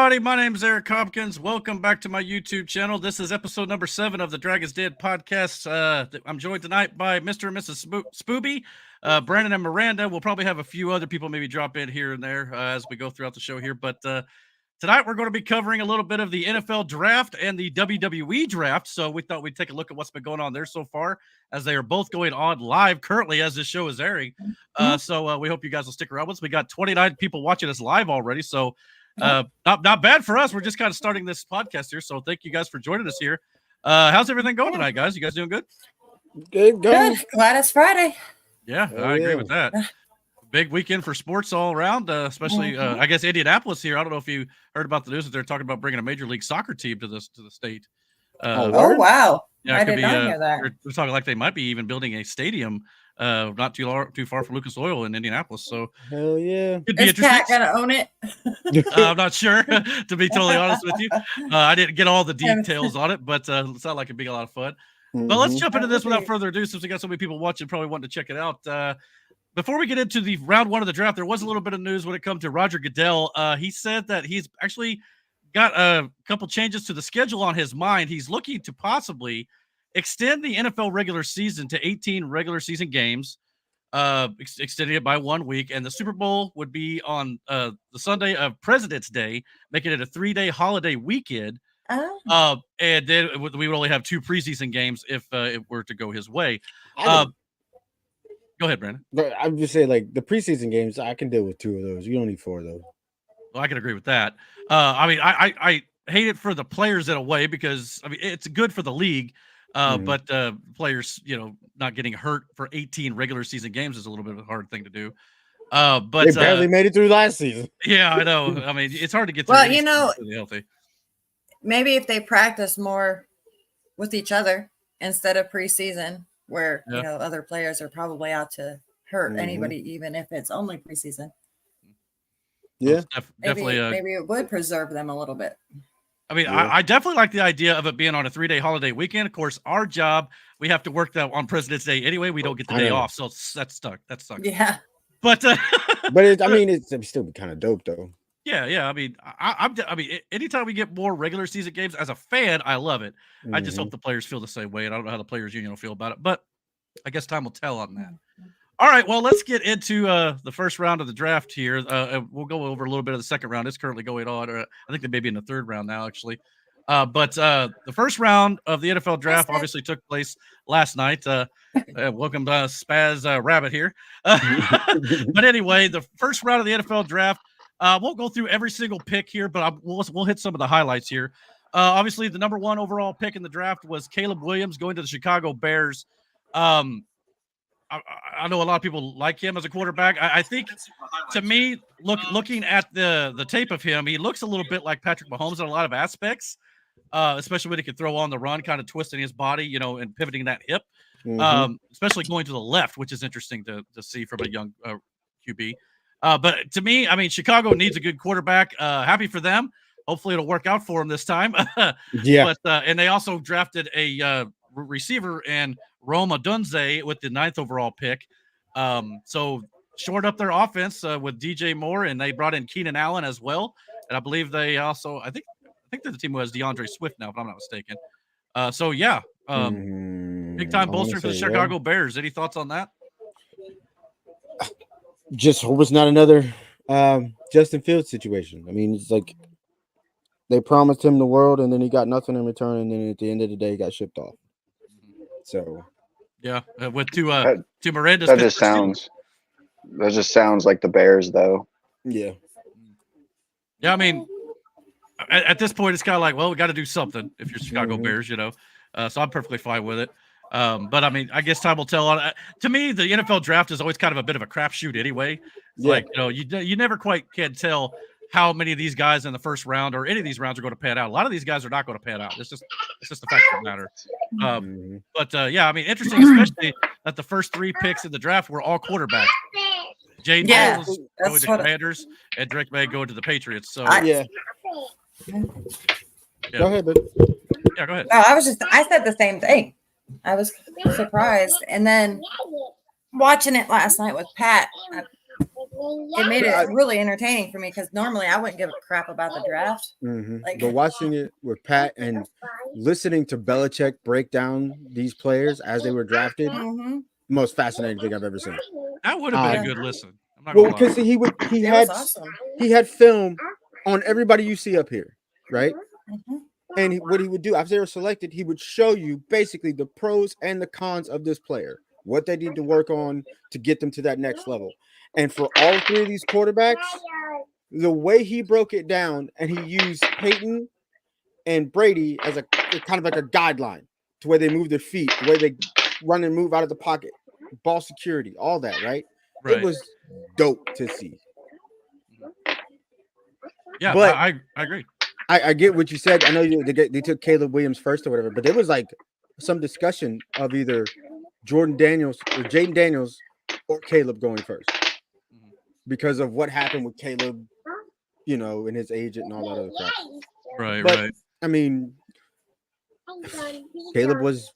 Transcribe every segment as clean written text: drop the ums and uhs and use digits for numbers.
everybody. My name is Eric Hopkins. Welcome back to my YouTube channel. This is episode number 7 of the Dragon's Den podcast. I'm joined tonight by Mr. and Mrs. Spooby, Brandon and Miranda. We'll probably have a few other people maybe drop in here and there as we go throughout the show here. But tonight we're going to be covering a little bit of the NFL draft and the WWE draft. So we thought we'd take a look at what's been going on there so far, as they are both going on live currently as this show is airing. So we hope you guys will stick around with us. We got 29 people watching us live already. So not bad for us. We're just kind of starting this podcast here. So thank you guys for joining us here. How's everything going tonight, guys? You guys doing good? Good. Glad it's Friday. Yeah, I agree with that. Big weekend for sports all around, especially I guess Indianapolis here. I don't know if you heard about the news that they're talking about bringing a Major League Soccer team to the state. Oh wow! Yeah, I did not hear that. They're talking like they might be even building a stadium not too far from Lucas Oil in Indianapolis. So hell yeah, could be Is interesting. Pat gonna own it? I'm not sure, to be totally honest with you. I didn't get all the details on it, but it sounded like it'd be a lot of fun. But let's jump into this without further ado, since we got so many people watching, probably wanting to check it out. Before we get into the round 1 of the draft, there was a little bit of news when it comes to Roger Goodell. He said that he's actually got a couple changes to the schedule on his mind. He's looking to possibly extend the NFL regular season to 18 regular season games, extending it by 1 week. And the Super Bowl would be on the Sunday of President's Day, making it a 3-day holiday weekend. And then we would only have 2 preseason games if it were to go his way. Go ahead, Brandon. But I'm just saying, like the preseason games, I can deal with 2 of those. You don't need 4 of those. Well, I can agree with that. I mean, I hate it for the players in a way, because I mean it's good for the league, but players, not getting hurt for 18 regular season games is a little bit of a hard thing to do. But they barely made it through last season. Yeah, I know. I mean, it's hard to get through. Well, really healthy. Maybe if they practice more with each other instead of preseason, where other players are probably out to hurt anybody, even if it's only preseason. Yeah, definitely. Maybe it would preserve them a little bit. I mean, I definitely like the idea of it being on a 3-day holiday weekend. Of course, our job, we have to work that on President's Day anyway. We don't get the day off, so that's stuck. That sucks. Yeah, but it's still kind of dope though. Yeah. I mean, I mean, anytime we get more regular season games, as a fan, I love it. I just hope the players feel the same way, and I don't know how the players' union will feel about it, but I guess time will tell on that. All right, well, let's get into the first round of the draft here. We'll go over a little bit of the second round. It's currently going on. I think they may be in the third round now, actually. But the first round of the NFL draft obviously took place last night. Welcome, Spaz Rabbit here. But anyway, the first round of the NFL draft, won't go through every single pick here, but we'll hit some of the highlights here. Obviously, the number 1 overall pick in the draft was Caleb Williams going to the Chicago Bears. I know a lot of people like him as a quarterback. I think, to me, looking at the tape of him, he looks a little bit like Patrick Mahomes in a lot of aspects, especially when he can throw on the run, kind of twisting his body, and pivoting that hip, especially going to the left, which is interesting to see from a young QB. But to me, I mean, Chicago needs a good quarterback. Happy for them. Hopefully it'll work out for them this time. Yeah. But and they also drafted a receiver and Roma Dunze with the 9th overall pick. So shored up their offense with DJ Moore, and they brought in Keenan Allen as well. And I believe they also, I think they're the team who has DeAndre Swift now, if I'm not mistaken. So yeah, big time bolster for the Chicago Bears. Any thoughts on that? Just hope it's not another Justin Fields situation. I mean, it's like they promised him the world, and then he got nothing in return, and then at the end of the day, he got shipped off. So, yeah, with to Miranda's. That just sounds like the Bears, though. Yeah. Yeah, I mean, at this point, it's kind of like, well, we got to do something if you're Chicago Bears, So I'm perfectly fine with it. But I mean, I guess time will tell. To me, the NFL draft is always kind of a bit of a crapshoot anyway. Like, you never quite can tell how many of these guys in the first round or any of these rounds are going to pan out. A lot of these guys are not going to pan out. It's just the fact of the matter. But yeah, I mean, interesting, especially that the first 3 picks in the draft were all quarterbacks. Jane Daniels going to the Commanders, and Drake May going to the Patriots. So Go ahead, babe. Yeah, go ahead. No, I said the same thing. I was surprised, and then watching it last night with Pat, it made it really entertaining for me because normally I wouldn't give a crap about the draft. Like, but watching it with Pat and listening to Belichick break down these players as they were drafted, most fascinating thing I've ever seen. That would have been a good listen. I'm not Well, gonna lie. because he it had was awesome. he had film on everybody you see up here, right? And what he would do after they were selected, he would show you basically the pros and the cons of this player, what they need to work on to get them to that next level. And for all three of these quarterbacks, the way he broke it down, and he used Peyton and Brady as a kind of like a guideline to where they move their feet, the way they run and move out of the pocket, ball security, all that, right? It was dope to see. Yeah, but I agree. I get what you said. I know they took Caleb Williams first or whatever, but there was like some discussion of either Jordan Daniels or Jaden Daniels or Caleb going first because of what happened with Caleb, you know, and his agent and all that other crap. Right. I mean, Caleb was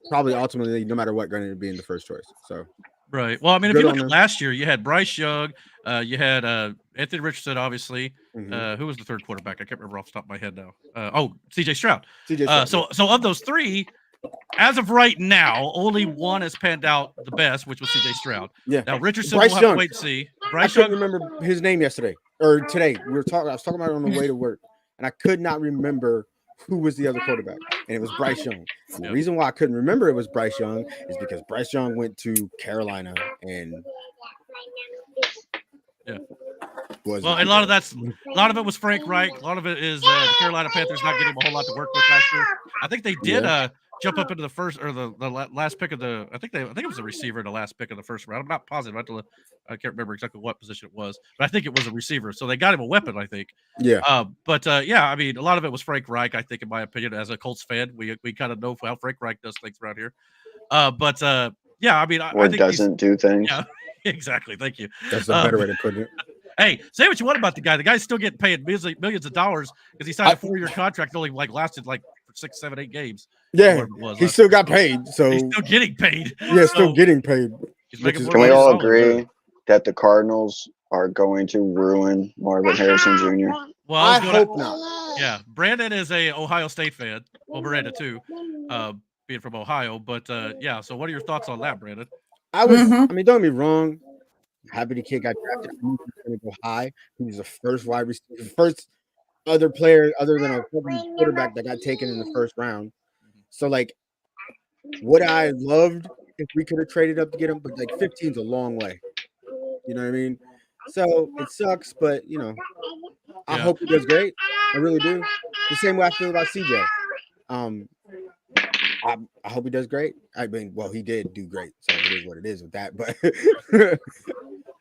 probably ultimately, no matter what, going to be in the first choice. So. Right. Well, I mean, if you look at last year, you had Bryce Young, you had Anthony Richardson, obviously. Who was the third quarterback? I can't remember off the top of my head now. CJ Stroud. So of those three, as of right now, only one has panned out the best, which was CJ Stroud. Yeah. Now Richardson will have to wait and see. Bryce Young. I couldn't remember his name yesterday or today. I was talking about it on the way to work, and I could not remember who was the other quarterback, and it was Bryce Young. And the reason why I couldn't remember it was Bryce Young is because Bryce Young went to Carolina and well, and a lot of it was Frank Reich. A lot of it is the Carolina Panthers not getting a whole lot to work with last year. I think they did jump up into the first or the last pick of the. I think it was a receiver in the last pick of the first round. I'm not positive. I can't remember exactly what position it was, but I think it was a receiver. So they got him a weapon, I think. Yeah. I mean, a lot of it was Frank Reich. I think, in my opinion, as a Colts fan, we kind of know how Frank Reich does things around here. I mean, I think doesn't do things. Yeah, exactly. Thank you. That's a better way to put it. Hey, say what you want about the guy. The guy's still getting paid millions of dollars because he signed a 4-year contract. Only lasted 6, 7, 8 games. Yeah, he still got paid. So he's still getting paid. Yeah, still getting paid. Can we all agree that the Cardinals are going to ruin Marvin Harrison Jr.? Well, I hope not. Yeah, Brandon is a Ohio State fan. Well, Miranda too, being from Ohio. But so what are your thoughts on that, Brandon? I mean, don't get me wrong. Happy the kid got drafted. I knew he was going to go high. He was the first wide receiver, first other player other than a quarterback that got taken in the first round. So, would I loved if we could have traded up to get him, but 15's a long way. You know what I mean? So it sucks, but I hope he does great. I really do. The same way I feel about CJ. I hope he does great. I mean, well, he did do great, so it is what it is with that. But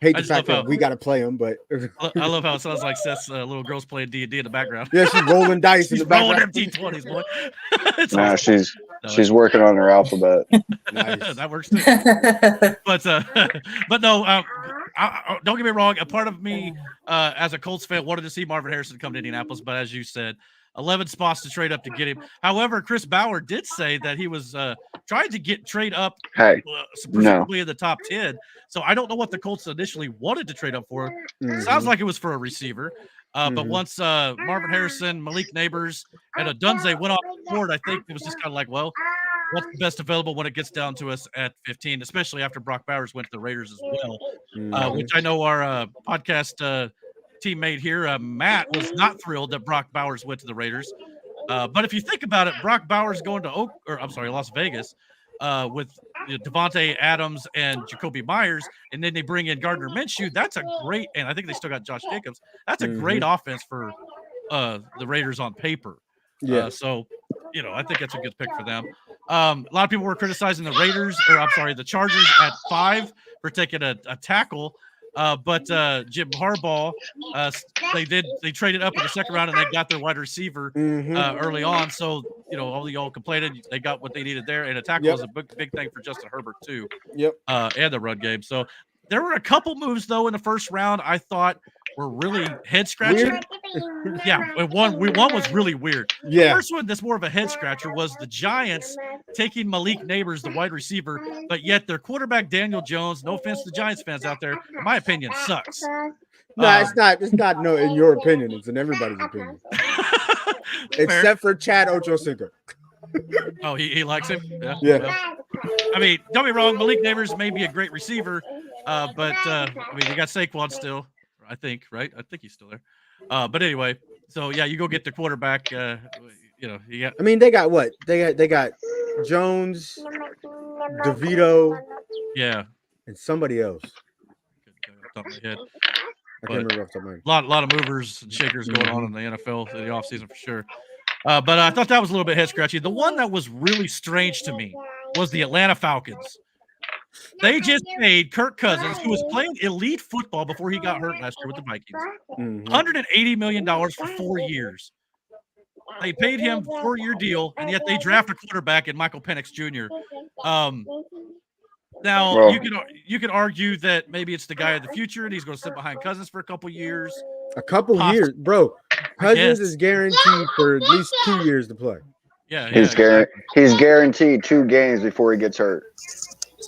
hate the fact that we got to play him. But I love how it sounds like Seth's little girl's playing D&D in the background. Yeah, she's rolling dice in the background. Rolling MT20s, boy. Nah, she's working on her alphabet. Nice. That works too. But no, don't get me wrong. A part of me, as a Colts fan, wanted to see Marvin Harrison come to Indianapolis, but as you said, 11 spots to trade up to get him. However, Chris Bauer did say that he was trying to trade up, presumably in the top 10. So I don't know what the Colts initially wanted to trade up for. Sounds like it was for a receiver. But once Marvin Harrison, Malik Neighbors, and Dunze went off the board, I think it was just kind of what's the best available when it gets down to us at 15, especially after Brock Bowers went to the Raiders as well, which I know our podcast teammate here, Matt, was not thrilled that Brock Bowers went to the Raiders. But if you think about it, Brock Bowers going to Las Vegas with Devontae Adams and Jacoby Myers, and then they bring in Gardner Minshew. That's a great, and I think they still got Josh Jacobs. That's a great offense for the Raiders on paper. Yeah. So, I think that's a good pick for them. A lot of people were criticizing the the Chargers at 5 for taking a tackle. But Jim Harbaugh, they traded up in the second round and they got their wide receiver early on. So, all the y'all complaining, they got what they needed there. And a tackle was a big thing for Justin Herbert too. And the run game. So there were a couple moves though in the first round I thought were really head scratching. Yeah, one was really weird. Yeah. The first one that's more of a head scratcher was the Giants taking Malik Neighbors, the wide receiver, but yet their quarterback Daniel Jones, no offense to Giants fans out there, in my opinion, sucks. No, it's not. It's not. No, in your opinion, it's in everybody's opinion, except for Chad Ochocinco. Oh, he likes him. Yeah. Yeah. Well, I mean, don't be wrong. Malik Neighbors may be a great receiver, but I mean, they got Saquon still. I think, right? I think he's still there. But anyway, so yeah, you go get the quarterback. You know, you got. I mean, they got what? They got Jones, DeVito, Yeah, and somebody else. Top of my head. I can't remember off the top of my head. A lot of movers and shakers going on in the NFL in the offseason for sure. But I thought that was a little bit head scratchy. The one that was really strange to me was the Atlanta Falcons. They just paid Kirk Cousins, who was playing elite football before he got hurt last year with the Vikings, $180 million for 4 years. They paid him a 4-year deal, and yet they draft a quarterback in Michael Penix Jr. Now, Well, you could argue that maybe it's the guy of the future, and he's going to sit behind Cousins for a couple years. A couple years, bro. Cousins is guaranteed for at least 2 years to play. Yeah, he's guaranteed 2 games before he gets hurt.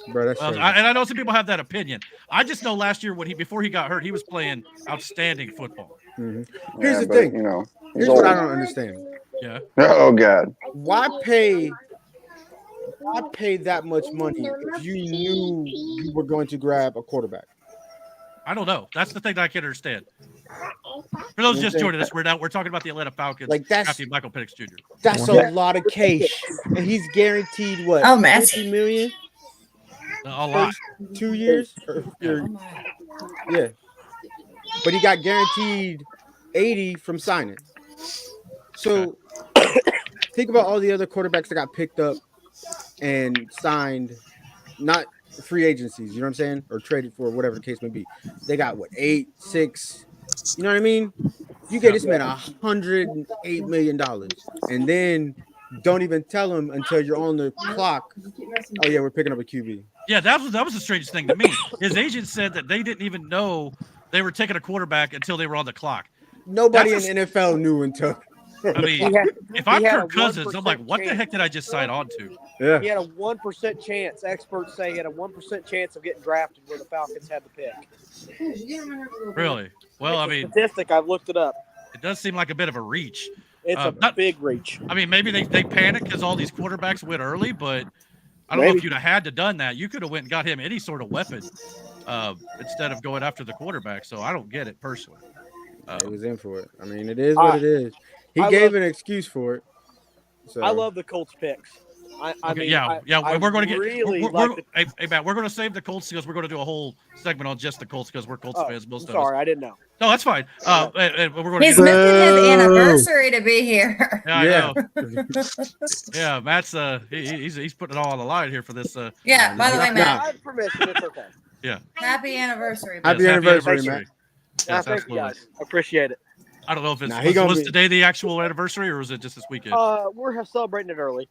Bro, that's and I know some people have that opinion. I just know last year before he got hurt, he was playing outstanding football. Here's Yeah, the but, thing. you know, Here's old. what I don't understand. Yeah. Oh God. Why pay that much money if you knew you were going to grab a quarterback? I don't know. That's the thing that I can't understand. For those just joining us, we're talking about the Atlanta Falcons. Like drafting Michael Penix Jr. That's a lot of cash, and he's guaranteed what? Oh, man. $50 million. A lot. 2 years. Yeah, but he got guaranteed 80 from signing. So think about all the other quarterbacks that got picked up and signed, not free agencies, you know what I'm saying, or traded for, whatever the case may be. They got what, 8, 6, you know what I mean? You get this man $108 million, and then don't even tell him until you're on the clock. Oh yeah, we're picking up a QB. Yeah, that was the strangest thing to me. His agent said that they didn't even know they were taking a quarterback until they were on the clock. Nobody in the NFL knew until. I mean, if I'm Kirk Cousins, I'm like, what the heck did I just sign on to? Yeah. He had a 1% chance. Experts say he had a 1% chance of getting drafted where the Falcons had the pick. Really? Well, I mean, statistic. I've looked it up. It does seem like a bit of a reach. It's a big reach. I mean, maybe they panicked because all these quarterbacks went early, but I don't know if you'd have had to done that. You could have went and got him any sort of weapon instead of going after the quarterback. So I don't get it personally. He was in for it. I mean, it is what it is. He gave an excuse for it. So I love the Colts picks. I mean, we're going to get. Really hey, Matt, we're going to save the Colts because we're going to do a whole segment on just the Colts because we're Colts fans. Most of us. Sorry, I didn't know. No, that's fine. And we're going He's to missing his anniversary to be here. Yeah, I know. Yeah, Matt's he's putting it all on the line here for this. Yeah, by the way, Matt. I have permission. It's okay. Yeah. Happy anniversary. Happy anniversary, Matt. Yes, thank you guys. I appreciate it. I don't know if was today the actual anniversary or was it just this weekend? We're celebrating it early.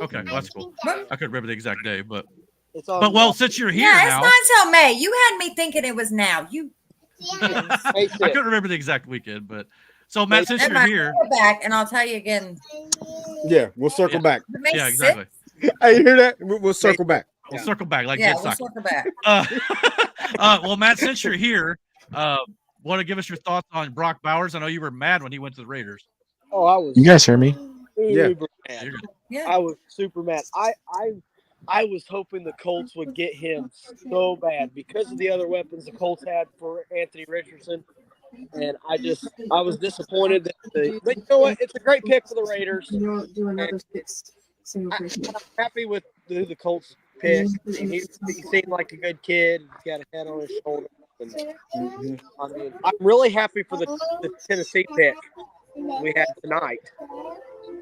Okay, well, that's cool. I couldn't remember the exact day, but since you're here yeah, now, it's not until May. You had me thinking it was now. I couldn't remember the exact weekend, but so Matt, since you're here, back, and I'll tell you again. Yeah, we'll circle back. Yeah, exactly. Hey, you hear that? We'll circle back. We'll circle back like we'll circle back. Well, Matt, since you're here, want to give us your thoughts on Brock Bowers? I know you were mad when he went to the Raiders. Oh, I was. You guys hear me? Super mad. Yeah. I was super mad. I was hoping the Colts would get him so bad because of the other weapons the Colts had for Anthony Richardson. And I was disappointed that but you know what? It's a great pick for the Raiders. I'm happy with the Colts pick. He seemed like a good kid. He's got a head on his shoulder. I mean, I'm really happy for the Tennessee pick we had tonight.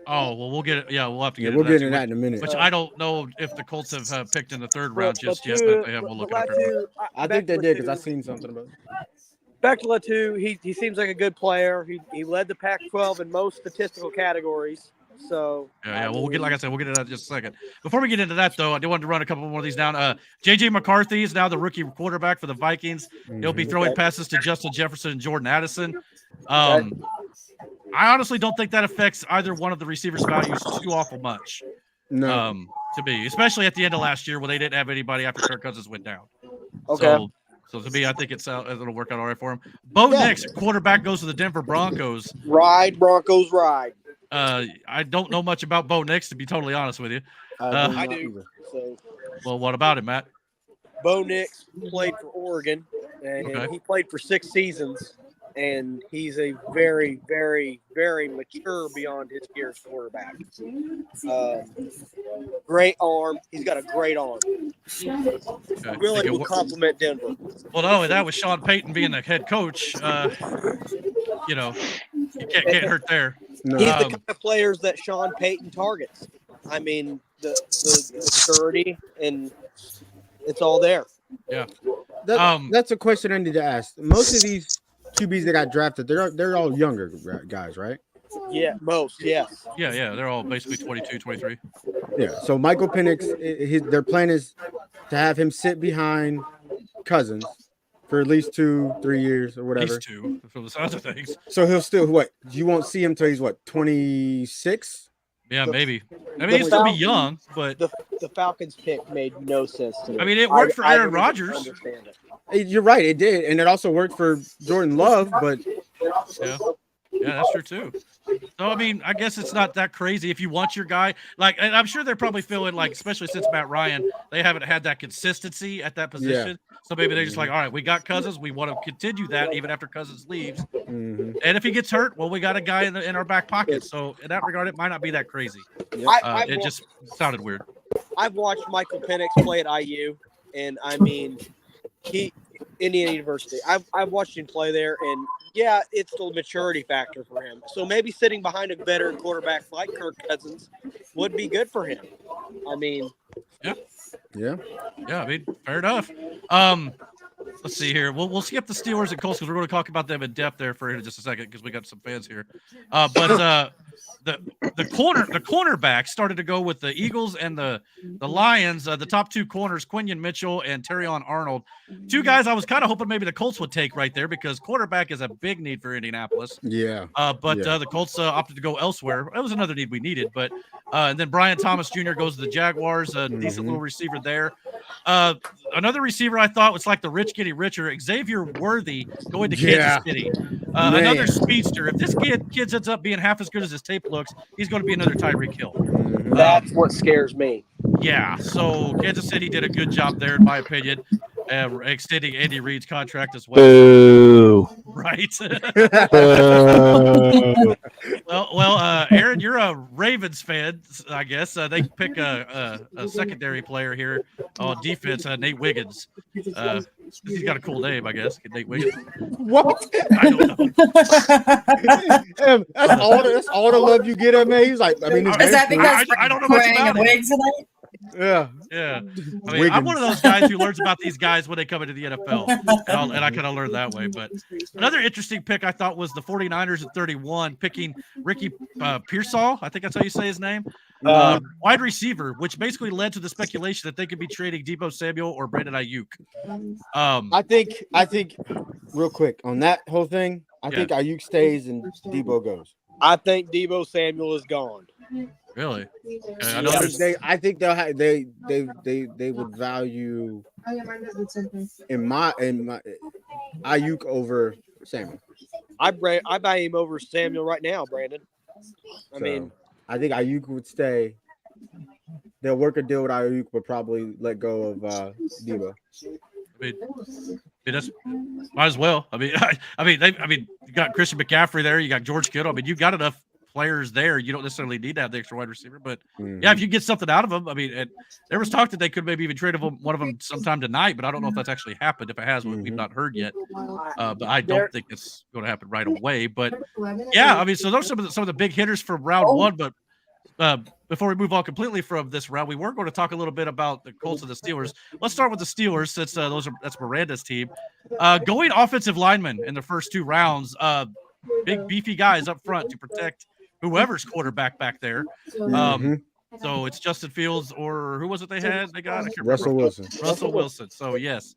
Oh, well, we'll get it. Yeah, we'll have to get we'll get into that in a minute. Which I don't know if the Colts have picked in the third round just yet, but they have. We'll look after it. I think they did because I've seen something about it. Back to Latu, he seems like a good player. He led the Pac-12 in most statistical categories. So yeah. Well, we'll get, like I said, we'll get into that in just a second. Before we get into that, though, I do want to run a couple more of these down. JJ McCarthy is now the rookie quarterback for the Vikings. He'll be throwing passes to Justin Jefferson and Jordan Addison. I honestly don't think that affects either one of the receivers' values too awful much. No. To me, especially at the end of last year when they didn't have anybody after Kirk Cousins went down. Okay. So to me, I think it'll work out all right for him. Bo Nix, quarterback, goes to the Denver Broncos. Ride, Broncos, ride. I don't know much about Bo Nix, to be totally honest with you. I do. So. Well, what about him, Matt? Bo Nix played for Oregon, and he played for 6 seasons. And he's a very, very, very mature beyond his years quarterback. Great arm. He's got a great arm. Really would compliment Denver. Well, not only that, with Sean Payton being the head coach, you know, you can't hurt there. No. He's the kind of players that Sean Payton targets. I mean, the maturity, and it's all there. Yeah. That's a question I need to ask. Most of these QBs that got drafted, they're all younger guys, right? Yeah, most, yes. Yeah, they're all basically 22, 23. Yeah, so Michael Penix, their plan is to have him sit behind Cousins for at least 2-3 years or whatever. At least 2, from the sounds of things. So he'll still, you won't see him till he's, 26? Yeah, maybe. I mean, he'll still be young, but... The Falcons pick made no sense to me. I mean, it worked for Aaron Rodgers. Understand it. You're right, it did, and it also worked for Jordan Love, but yeah, that's true too. So I mean, I guess it's not that crazy if you want your guy. Like, and I'm sure they're probably feeling like, especially since Matt Ryan, they haven't had that consistency at that position. Yeah. So maybe they're just like, all right, we got Cousins, we want to continue that even after Cousins leaves. And if he gets hurt, well, we got a guy in our back pocket. So in that regard, it might not be that crazy. It just sounded weird. I've watched Michael Penix play at IU, and I mean, Indiana University. I've watched him play there, and yeah, it's the maturity factor for him. So maybe sitting behind a veteran quarterback like Kirk Cousins would be good for him. I mean, yeah. I mean, fair enough. Let's see here. We'll skip the Steelers and Colts because we're going to talk about them in depth there for just a second because we got some fans here. But the cornerback started to go with the Eagles and the Lions. The top 2 corners, Quinion Mitchell and Terrion Arnold. 2 guys I was kind of hoping maybe the Colts would take right there because quarterback is a big need for Indianapolis. Yeah. The Colts opted to go elsewhere. It was another need we needed, but and then Brian Thomas Jr. goes to the Jaguars. A decent little receiver there. Another receiver I thought was like the rich getting richer. Xavier Worthy going to Kansas City. Another speedster. If this kid ends up being half as good as his tape looks, he's going to be another Tyreek Hill. That's what scares me. Yeah, so Kansas City did a good job there, in my opinion, extending Andy Reid's contract as well. Boo. Right. Boo. well, Aaron, you're a Ravens fan, I guess. They pick a secondary player here on defense, Nate Wiggins. He's got a cool name, I guess. Nate Wiggins. What? I don't know. That's all the love you get, man. He's like, I mean, is that because I don't know much about it. Wigs tonight? Yeah. I mean, I'm one of those guys who learns about these guys when they come into the NFL, and I kind of learned that way. But another interesting pick I thought was the 49ers at 31, picking Ricky Pearsall. I think that's how you say his name. Wide receiver, which basically led to the speculation that they could be trading Deebo Samuel or Brandon Ayuk. I think, real quick on that whole thing, I think Ayuk stays and Deebo goes. I think Deebo Samuel is gone. Really? I think they would value in my Ayuk over Samuel. I buy him over Samuel right now, Brandon. I mean, I think Ayuk would stay. They'll work a deal with Ayuk, but probably let go of Deebo. I mean, that's might as well. I mean, you got Christian McCaffrey there. You got George Kittle. I mean, you got enough players there. You don't necessarily need to have the extra wide receiver, but yeah, if you get something out of them, I mean, there was talk that they could maybe even trade one of them sometime tonight, but I don't know if that's actually happened. If it has, we've not heard yet. But I don't think it's going to happen right away. But yeah, I mean, so those are some of the big hitters from round one. But before we move on completely from this round, we were going to talk a little bit about the Colts and the Steelers. Let's start with the Steelers, since that's Miranda's team. Going offensive linemen in the first 2 rounds. Big beefy guys up front to protect whoever's quarterback back there. So it's Justin Fields or who was it they had? They got I can't remember. Russell Wilson. Russell Wilson. So yes,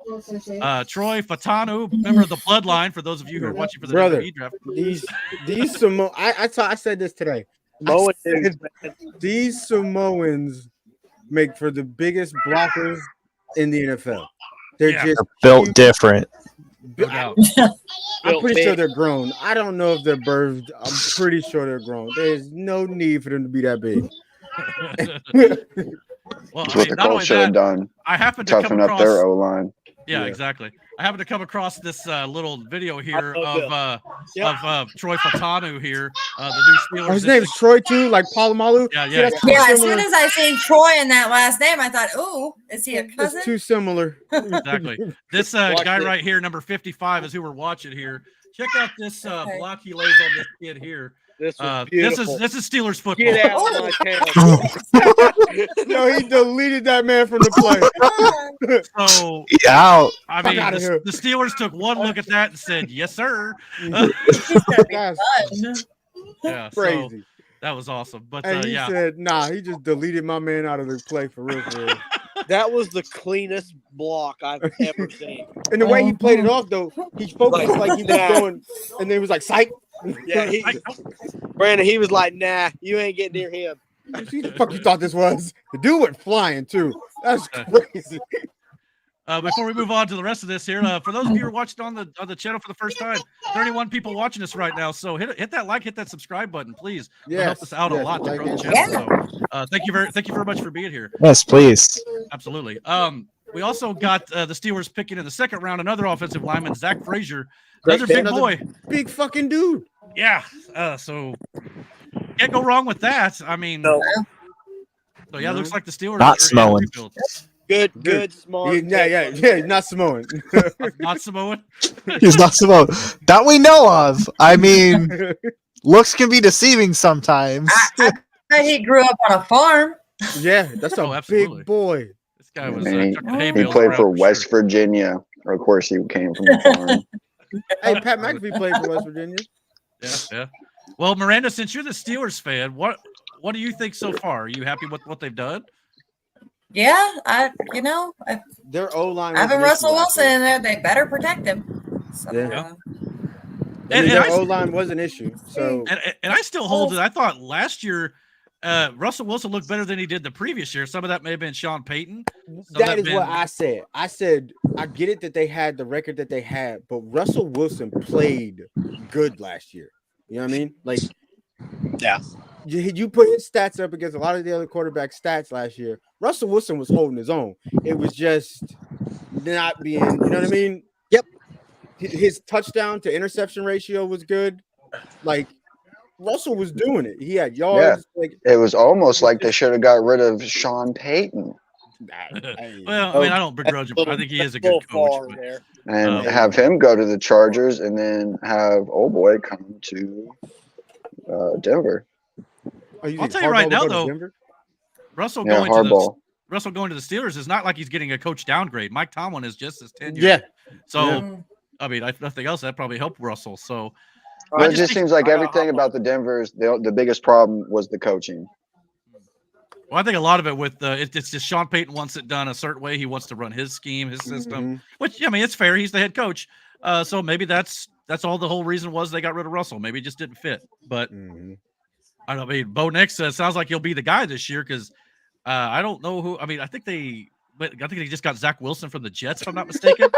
Troy Fatanu, member of the Bloodline. For those of you who are watching for the WWE Draft, these I said this today. These Samoans make for the biggest blockers in the NFL. They're just built different. no doubt. I'm pretty sure they're grown. I don't know if they're birthed. I'm pretty sure they're grown. There's no need for them to be that big. Well, That's what the Colts should have done. I happened to come Toughen across up their O-line. Yeah, exactly. I happened to come across this little video here of Troy Fatanu here, the new Steelers. His name's Troy too, like Palomalu. Yeah. As soon as I seen Troy in that last name, I thought, "Ooh, is he a cousin?" It's too similar. Exactly. This guy right here, number 55, is who we're watching here. Check out this block he lays on this kid here. This is Steelers football. Get out of my channel. No, he deleted that man from the play. So yeah, I mean, the Steelers took one look at that and said, "Yes, sir." Yeah, crazy. So that was awesome. But and he said, "Nah, he just deleted my man out of the play for real." That was the cleanest block I've ever seen. And the way he played it off, though, he focused like he was going, and then he was like, "Psych." Yeah, Brandon, he was like, "Nah, you ain't getting near him." Who the fuck you thought this was? The dude went flying too. That's crazy. Before we move on to the rest of this here, for those of you who are watching on the channel for the first time, 31 people watching us right now. So hit that like, hit that subscribe button, please. It'll help us out a lot to grow the channel. So, thank you very much for being here. Yes, please. Absolutely. We also got the Steelers picking in the second round another offensive lineman, Zach Frazier, another big boy, big fucking dude. Yeah. So can't go wrong with that. I mean, no. So yeah, it looks like the Steelers not Samoan. Good, smart. Yeah. Not Samoan. Not Samoan. He's not Samoan that we know of. I mean, looks can be deceiving sometimes. I he grew up on a farm. Yeah, that's a big boy. This guy was. He played for West Virginia. Of course, he came from the farm. Hey, Pat McAfee played for West Virginia. Yeah. Well, Miranda, since you're the Steelers fan, what do you think so far? Are you happy with what they've done? Yeah, their O-line. Having Russell Wilson in there, they better protect him. So, and their O-line was an issue. So and I still hold it. I thought last year Russell Wilson looked better than he did the previous year. Some of that may have been Sean Payton. That is what I said. I said I get it that they had the record that they had, but Russell Wilson played good last year. You know what I mean? Like, yeah. You put his stats up against a lot of the other quarterback stats last year. Russell Wilson was holding his own. It was just not being, you know what I mean? Yep. His touchdown to interception ratio was good. Like, Russell was doing it. He had yards. Yeah. It was almost like they should have got rid of Sean Payton. Well, I mean, I don't begrudge him. I think he is a good coach. And have him go to the Chargers and then have old boy come to Denver. I'll tell you right now, though, Russell going to the Steelers is not like he's getting a coach downgrade. Mike Tomlin is just as tenured. Yeah. So, I mean, if nothing else, that probably helped Russell. So, but it just seems like everything about the Denver's, the biggest problem was the coaching. Well, I think a lot of it with it's just Sean Payton wants it done a certain way. He wants to run his scheme, his system, which, I mean, it's fair. He's the head coach. So maybe that's all the whole reason was they got rid of Russell. Maybe it just didn't fit. But I don't mean, Bo Nix sounds like he'll be the guy this year because I don't know who. I mean, I think they just got Zach Wilson from the Jets, if I'm not mistaken.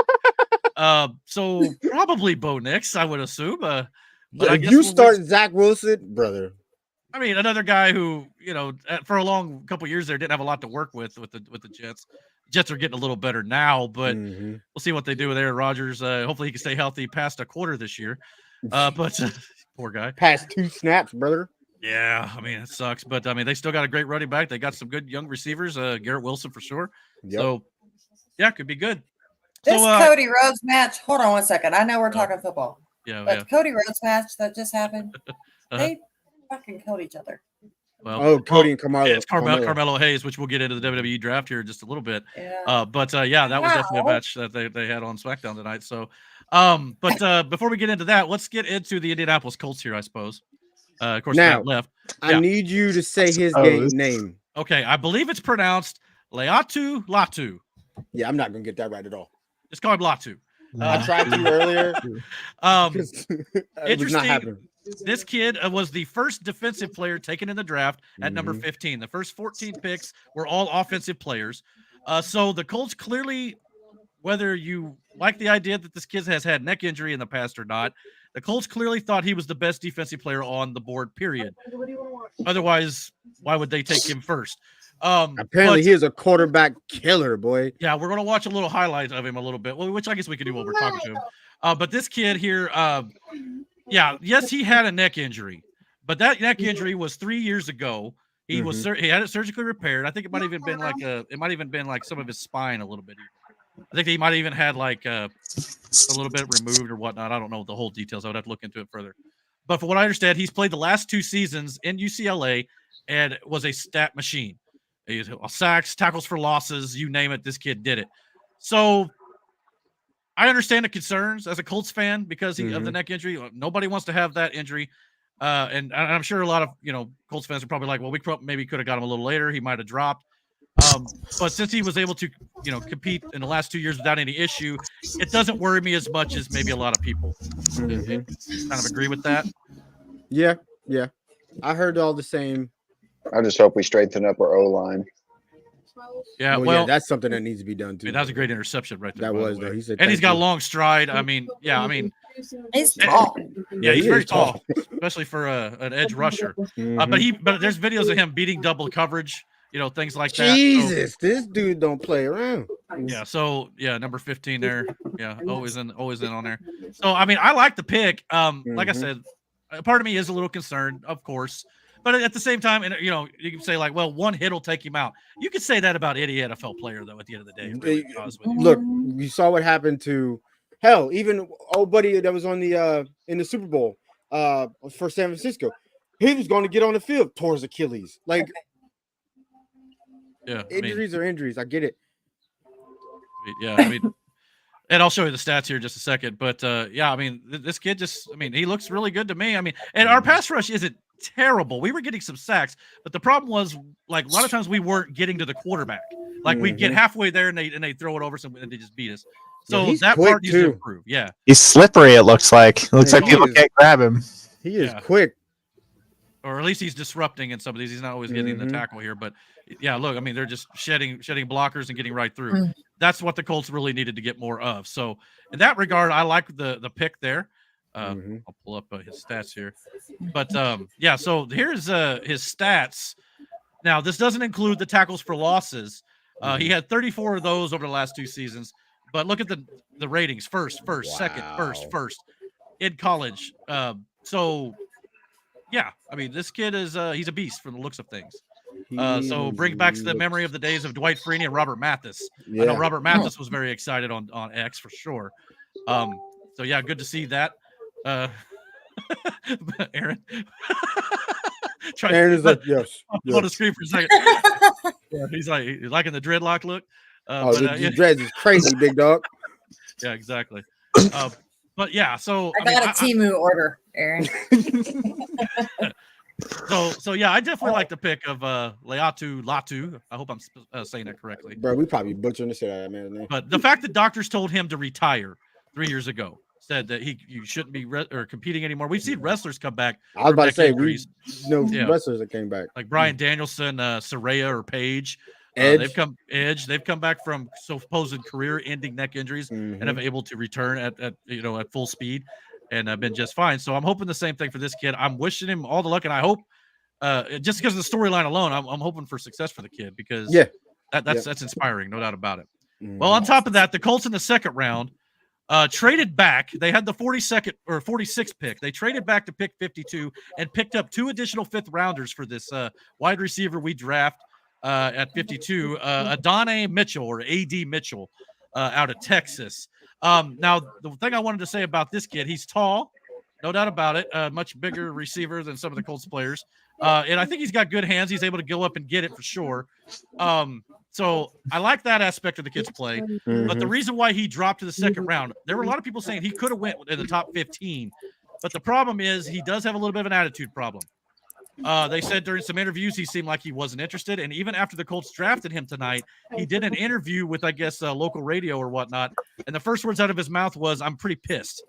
So probably Bo Nix, I would assume. But I guess start Zach Wilson, brother. I mean, another guy who, for a long couple years there didn't have a lot to work with the Jets. Jets are getting a little better now, but we'll see what they do with Aaron Rodgers. Hopefully he can stay healthy past a quarter this year. But poor guy. Past 2 snaps, brother. Yeah, I mean, it sucks. But, I mean, they still got a great running back. They got some good young receivers, Garrett Wilson for sure. Yep. So, yeah, could be good. This Cody Rhodes match, hold on one second. I know we're talking football. Yeah, but the Cody Rhodes match that just happened, they fucking killed each other. Well, Cody and Carmelo. It's Carmelo Hayes, which we'll get into the WWE draft here in just a little bit. Yeah. But that was definitely a match that they had on SmackDown tonight. So, but before we get into that, let's get into the Indianapolis Colts here, I suppose. Of course, now Matt left. I need you to say his name. Okay, I believe it's pronounced Laiatu Latu. Yeah, I'm not gonna get that right at all. Just call him Latu. I tried to earlier. It was not happening. This kid was the first defensive player taken in the draft at number 15. The first 14 picks were all offensive players. So the Colts clearly, whether you like the idea that this kid has had neck injury in the past or not, the Colts clearly thought he was the best defensive player on the board, period. Otherwise, why would they take him first? Apparently, he is a quarterback killer, boy. Yeah, we're going to watch a little highlight of him a little bit, which I guess we could do while we're talking to him. But this kid here, yes, he had a neck injury, but that neck injury was 3 years ago. He was he had it surgically repaired. I think it might even been like some of his spine a little bit. I think he might have even had like a little bit removed or whatnot. I don't know the whole details. I would have to look into it further. But from what I understand, he's played the last 2 seasons in UCLA and was a stat machine. He's sacks, tackles for losses, you name it. This kid did it. So I understand the concerns as a Colts fan because of the neck injury. Nobody wants to have that injury. And I'm sure a lot of, Colts fans are probably like, well, we maybe could have got him a little later. He might have dropped. But since he was able to, compete in the last 2 years without any issue, it doesn't worry me as much as maybe a lot of people. Kind of agree with that. Yeah. I heard all the same. I just hope we strengthen up our O-line. Yeah, well, that's something that needs to be done too. That was a great interception right there. That was though. He said, and he's got a long stride. He's tall. Yeah, he's very tall, especially for an edge rusher. But there's videos of him beating double coverage, things like that. Jesus, this dude don't play around. Yeah, so number 15 there. Yeah, always in on there. So I like the pick. Like I said, part of me is a little concerned, of course. But at the same time, and you can say like, well, one hit will take him out. You could say that about any NFL player, though. At the end of the day, really, look, you saw what happened to even old buddy that was on the in the Super Bowl for San Francisco. He was going to get on the field, tore his Achilles. Like, injuries are injuries. I get it. Yeah, and I'll show you the stats here in just a second. But this kid he looks really good to me. And our pass rush isn't terrible. We were getting some sacks, but the problem was like a lot of times we weren't getting to the quarterback. Like we'd get halfway there and they throw it over and they just beat us. So that part needs to improve. Yeah, he's slippery. It looks like people can't grab him. He is quick, or at least he's disrupting in some of these. He's not always getting the tackle here, but look, they're just shedding blockers and getting right through. That's what the Colts really needed to get more of. So in that regard, I like the pick there. I'll pull up his stats here, but so here's his stats. Now this doesn't include the tackles for losses. He had 34 of those over the last 2 seasons, but look at the ratings: first, second, first in college. This kid is he's a beast from the looks of things. So bring back the memory of the days of Dwight Freeney and Robert Mathis. I know Robert Mathis was very excited on X for sure. Good to see that. Aaron. Aaron is like, yes. On the screen for a second. He's liking the dreadlock look. The dreads is crazy, big dog. Yeah, exactly. So I got a Temu order, Aaron. I definitely like the pick of Laiatu Latu. I hope I'm saying that correctly. Bro, we probably butchering the shit out of that man's name. But the fact that doctors told him to retire 3 years ago, said that you shouldn't be competing anymore. We've seen wrestlers come back. I was about to say wrestlers that came back, like Bryan Danielson, Saraya or Page. Edge. They've come back from supposed career-ending neck injuries and have able to return at full speed and have been just fine. So I'm hoping the same thing for this kid. I'm wishing him all the luck, and I hope just because of the storyline alone, I'm hoping for success for the kid because that's inspiring, no doubt about it. Well, on top of that, the Colts in the second round traded back. They had the 42nd or 46th pick. They traded back to pick 52 and picked up 2 additional 5th rounders for this wide receiver we draft at 52, Adonai Mitchell or A.D. Mitchell out of Texas. Now, the thing I wanted to say about this kid, he's tall, no doubt about it, much bigger receiver than some of the Colts players. And I think he's got good hands. He's able to go up and get it for sure. So I like that aspect of the kid's play. But the reason why he dropped to the second round, there were a lot of people saying he could have went in the top 15 But the problem is he does have a little bit of an attitude problem. They said during some interviews he seemed like he wasn't interested, and even after the Colts drafted him tonight, he did an interview with, I guess, local radio or whatnot, and the first words out of his mouth was, "I'm pretty pissed."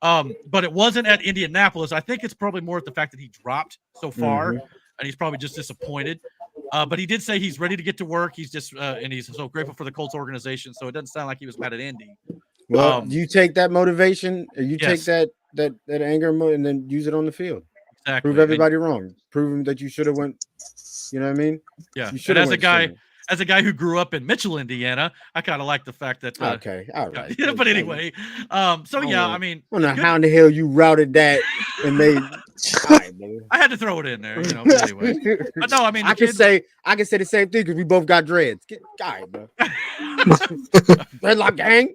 But it wasn't at Indianapolis. I think it's probably more at the fact that he dropped so far, and he's probably just disappointed. But he did say he's ready to get to work. He's just and he's so grateful for the Colts organization. So it doesn't sound like he was mad at Indy. Well, you take that motivation, or you Yes. take that anger and then use it on the field. Exactly. Prove everybody wrong. Prove them that you should have went. You know what I mean? Yeah. You And as a went guy, sooner. as a guy who grew up in Mitchell, Indiana, I kind of like the fact that. Okay, all right. Yeah, but anyway, so yeah, I mean, I don't know how in the hell you routed that and made. All right, man. I had to throw it in there, you know. But anyway, but no, I mean, I can say the same thing because we both got dreads. All right, bro. Dreadlock gang.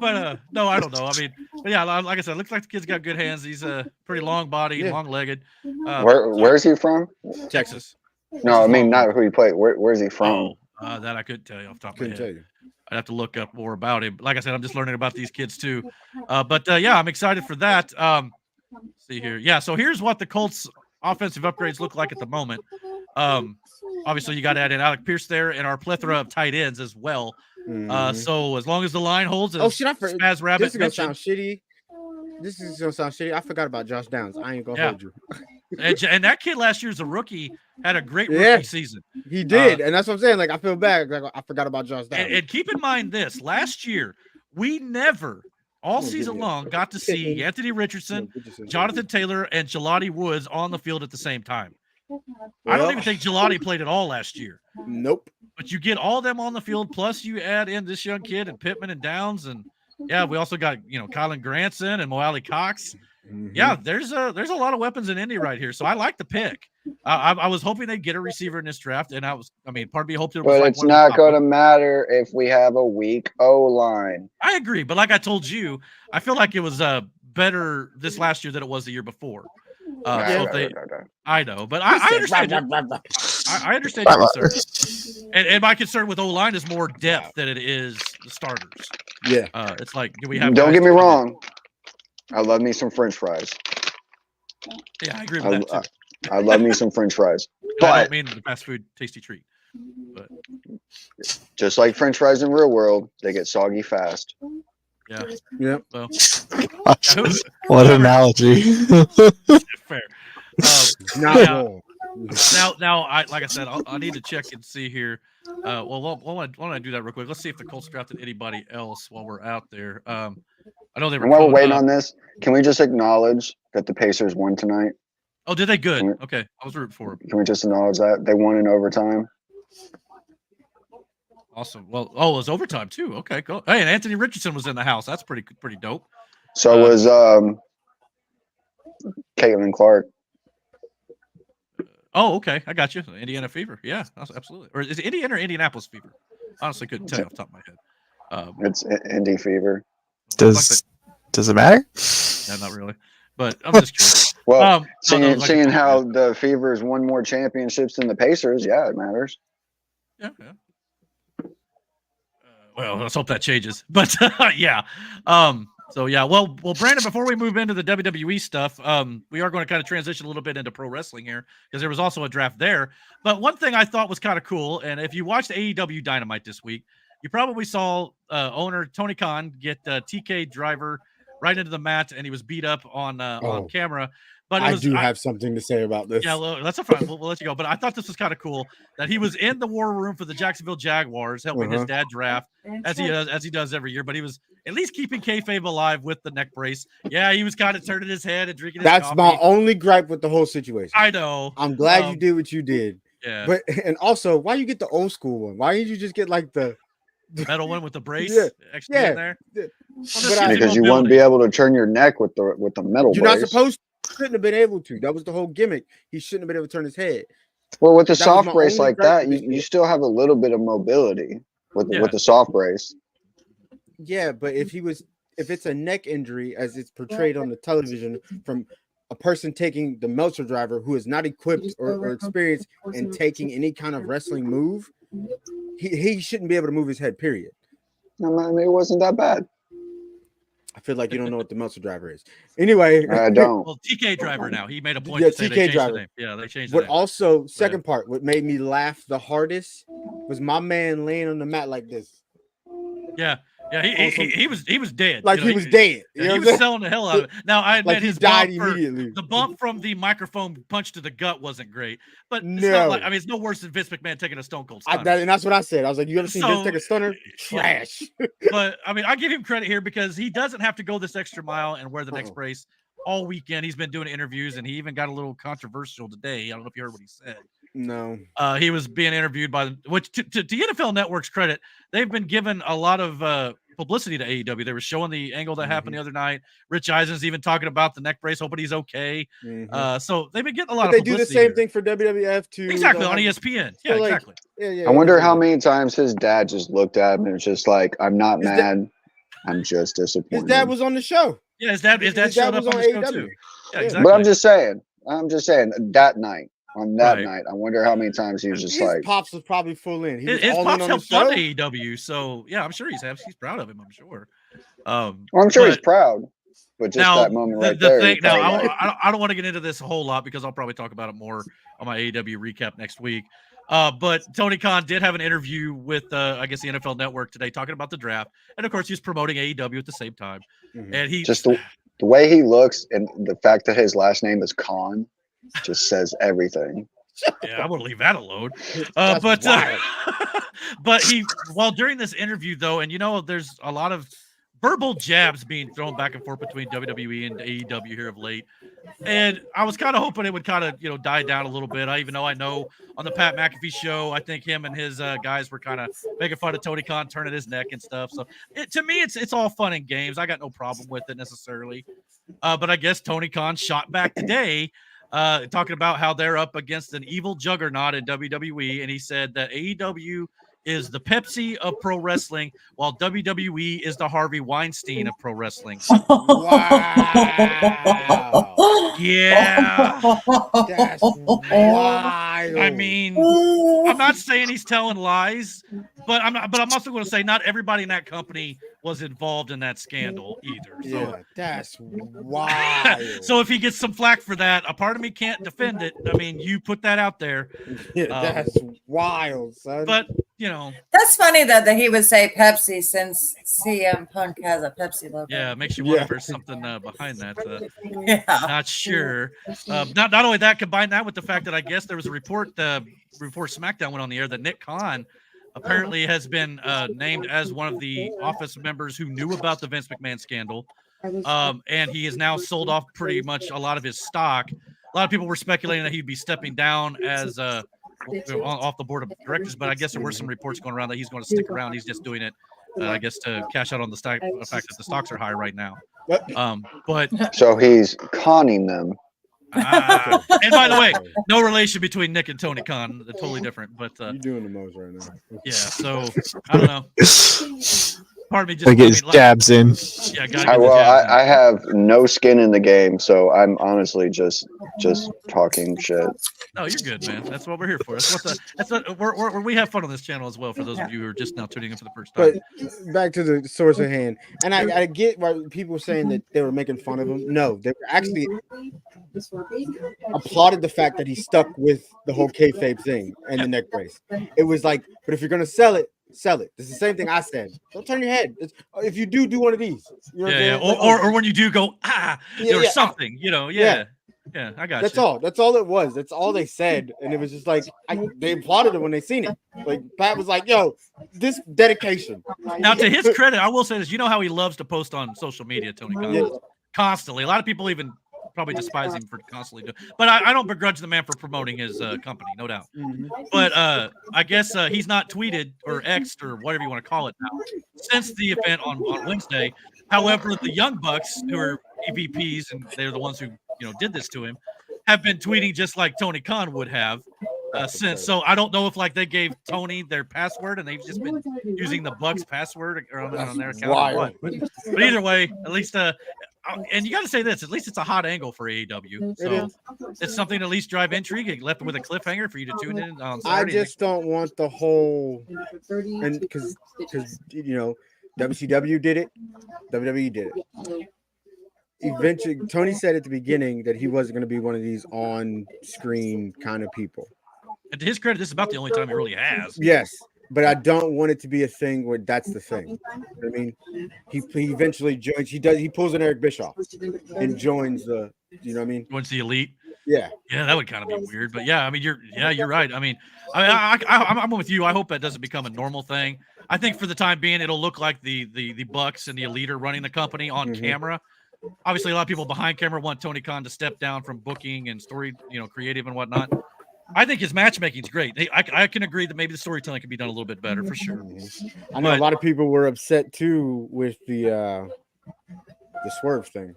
But no, I don't know. I mean, but yeah, like I said, it looks like the kid's got good hands. He's a pretty long body, long-legged. Where's he from? Texas. No, I mean not who he played. Where's he from? That I couldn't tell you off the top of my Couldn't head. tell you. I'd have to look up more about him. Like I said, I'm just learning about these kids too. But yeah, I'm excited for that. Let's see here. Yeah, so here's what the Colts offensive upgrades look like at the moment. Obviously, you got to add in Alec Pierce there and our plethora of tight ends as well. So as long as the line holds, Oh shit! I forgot. Spaz Rabbit This is gonna mentioned, sound shitty. This is gonna sound shitty. I forgot about Josh Downs. I ain't gonna hold you. and that kid last year's a rookie, had a great rookie season. He did, and that's what I'm saying. Like I feel bad. Like I forgot about Josh Downs. And keep in mind this: last year, we never all season long got to see Anthony Richardson, Jonathan Taylor, and Jelani Woods on the field at the same time. I don't even think Jelani played at all last year. Nope. But you get all them on the field, plus you add in this young kid and Pittman and Downs, and yeah, we also got Colin Granson and Mo Alley Cox. Yeah, there's a lot of weapons in Indy right here, so I like the pick. I was hoping they'd get a receiver in this draft, and part of me hoped it was. But like it's not going to matter if we have a weak O line. I agree, but like I told you, I feel like it was better this last year than it was the year before. I know, but I understand. I understand your concern, and my concern with O-line is more depth than it is the starters. Yeah, it's like, do we have? Don't get me wrong. I love me some French fries. Yeah, I agree with that too. I love me some French fries, I but don't mean the fast food tasty treat. But just like French fries in real world, they get soggy fast. Yeah. Yep. Well, what an analogy. fair. Not wrong. Now, like I said, I need to check and see here. Why don't I do that real quick? Let's see if the Colts drafted anybody else while we're out there. I know they were. And while we're waiting on this, can we just acknowledge that the Pacers won tonight? Oh, did they? Good. Okay, I was rooting for them. Can we just acknowledge that they won in overtime? Awesome. Well, it was overtime too. Okay, cool. Hey, and Anthony Richardson was in the house. That's pretty dope. So was Caitlin Clark. Oh, okay. I got you. Indiana Fever. Yeah, absolutely. Or is it Indiana or Indianapolis Fever? Honestly, couldn't tell you off the top of my head. It's Indy Fever. Does it matter? Yeah, not really. But I'm just curious. Well, seeing how the Fevers won more championships than the Pacers, yeah, it matters. Yeah. Well, let's hope that changes. But yeah. So yeah. Well, Brandon, before we move into the WWE stuff, we are going to kind of transition a little bit into pro wrestling here because there was also a draft there. But one thing I thought was kind of cool, and if you watched AEW Dynamite this week, you probably saw owner Tony Khan get TK Driver right into the mat, and he was beat up on camera. But I have something to say about this. Yeah, well, that's fine. We'll let you go. But I thought this was kind of cool that he was in the war room for the Jacksonville Jaguars, helping his dad draft as he does every year. But he was at least keeping kayfabe alive with the neck brace. Yeah, he was kind of turning his head and drinking his coffee. My only gripe with the whole situation. I know. I'm glad you did what you did. Yeah. But and also, why you get the old school one? Why didn't you just get like the metal one with the brace? Yeah. In there. Because you wouldn't be able to turn your neck with the metal. You're brace. not supposed to. Shouldn't have been able to. That was the whole gimmick. He shouldn't have been able to turn his head. Well, with the soft brace like that, you still have a little bit of mobility with the soft brace. Yeah, but if it's a neck injury as it's portrayed on the television from a person taking the Meltzer driver who is not equipped or experienced in taking any kind of wrestling move, he shouldn't be able to move his head, period. I mean, it wasn't that bad. I feel like you don't know what the Meltzer driver is. Anyway, I don't. Well, TK driver now. He made a point Yeah, to say TK they changed driver. the name. Yeah, they changed the But name. also, second part, what made me laugh the hardest was my man laying on the mat like this. Yeah. Yeah, he was dead. Like he was dead. You know he was selling the hell out of it. Now I admit like he his died bump immediately. the bump from the microphone punch to the gut wasn't great, but it's No. not like, I mean, it's no worse than Vince McMahon taking a Stone Cold Stunner. And that's what I said. I was like, you ever seen Vince take a stunner? Trash. But I mean, I give him credit here because he doesn't have to go this extra mile and wear the next brace all weekend. He's been doing interviews, and he even got a little controversial today. I don't know if you heard what he said. No. He was being interviewed by which to NFL Network's credit, they've been given a lot of publicity to AEW. They were showing the angle that happened the other night. Rich Eisen's even talking about the neck brace, hoping he's okay. So they've been getting a lot of They publicity. do the same thing for WWF too. Exactly, on ESPN. Yeah, like, exactly. Yeah, I wonder how many times his dad just looked at him and was just like, I'm not mad. I'm just disappointed. His dad was on the show. Yeah, his dad showed up on the show too. Yeah, exactly. But I'm just saying that night. On that night, I wonder how many times he was just his like. pops was probably full in. His pops helped fund AEW, so yeah, I'm sure he's proud of him. I'm sure. Well, I'm sure he's proud, but just now, that moment right there. I don't want to get into this a whole lot because I'll probably talk about it more on my AEW recap next week. But Tony Khan did have an interview with, I guess, the NFL Network today, talking about the draft, and of course, he's promoting AEW at the same time. And he just the way he looks and the fact that his last name is Khan just says everything. Yeah, I wouldn't leave that alone. But while during this interview, though, and there's a lot of verbal jabs being thrown back and forth between WWE and AEW here of late. And I was kind of hoping it would kind of, die down a little bit. I know on the Pat McAfee show, I think him and his guys were kind of making fun of Tony Khan turning his neck and stuff. So to me, it's all fun and games. I got no problem with it necessarily. But I guess Tony Khan shot back today, talking about how they're up against an evil juggernaut in WWE. And he said that AEW is the Pepsi of pro wrestling, while WWE is the Harvey Weinstein of pro wrestling. Wow. Yeah. That's wild. I mean, I'm not saying he's telling lies, but I'm also going to say not everybody in that company was involved in that scandal either. So yeah, that's wild. So if he gets some flack for that, a part of me can't defend it. I mean, you put that out there. Yeah, that's wild, son. But that's funny that he would say Pepsi since CM Punk has a Pepsi logo. Yeah, it makes you wonder if there's something behind that. Not sure. Not only that, combine that with the fact that I guess there was a report before Smackdown went on the air that Nick Khan apparently has been named as one of the office members who knew about the Vince McMahon scandal. And he has now sold off pretty much a lot of his stock. A lot of people were speculating that he'd be stepping down as off the board of directors, but I guess there were some reports going around that he's going to stick around. He's just doing it, I guess, to cash out on the fact that the stocks are high right now. But so he's conning them. And by the way, no relation between Nick and Tony Khan. They're totally different. But you're doing the most right now. Yeah, so I don't know. Part of me just get his jabs in. Yeah, I have no skin in the game, so I'm honestly just talking shit. No, you're good, man. That's what we're here for. That's what we have fun on this channel as well. For those of you who are just now tuning in for the first time. But back to the source at hand, and I get why people were saying that they were making fun of him. No, they were actually applauded the fact that he stuck with the whole kayfabe thing and the neck brace. It was like, but if you're gonna sell it. Sell it. It's the same thing I said. Don't turn your head. If you do one of these. You know or when you do go, or something, Yeah, I got That's all. That's all it was. That's all they said. And it was just like, they applauded it when they seen it. Like, Pat was like, yo, this dedication. Now, to his credit, I will say this. You know how he loves to post on social media, Tony Khan? Yeah. Constantly. A lot of people even probably despise him for constantly doing, but I don't begrudge the man for promoting his company, no doubt. But I guess he's not tweeted or X'd or whatever you want to call it now since the event on Wednesday. However, the Young Bucks, who are EVPs and they're the ones who did this to him, have been tweeting just like Tony Khan would have since. So I don't know if they gave Tony their password and they've just been using the Bucks password on their account. Or what. But either way, at least and you got to say this, at least it's a hot angle for AEW. So it's something to at least drive intrigue. It left with a cliffhanger for you to tune in on Saturday. I just don't want the whole, and because WCW did it. WWE did it. Eventually, Tony said at the beginning that he wasn't going to be one of these on-screen kind of people. And to his credit, this is about the only time he really has. Yes, but I don't want it to be a thing where that's the thing. You know what I mean, he eventually joins. He pulls an Eric Bischoff and joins the. You know what I mean? Joins the Elite. Yeah. Yeah, that would kind of be weird. But yeah, I mean, you're right. I mean, I'm with you. I hope that doesn't become a normal thing. I think for the time being, it'll look like the Bucks and the Elite are running the company on camera. Obviously, a lot of people behind camera want Tony Khan to step down from booking and story, creative and whatnot. I think his matchmaking is great. I can agree that maybe the storytelling could be done a little bit better for sure. I know a lot of people were upset too with the Swerve thing.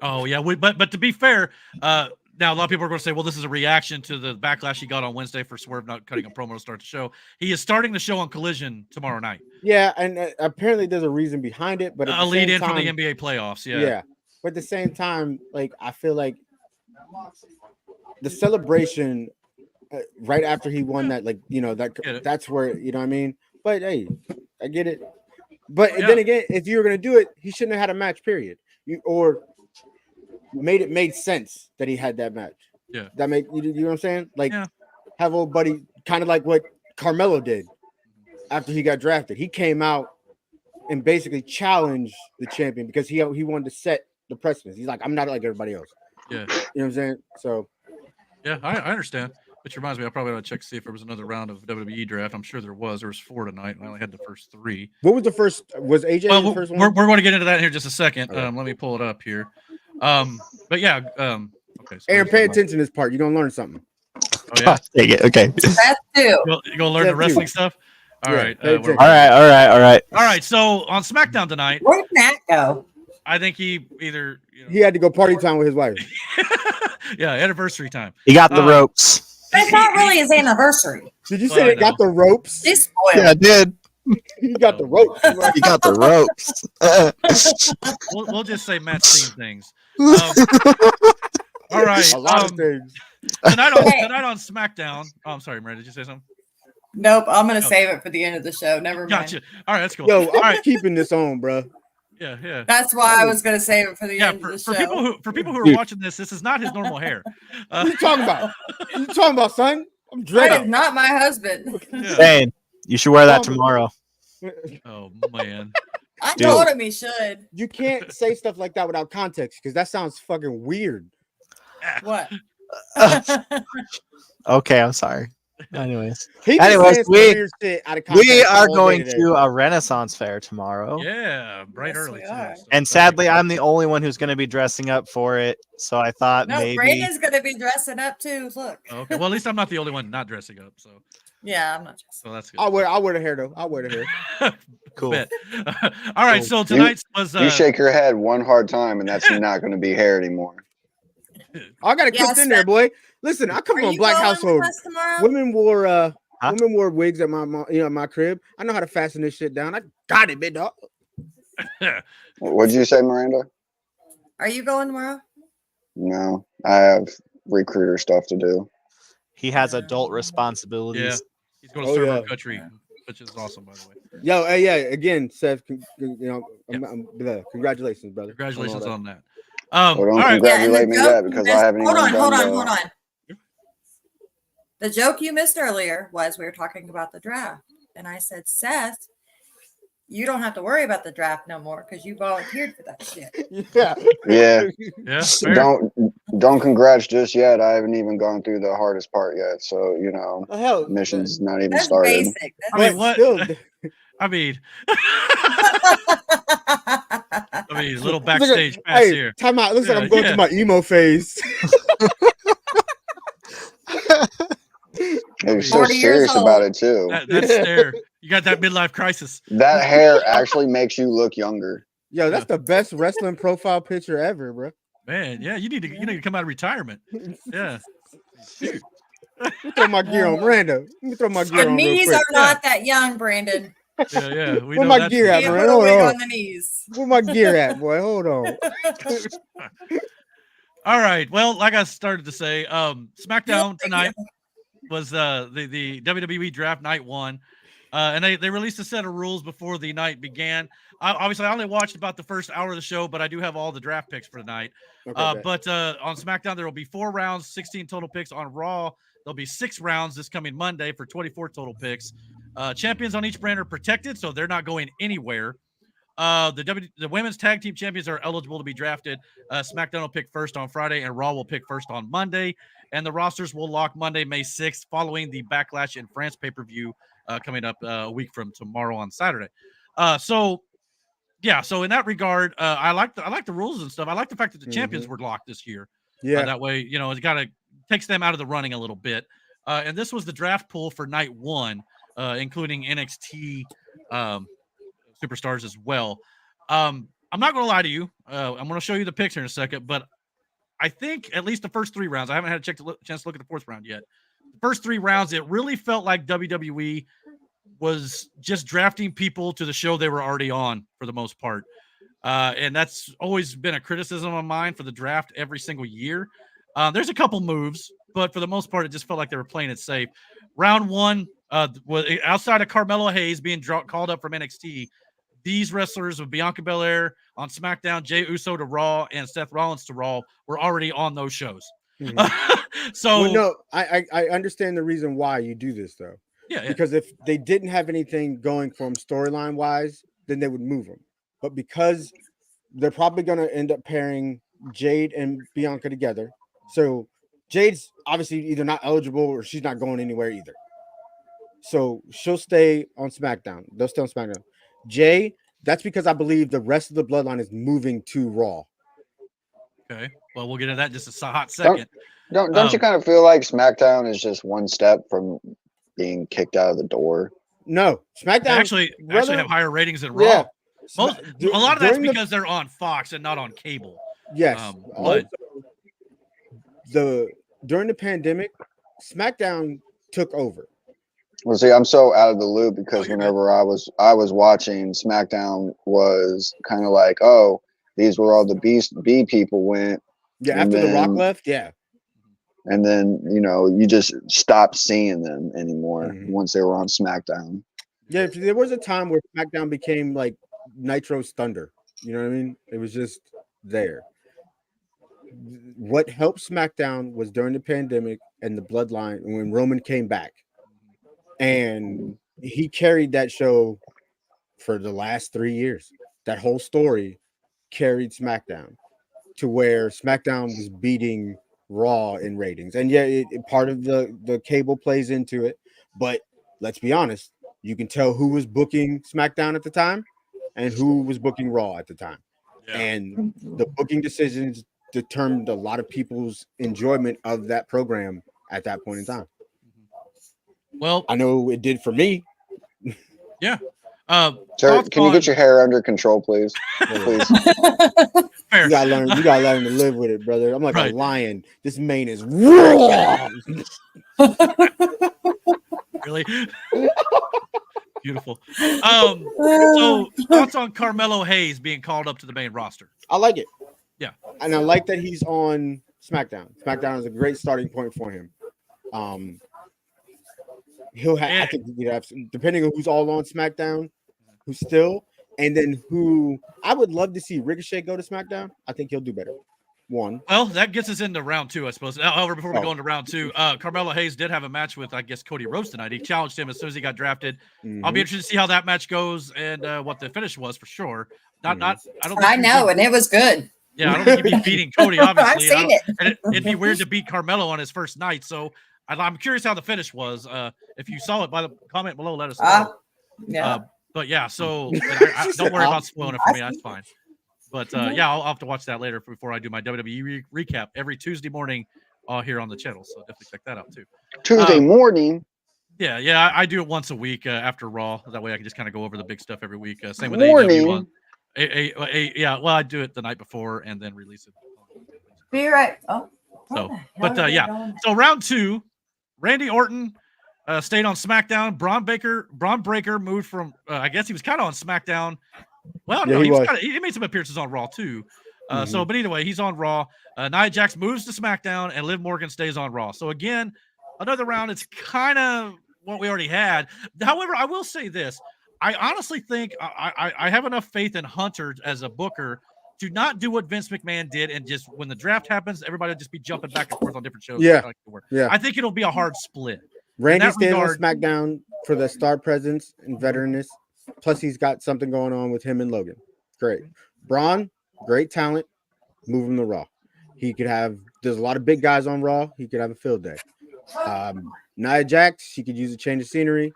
Oh yeah, but to be fair, now a lot of people are going to say, well, this is a reaction to the backlash he got on Wednesday for Swerve not cutting a promo to start the show. He is starting the show on Collision tomorrow night. Yeah, and apparently there's a reason behind it, but a lead in for the NBA playoffs. Yeah, but at the same time, like I feel like the celebration right after he won that, like that's where what I mean. But hey, I get it. But then again, if you were going to do it, he shouldn't have had a match. Period. Or made sense that he had that match. Yeah, that make you know what I'm saying? Like have old buddy, kind of like what Carmelo did after he got drafted. He came out and basically challenged the champion because he wanted to set the precedence. He's like, I'm not like everybody else. Yeah, you know what I'm saying? So yeah, I understand. Which reminds me, I probably ought to check to see if there was another round of WWE draft. I'm sure there was. There was 4 tonight, and I only had the first 3. What was the first? Was AJ the first one? We're going to get into that in here just a second. Okay. Let me pull it up here. But yeah, okay. So Aaron, pay attention to this part. You're gonna learn something. Oh yeah, take it. Okay. That too. You gonna learn the wrestling stuff. All right. All right. So on Smackdown tonight, where did Matt go? I think he either he had to go party time with his wife. Yeah, anniversary time. He got the ropes. But it's not really his anniversary. Did you say it got the ropes? He's spoiled. Yeah, I did. He got the ropes. He got the ropes. We'll just say Matt's seen things. All right. A lot of things. Tonight on SmackDown. Oh, I'm sorry, Maria. Did you say something? Nope. I'm gonna save it for the end of the show. Never mind. Gotcha. All right, that's cool. Yo, all right. Keeping this on, bro. Yeah. That's why I was gonna save it for the end of the show. For people who are watching this is not his normal hair. What are you talking about? What are you talking about, son? I'm That dreading. is not my husband. Yeah. Dane, you should wear that tomorrow. Oh man. I told him he should. You can't say stuff like that without context because that sounds fucking weird. What? Okay, I'm sorry. Anyways, we are going to a Renaissance fair tomorrow. Yeah, bright early. So and sadly, I'm the only one who's going to be dressing up for it. So I thought maybe Brandon's going to be dressing up too. Look. Okay. Well, at least I'm not the only one not dressing up. So. Yeah, I'm not. So that's good. I'll wear the hair though. I'll wear the hair. Cool. All right. So tonight was. You shake your head one hard time, and that's not going to be hair anymore. I got it clipped in there, boy. Listen, I come from a black household. Women wore wigs at my crib. I know how to fasten this shit down. I got it, big dog. What'd you say, Miranda? Are you going tomorrow? No, I have recruiter stuff to do. He has adult responsibilities. Yeah, he's going to serve our country, which is awesome, by the way. Yo, hey, yeah. Again, Seth, congratulations, brother. Congratulations on that. Well, don't congratulate me that because I haven't even done hold on. The joke you missed earlier was we were talking about the draft, and I said, Seth, you don't have to worry about the draft no more because you volunteered for that shit. Yeah. Don't congrats just yet. I haven't even gone through the hardest part yet, so mission's not even started. Basic. I mean, what? I mean, little backstage pass here. Time out. Looks like I'm going through my emo phase. You're so serious about it too. That stare. You got that midlife crisis. That hair actually makes you look younger. Yo, that's the best wrestling profile picture ever, bro. Man, yeah, you need to come out of retirement. Yeah. Let me throw my gear on, Miranda. Let me throw my gear The on. knees are not that young, Brandon. Yeah. Where my gear at, Miranda? Hold on. On the knees. Where my gear at, boy? Hold on. All right. Well, like I started to say, SmackDown tonight was the WWE Draft Night 1. And they released a set of rules before the night began. Obviously, I only watched about the first hour of the show, but I do have all the draft picks for the night. Okay, but on SmackDown, there will be 4 rounds, 16 total picks. On Raw, there'll be 6 rounds this coming Monday for 24 total picks. Champions on each brand are protected, so they're not going anywhere. The women's tag team champions are eligible to be drafted. SmackDown will pick first on Friday, and Raw will pick first on Monday. And the rosters will lock Monday, May 6th, following the Backlash in France pay-per-view coming up a week from tomorrow on Saturday. So in that regard, I like the rules and stuff. I like the fact that the champions were locked this year. Yeah, that way, it kind of takes them out of the running a little bit. And this was the draft pool for night 1, including NXT superstars as well. I'm not going to lie to you. I'm going to show you the picks here in a second, but I think at least the first 3 rounds, I haven't had a chance to look at the 4th round yet. The first 3 rounds, it really felt like WWE was just drafting people to the show they were already on for the most part. And that's always been a criticism of mine for the draft every single year. There's a couple moves, but for the most part, it just felt like they were playing it safe. Round 1, was outside of Carmelo Hayes being called up from NXT, these wrestlers with Bianca Belair on SmackDown, Jey Uso to Raw, and Seth Rollins to Raw were already on those shows. So, well, no, I understand the reason why you do this, though. Yeah. Because if they didn't have anything going from storyline wise, then they would move them. But because they're probably going to end up pairing Jade and Bianca together, so Jade's obviously either not eligible or she's not going anywhere either. So she'll stay on SmackDown. They'll stay on SmackDown. Jay, that's because I believe the rest of the bloodline is moving to Raw. Okay. Well, we'll get into that in just a hot second. Don't you kind of feel like SmackDown is just one step from being kicked out of the door? No, SmackDown actually have higher ratings than Raw. Yeah. A lot of that's because they're on Fox and not on cable. Yes. During the pandemic, SmackDown took over. Well, see, I'm so out of the loop because whenever I was watching, SmackDown was kind of like, oh, these were all the B people went. Yeah, after The Rock left, yeah. And then, you just stopped seeing them anymore once they were on SmackDown. Yeah, there was a time where SmackDown became like Nitro's Thunder. You know what I mean? It was just there. What helped SmackDown was during the pandemic and the bloodline, when Roman came back. And he carried that show for the last 3 years. That whole story carried SmackDown to where SmackDown was beating Raw in ratings. And yeah, part of the cable plays into it. But let's be honest, you can tell who was booking SmackDown at the time and who was booking Raw at the time. Yeah. And the booking decisions determined a lot of people's enjoyment of that program at that point in time. Well, I know it did for me. Yeah. Sir, can you get your hair under control, please? Please. You gotta learn to live with it, brother. I'm like a lion. This mane is raw. Really? Beautiful. So thoughts on Carmelo Hayes being called up to the main roster? I like it. Yeah. And I like that he's on SmackDown. SmackDown is a great starting point for him. He'll have, I think he could have, depending on who's all on SmackDown, who's still, and then who I would love to see Ricochet go to SmackDown. I think he'll do better. One. Well, that gets us into round 2, I suppose. However, before we go into round 2, Carmelo Hayes did have a match with, I guess, Cody Rhodes tonight. He challenged him as soon as he got drafted. I'll be interested to see how that match goes and what the finish was for sure. I know, and it was good. Yeah, I don't think he'd be beating Cody, obviously. I've seen it. And it'd be weird to beat Carmelo on his first night. So I'm curious how the finish was. If you saw it, by the comment below, let us know. Yeah. But yeah, so don't worry about spoiling it for me. That's fine. But yeah, I'll have to watch that later before I do my WWE recap every Tuesday morning here on the channel. So definitely check that out too. Tuesday morning. Yeah, I do it once a week after Raw. That way I can just kind of go over the big stuff every week. Same with morning. AEW. Yeah, well, I do it the night before and then release it. Be right. Oh. So, but yeah. So round 2, Randy Orton stayed on SmackDown. Braun Breaker moved from. I guess he was kind of on SmackDown. Well, no, he made some appearances on Raw too. So, but either way, he's on Raw. Nia Jax moves to SmackDown, and Liv Morgan stays on Raw. So again, another round. It's kind of what we already had. However, I will say this. I honestly think I have enough faith in Hunter as a booker to not do what Vince McMahon did and just when the draft happens, everybody will just be jumping back and forth on different shows. Yeah. I think it'll be a hard split. Randy stays on SmackDown for the star presence and veteranness. Plus, he's got something going on with him and Logan. Great. Braun, great talent. Move him to Raw. He could have. There's a lot of big guys on Raw. He could have a field day. Nia Jax, she could use a change of scenery.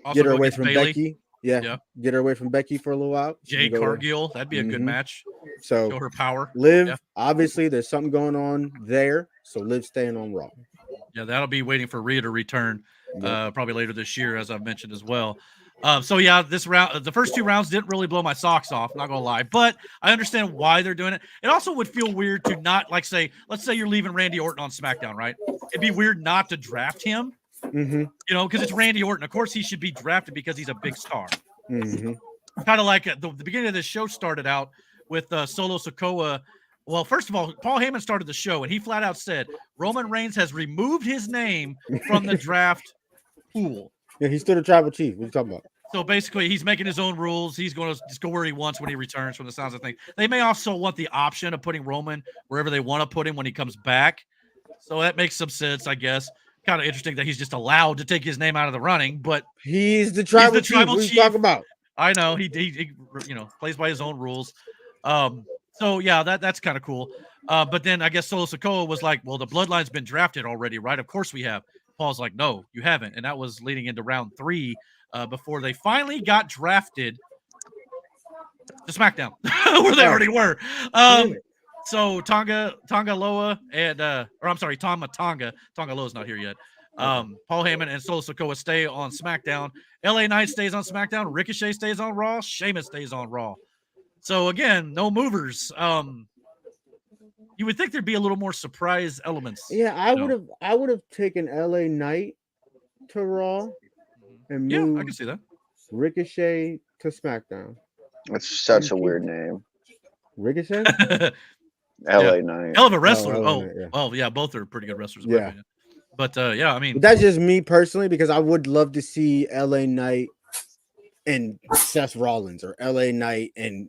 Also get her away from Bayley. Becky. Yeah. Get her away from Becky for a little while. Jay Cargill, that'd be a good match. So show her power. Liv, obviously, there's something going on there. So Liv staying on Raw. Yeah, that'll be waiting for Rhea to return probably later this year, as I've mentioned as well. So yeah, this round, the first 2 rounds didn't really blow my socks off, not gonna lie, but I understand why they're doing it. It also would feel weird to not let's say you're leaving Randy Orton on SmackDown, right? It'd be weird not to draft him, you know, because it's Randy Orton. Of course, he should be drafted because he's a big star. Kind of like the beginning of this show started out with Solo Sikoa. Well, first of all, Paul Heyman started the show, and he flat out said Roman Reigns has removed his name from the draft pool. Yeah, he's still the tribal chief. What are you talking about? So basically, he's making his own rules. He's going to just go where he wants when he returns, from the sounds of things. They may also want the option of putting Roman wherever they want to put him when he comes back. So that makes some sense, I guess. Kind of interesting that he's just allowed to take his name out of the running, but he's the tribal chief. What are you talking about? I know he you know, plays by his own rules. So yeah, that's kind of cool. But then I guess Solo Sikoa was like, well, the bloodline's been drafted already, right? Of course we have. Paul's like, no, you haven't. And that was leading into round 3 before they finally got drafted to SmackDown, where they already were. So Tonga Loa and or I'm sorry, Tama Tonga Loa's not here yet. Paul Heyman and Solo Sikoa stay on SmackDown. LA Knight stays on SmackDown. Ricochet stays on Raw. Sheamus stays on Raw. So again, no movers. You would think there'd be a little more surprise elements. Yeah, I would have taken LA Knight to Raw and moved I can see that. Ricochet to SmackDown. That's such a weird name. Ricochet? LA Knight. Hell of a wrestler. Well, yeah, both are pretty good wrestlers. Yeah. But I mean, but that's just me personally, because I would love to see LA Knight and Seth Rollins, or LA Knight and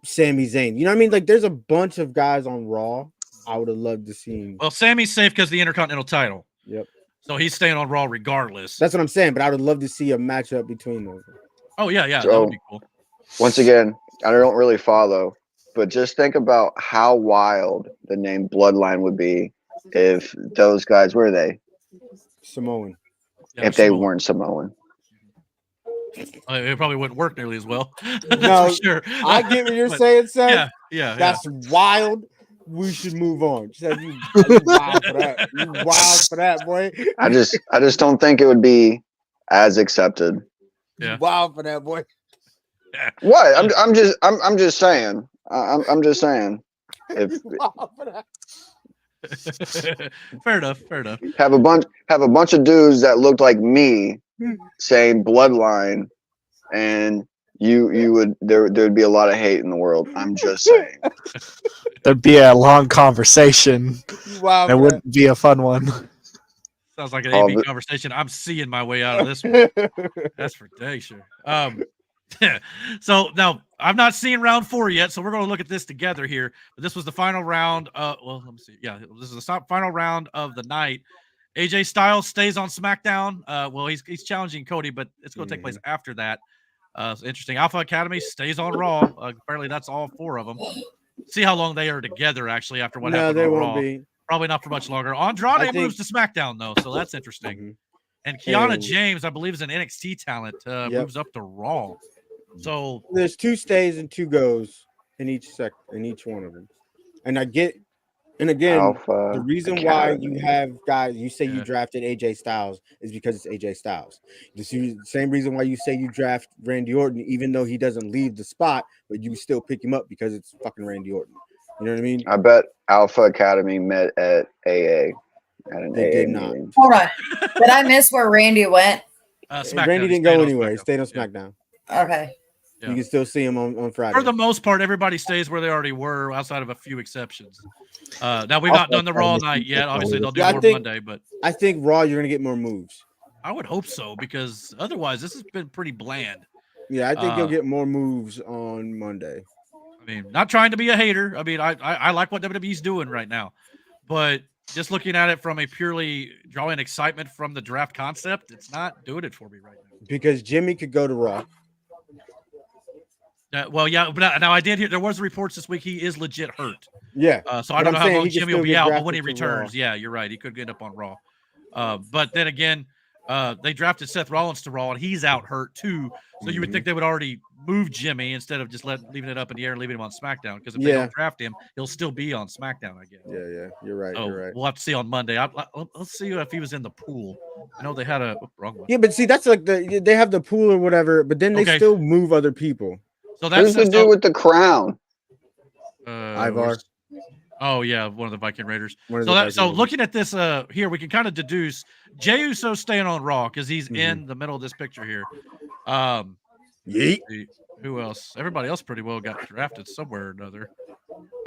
Sami Zayn. You know what I mean? Like, there's a bunch of guys on Raw I would have loved to see. Well, Sammy's safe because the Intercontinental title. Yep. So he's staying on Raw regardless. That's what I'm saying. But I would love to see a matchup between those. Oh yeah, So, that would be cool. Once again, I don't really follow, but just think about how wild the name Bloodline would be if those guys were they. Samoan. Yeah, if they weren't Samoan. It probably wouldn't work nearly as well. No, for sure. I get what you're saying, Seth. Yeah. That's wild. We should move on. Seth, you wild for that. You wild for that, boy. I just don't think it would be as accepted. Yeah. Wild for that, boy. What? I'm just saying. I'm just saying. If Fair enough. have a bunch of dudes that looked like me saying Bloodline, and there'd be a lot of hate in the world. I'm just saying. There'd be a long conversation. Wow, it wouldn't be a fun one. Sounds like an AB conversation. I'm seeing my way out of this one. That's for dang sure. So now I'm not seeing round 4 yet, so we're going to look at this together here. But this was the final round. Well, let me see. Yeah, this is the final round of the night. AJ Styles stays on SmackDown. Well, he's challenging Cody, but it's going to take place after that. It's interesting. Alpha Academy stays on Raw. Apparently, that's all 4 of them. See how long they are together. Actually, after what happened on Raw, probably not for much longer. Andrade moves to SmackDown though, so that's interesting. And Kiana James, I believe, is an NXT talent. Moves up to Raw. So there's 2 stays and 2 goes in each one of them. And I get, and again, Alpha the reason Academy. why you have guys, you say you drafted AJ Styles is because it's AJ Styles. The same reason why you say you draft Randy Orton, even though he doesn't leave the spot, but you still pick him up because it's fucking Randy Orton. You know what I mean? I bet Alpha Academy met at AA. They did not. Meeting. Hold on. Did I miss where Randy went? SmackDown. Randy didn't go anywhere. He stayed on SmackDown. Okay. Yeah. You can still see them on Friday. For the most part, everybody stays where they already were, outside of a few exceptions. Now we've not done the Raw night yet. Obviously, they'll do more Monday, but I think Raw you're gonna get more moves. I would hope so, because otherwise this has been pretty bland. Yeah, I think you'll get more moves on Monday. I mean, not trying to be a hater. I mean, I like what WWE's doing right now, but just looking at it from a purely drawing excitement from the draft concept, it's not doing it for me right now. Because Jimmy could go to Raw. Well, yeah, but now I did hear there was reports this week he is legit hurt. Yeah. So I don't know how long he can Jimmy will still be get out, but drafted when he to returns, Raw. yeah, you're right. He could end up on Raw. But then again, they drafted Seth Rollins to Raw, and he's out hurt too. So you would think they would already move Jimmy instead of just leaving it up in the air and leaving him on SmackDown. Because if they don't draft him, he'll still be on SmackDown, I guess. Yeah, you're right. So You're right. we'll have to see on Monday. Let's see if he was in the pool. I know they had a wrong one. Yeah, but see, that's like they have the pool or whatever, but then they still move other people. So that's who's the dude with the crown? Ivar. Oh yeah, one of the Viking Raiders. So looking at this here, we can kind of deduce Jey Uso staying on Raw because he's in the middle of this picture here. Yeet. Who else? Everybody else pretty well got drafted somewhere or another.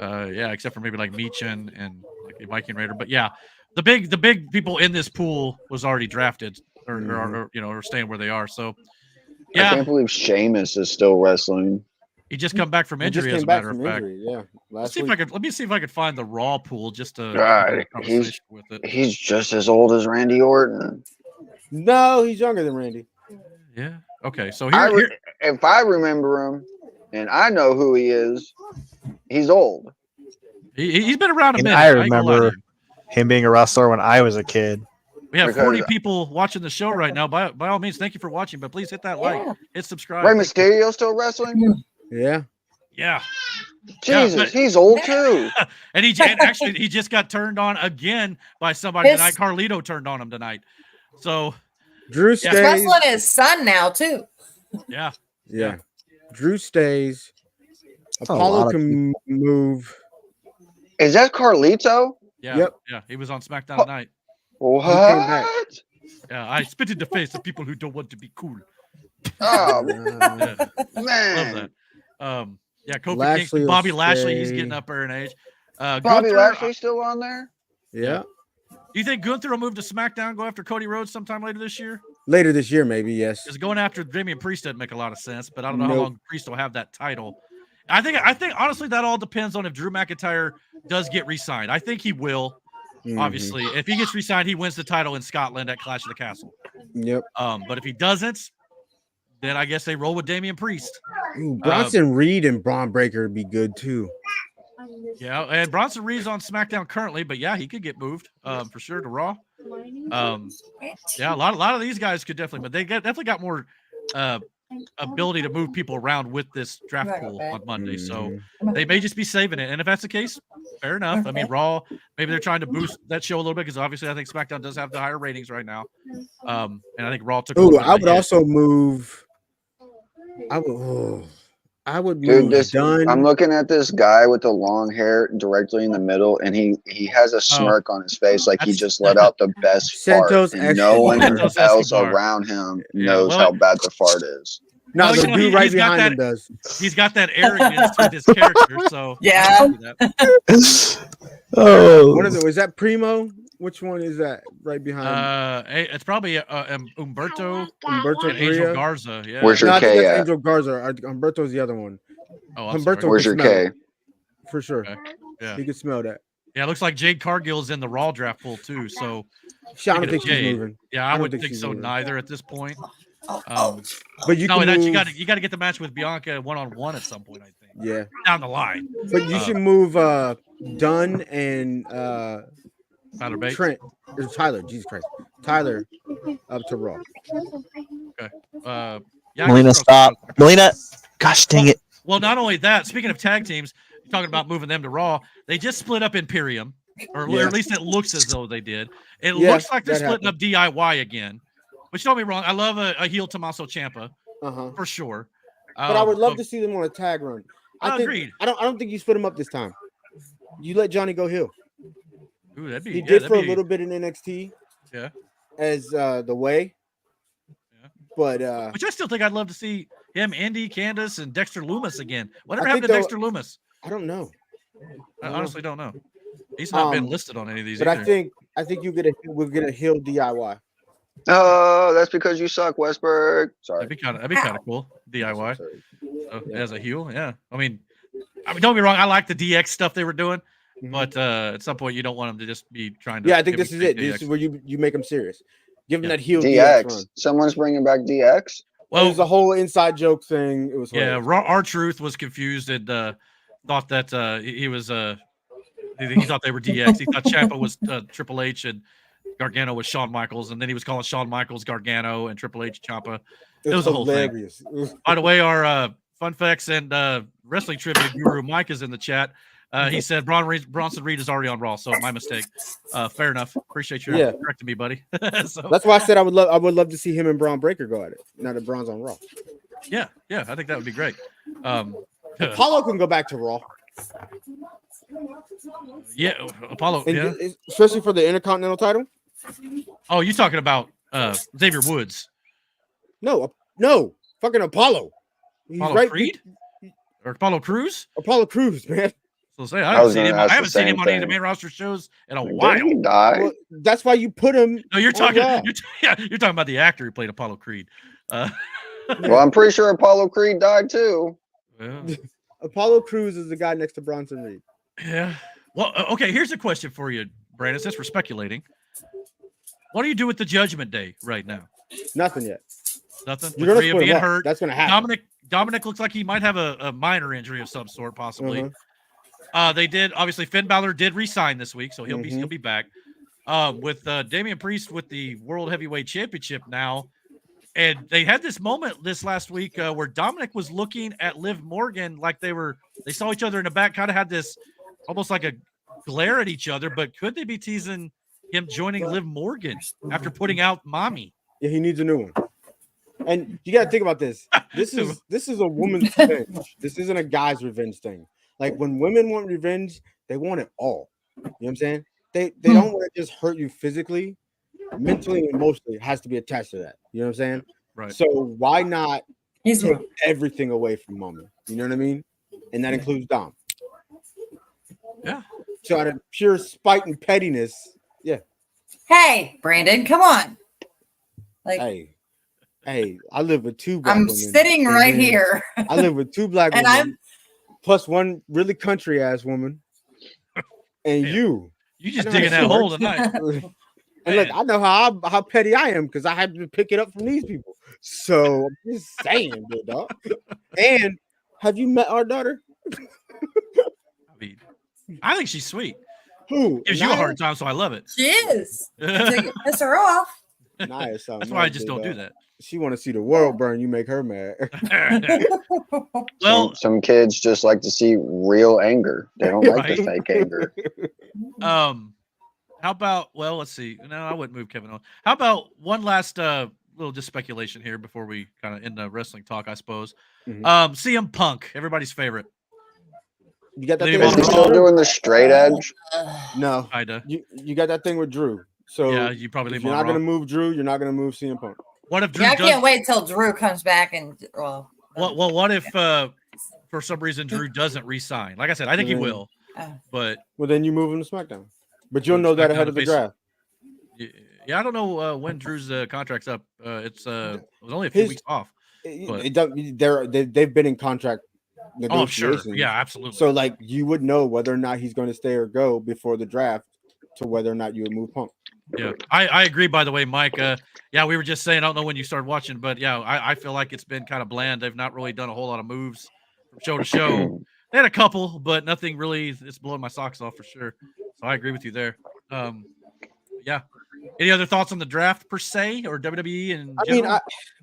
Yeah, except for maybe like Meechin and like a Viking Raider. But yeah, the big people in this pool was already drafted or are staying where they are. So yeah, I can't believe Sheamus is still wrestling. He just come back from injury, as a matter of fact. Yeah. Let me see if I could find the Raw pool just to God, he's just as old as Randy Orton. No, he's younger than Randy. Yeah. Okay. So if I remember him, and I know who he is, he's old. He's been around a minute. I remember him being a wrestler when I was a kid. We have 40 people watching the show right now. By all means, thank you for watching, but please hit that like, hit subscribe. Rey Mysterio still wrestling? Yeah. Yeah. Jesus, he's old too. And he just got turned on again by somebody tonight. Carlito turned on him tonight. So Drew stays. He's wrestling his son now too. Yeah. Drew stays. Apollo can move. Is that Carlito? Yeah. Yep. Yeah. He was on SmackDown tonight. What? Yeah, I spit in the face of people who don't want to be cool. Oh man. Love that. Kofi King, Bobby Lashley, he's getting up there in age. Bobby Lashley still on there? Yeah. Do you think Gunther will move to SmackDown, go after Cody Rhodes sometime later this year? Later this year, maybe, yes. Because going after Damian Priest doesn't make a lot of sense, but I don't know how long Priest will have that title. I think honestly that all depends on if Drew McIntyre does get re-signed. I think he will. Obviously, if he gets re-signed, he wins the title in Scotland at Clash of the Castle. Yep. But if he doesn't, then I guess they roll with Damian Priest. Bronson Reed and Braun Breaker would be good too. Yeah, and Bronson Reed's on SmackDown currently, but yeah, he could get moved for sure to Raw. Yeah, a lot of these guys could definitely, but they definitely got more ability to move people around with this draft pool on Monday. So they may just be saving it. And if that's the case, fair enough. I mean, Raw, maybe they're trying to boost that show a little bit because obviously I think SmackDown does have the higher ratings right now. And I think Raw took. I would also move. I would move. Dude, I'm looking at this guy with the long hair directly in the middle, and he has a smirk on his face like he just let out the best fart, and no one else around him knows how bad the fart is. No, the dude right behind him does. He's got that arrogance with his character, so yeah. What is it? Was that Primo? Which one is that right behind? It's probably Humberto and Angel Garza. Yeah. Where's your K at? Angel Garza. Humberto's the other one. Oh, Humberto. Where's your K? For sure. Okay. Yeah. You can smell that. Yeah, it looks like Jade Cargill's in the Raw draft pool too. So I don't think she's moving. Yeah, I wouldn't think so neither at this point. But you got to get the match with Bianca one-on-one at some point, I think. Yeah. Down the line. But you should move Dunn and Tyler Bates. Trent or Tyler, Jesus Christ. Tyler up to Raw. Okay. Yeah, Melina, stop. Melina, gosh dang it. Well, not only that, speaking of tag teams, you're talking about moving them to Raw, they just split up Imperium, or at least it looks as though they did. It looks like they're splitting up DIY again. Which don't be wrong, I love a heel Tommaso Ciampa for sure. But I would love to see them on a tag run. Agreed. I don't think you split them up this time. You let Johnny go heel. Ooh, that'd be, he did for a little bit in NXT. Yeah. As the way. Yeah. But which I still think I'd love to see him, Indy, Candace, and Dexter Loomis again. Whatever happened to Dexter Loomis? I don't know. I honestly don't know. He's not been listed on any of these. But either. I think we'll get a heel DIY. Oh, that's because you suck, Westberg. Sorry. That'd be kind of cool. DIY as a heel. Yeah. I mean, don't get me wrong. I like the DX stuff they were doing, but at some point you don't want them to just be trying to. Yeah, I think this is it. This is where you make them serious. Give them that heel DX. run. Someone's bringing back DX. Well, it was a whole inside joke thing. It was R-Truth was confused and thought that he was he thought they were DX. He thought Ciampa was Triple H and Gargano was Shawn Michaels, and then he was calling Shawn Michaels Gargano and Triple H Ciampa. It was a whole thing. By the way, our fun facts and wrestling trivia guru Mike is in the chat. He said Bronson Reed is already on Raw, so my mistake. Fair enough. Appreciate you correcting me, buddy. So, that's why I said I would love to see him and Braun Breaker go at it. Now that Braun's on Raw. Yeah, I think that would be great. Apollo can go back to Raw. Yeah, Apollo. Especially for the Intercontinental title. Oh, you talking about Xavier Woods? No, fucking Apollo. He's Apollo Creed or Apollo Crews? Apollo Crews, man. So I haven't seen him on any of the main roster shows in a while. Did he die? Well, that's why you put him. No, you're talking about the actor who played Apollo Creed. Well, I'm pretty sure Apollo Creed died too. Yeah. Apollo Crews is the guy next to Bronson Reed. Yeah. Well, okay. Here's a question for you, Brandon. Since we're speculating, what do you do with the Judgment Day right now? Nothing yet. Nothing. You're gonna being hurt. That's gonna happen. Dominic looks like he might have a minor injury of some sort, possibly. They did obviously. Finn Balor did resign this week, so he'll be back. With Damian Priest with the World Heavyweight Championship now, and they had this moment this last week where Dominic was looking at Liv Morgan like they saw each other in the back, kind of had this almost like a glare at each other. But could they be teasing him joining Liv Morgan after putting out Mommy? Yeah, he needs a new one. And you got to think about this. This is a woman's revenge. This isn't a guy's revenge thing. Like when women want revenge, they want it all. You know what I'm saying? They don't want to just hurt you physically, mentally and emotionally. It has to be attached to that. You know what I'm saying? Right. So why not take everything away from Mommy? You know what I mean? And that includes Dom. Yeah. So out of pure spite and pettiness, yeah. Hey, Brandon, come on. Like, hey, I live with two black women. I'm sitting right here. I live with two black women, plus one really country ass woman, and you just digging that hole tonight. And look, I know how petty I am because I had to pick it up from these people. So I'm just saying, good dog. And have you met our daughter? I think she's sweet. Who gives you a hard time? So I love it. She is. Piss her off. Nice. That's why I just don't do that. She want to see the world burn. You make her mad. Well, some kids just like to see real anger. They don't like the fake anger. How about? Well, let's see. No, I wouldn't move Kevin on. How about one last little just speculation here before we kind of end the wrestling talk, I suppose. CM Punk, everybody's favorite. You got that thing? Is he still doing the straight edge? No. You got that thing with Drew. So yeah, you probably leave. You're not gonna move Drew. You're not gonna move CM Punk. What if Drew? I can't wait till Drew comes back and what if for some reason Drew doesn't re-sign? Like I said, I think he will. But then you move him to SmackDown. But you'll know that ahead of the draft. Yeah, I don't know when Drew's contract's up. It was only a few weeks off. They've been in contract negotiations. Oh, sure. Yeah, absolutely. So like you would know whether or not he's going to stay or go before the draft to whether or not you would move Punk. Yeah, I agree. By the way, Mike. Yeah, we were just saying. I don't know when you started watching, but yeah, I feel like it's been kind of bland. They've not really done a whole lot of moves from show to show. They had a couple, but nothing really. It's blowing my socks off for sure. So I agree with you there. Yeah. Any other thoughts on the draft per se or WWE? And I mean,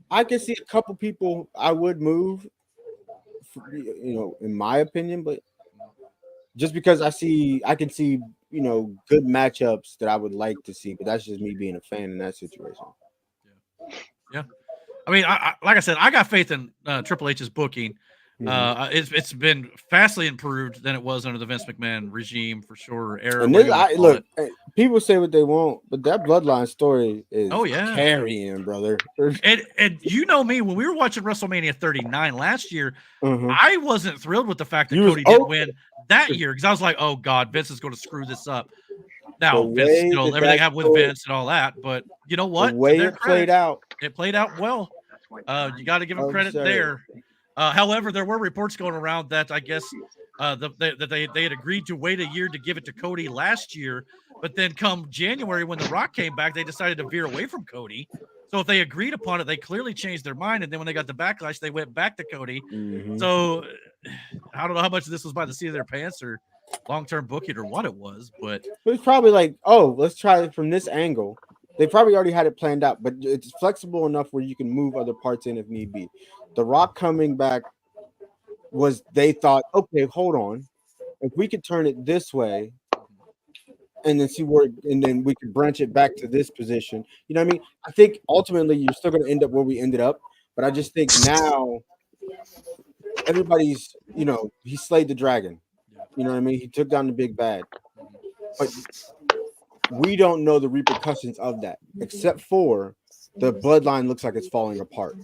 I can see a couple people I would move. In my opinion, but just because I can see. Good matchups that I would like to see, but that's just me being a fan in that situation. Yeah. I mean, like I said, I got faith in Triple H's booking. It's been vastly improved than it was under the Vince McMahon regime for sure. Era. And this, look, people say what they want, but that bloodline story is carrying, brother. And you know me, when we were watching WrestleMania 39 last year, I wasn't thrilled with the fact that Cody didn't win that year because I was like, oh God, Vince is going to screw this up. Now, Vince, you know, everything happened with Vince and all that, but you know what? The way it played out. It played out well. You got to give him credit there. However, there were reports going around that I guess that they had agreed to wait a year to give it to Cody last year, but then come January when The Rock came back, they decided to veer away from Cody. So if they agreed upon it, they clearly changed their mind, and then when they got the backlash, they went back to Cody. So I don't know how much of this was by the seat of their pants or long-term booking or what it was, but it's probably like, oh, let's try it from this angle. They probably already had it planned out, but it's flexible enough where you can move other parts in if need be. The Rock coming back was, they thought, okay, hold on, if we could turn it this way and then see where, and then we could branch it back to this position. You know what I mean? I think ultimately you're still going to end up where we ended up, but I just think now everybody's, you know, he slayed the dragon. You know what I mean? He took down the big bad. But we don't know the repercussions of that, except for the bloodline looks like it's falling apart.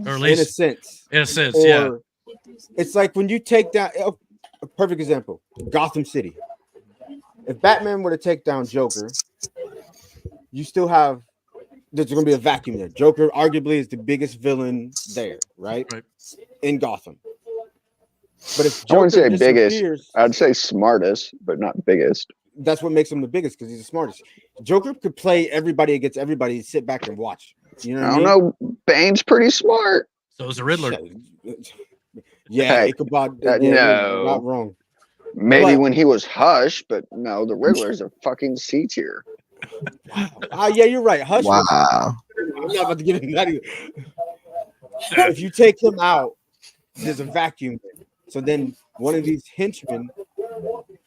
Or at least in a sense. In a sense, yeah. It's like when you take down, a perfect example, Gotham City. If Batman were to take down Joker, you still have, there's going to be a vacuum there. Joker arguably is the biggest villain there, right? In Gotham. But if Joker, I wouldn't say biggest, I'd say smartest, but not biggest. That's what makes him the biggest, because he's the smartest. Joker could play everybody against everybody and sit back and watch. You know what I mean? Don't know. Bane's pretty smart. So is the Riddler. Yeah, hey, Ichabod. No, not wrong. Maybe when he was Hush, but no, the Riddler's a fucking C tier. Yeah, you're right. Hush. Wow. I'm not about to get into that either. If you take him out, there's a vacuum. So then one of these henchmen,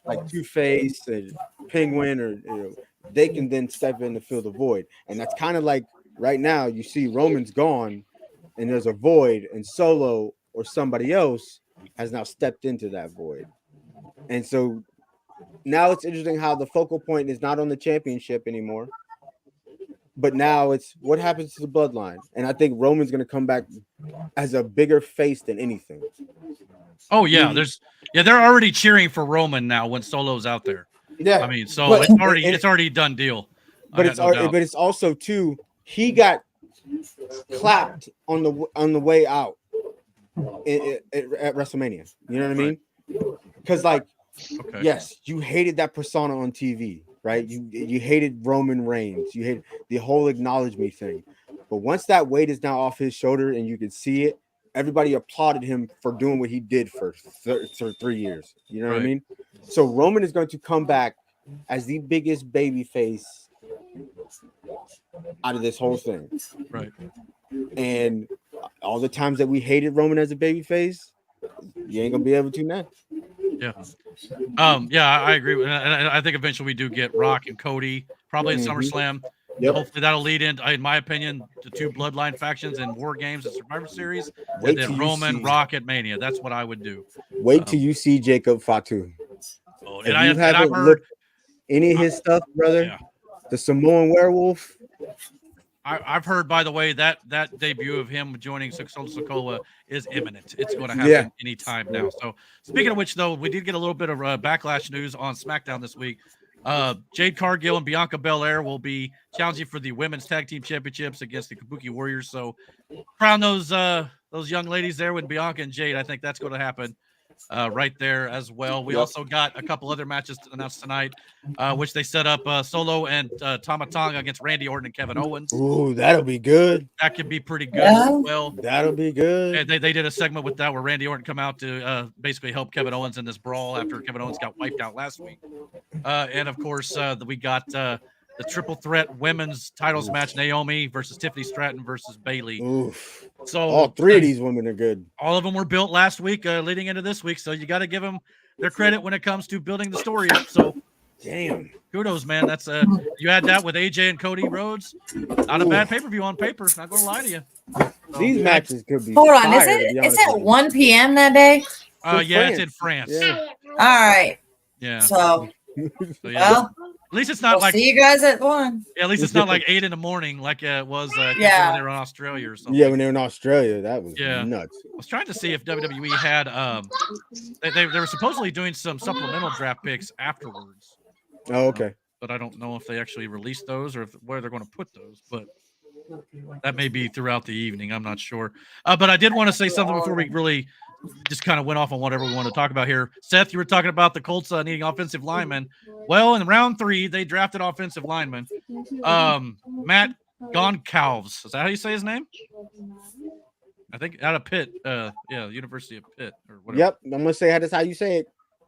like Two-Face and Penguin, or they can then step in to fill the void. And that's kind of like right now you see Roman's gone and there's a void, and Solo or somebody else has now stepped into that void. And so now it's interesting how the focal point is not on the championship anymore, but now it's what happens to the bloodline. And I think Roman's going to come back as a bigger face than anything. Oh yeah, they're already cheering for Roman now when Solo's out there. Yeah, I mean, so it's already a done deal. But it's also too, he got clapped on the way out at WrestleMania. You know what I mean? Because yes, you hated that persona on TV, right? You hated Roman Reigns. You hated the whole acknowledge me thing. But once that weight is now off his shoulder and you can see it, everybody applauded him for doing what he did for 3 years. You know what I mean? So Roman is going to come back as the biggest baby face out of this whole thing. Right. And all the times that we hated Roman as a baby face, you ain't gonna be able to now. Yeah. I agree. And I think eventually we do get Rock and Cody probably at SummerSlam. Yep. Hopefully that'll lead in my opinion, the two bloodline factions in War Games and Survivor Series, and then Roman Rock at Mania. That's what I would do. Wait till you see Jacob Fatu. Oh, and I haven't looked any of his stuff, brother. The Samoan Werewolf. I've heard, by the way, that debut of him joining Sikoa is imminent. It's going to happen anytime now. So, speaking of which, though, we did get a little bit of backlash news on SmackDown this week. Jade Cargill and Bianca Belair will be challenging for the women's tag team championships against the Kabuki Warriors. So, crown those young ladies there with Bianca and Jade. I think that's going to happen right there as well. We also got a couple other matches announced tonight, which they set up Solo and Tama Tonga against Randy Orton and Kevin Owens. Ooh, that'll be good. That could be pretty good as well. That'll be good. And they did a segment with that where Randy Orton come out to basically help Kevin Owens in this brawl after Kevin Owens got wiped out last week. And of course, we got the triple threat women's titles match: Naomi versus Tiffany Stratton versus Bayley. Oof. So all three of these women are good. All of them were built last week, leading into this week. So you got to give them their credit when it comes to building the story up. So Damn. Kudos, man. That's you had that with AJ and Cody Rhodes. Not a bad pay-per-view on paper. Not gonna lie to you. So, these matches could be. Hold on, fire, is it 1 p.m. that day? Yeah, it's in France. Yeah. All right. Yeah. So yeah. well, at least it's not like see you guys at 1. Yeah, at least it's not like 8 in the morning like it was when they were in Australia or something. Yeah, when they were in Australia, that was nuts. I was trying to see if WWE had they were supposedly doing some supplemental draft picks afterwards. Oh, okay. But I don't know if they actually released those or where they're going to put those. But that may be throughout the evening. I'm not sure. But I did want to say something before we really just kind of went off on whatever we want to talk about here. Seth, you were talking about the Colts needing offensive linemen. Well, in round 3, they drafted offensive linemen. Matt Goncalves. Is that how you say his name? I think out of Pitt. University of Pitt or whatever. Yep, I'm gonna say that's how you say it.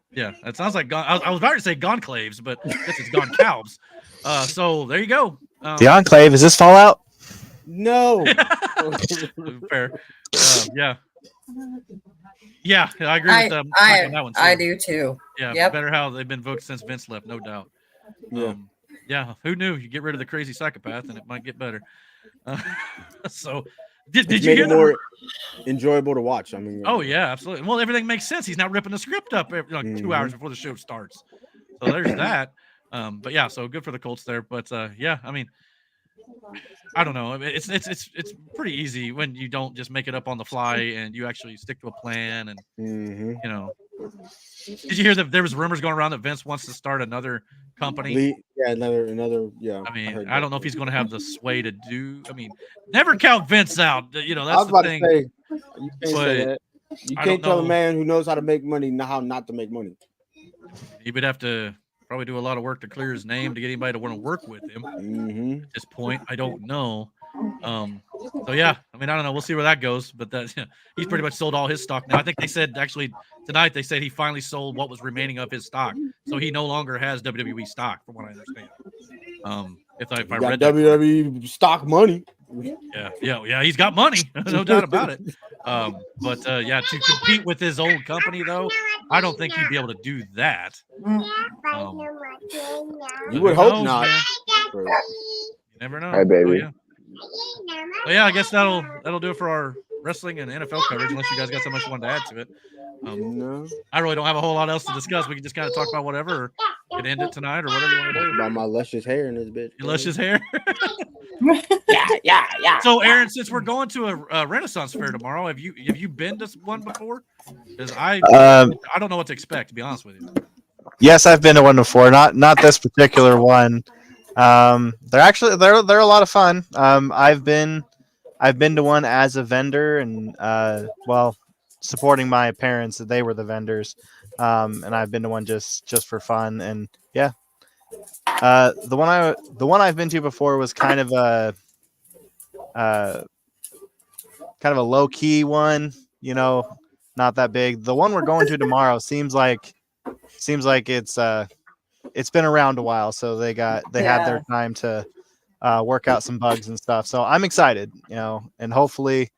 Yeah, it sounds like I was about to say Gonclaves, but I guess it's Goncalves. So there you go. The Enclave, is this Fallout? No. Fair. Yeah, I agree with Mike on that one too. I do too. Yeah, better how they've been booked since Vince left, no doubt. Yeah. Who knew? You get rid of the crazy psychopath and it might get better. So did you hear more enjoyable to watch? I mean, oh yeah, absolutely. Well, everything makes sense. He's not ripping the script up like 2 hours before the show starts. So there's that. But yeah, so good for the Colts there. But yeah, I mean, I don't know. It's pretty easy when you don't just make it up on the fly and you actually stick to a plan. And you know, did you hear that there was rumors going around that Vince wants to start another company? Yeah, another. Yeah. I mean, I don't know if he's going to have the sway to do. I mean, never count Vince out. You know, that's I was about the thing. to say, you can't say that. You can't tell a man who knows how to make money how not to make money. He would have to probably do a lot of work to clear his name to get anybody to want to work with him. At this point, I don't know. So yeah, I mean, I don't know. We'll see where that goes. But that he's pretty much sold all his stock now. I think they said actually tonight they said he finally sold what was remaining of his stock, so he no longer has WWE stock, from what I understand. If I read WWE stock money. Yeah, he's got money, no doubt about it. But yeah, to compete with his old company though, I don't think he'd be able to do that. You would hope not. You never know. Hi, baby. Well, yeah, I guess that'll do it for our wrestling and NFL coverage, unless you guys got so much you wanted to add to it. No. I really don't have a whole lot else to discuss. We can just kind of talk about whatever, or could end it tonight, or whatever you want to do. About my luscious hair in this bitch. Your luscious hair. Yeah. So, Aaron, since we're going to a Renaissance fair tomorrow, have you been to one before? Because I don't know what to expect, to be honest with you. Yes, I've been to one before. Not this particular one. They're a lot of fun. I've been to one as a vendor and supporting my parents. They were the vendors, and I've been to one just for fun. And yeah, the one I've been to before was kind of a low key one. You know, not that big. The one we're going to tomorrow seems like it's been around a while, so they had their time to work out some bugs and stuff. So I'm excited, you know, and hopefully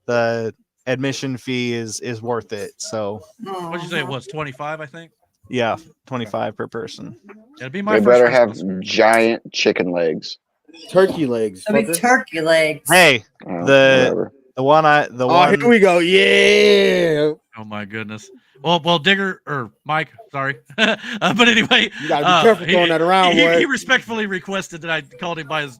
the admission fee is worth it. So what'd you say it was? 25, I think. Yeah, 25 per person. It'd be my. They better have giant chicken legs, turkey legs. Turkey legs. Hey, the one. Here we go. Yeah. Oh my goodness. Well, Digger or Mike, sorry, but anyway, you gotta be careful throwing that around. He respectfully requested that I called him by his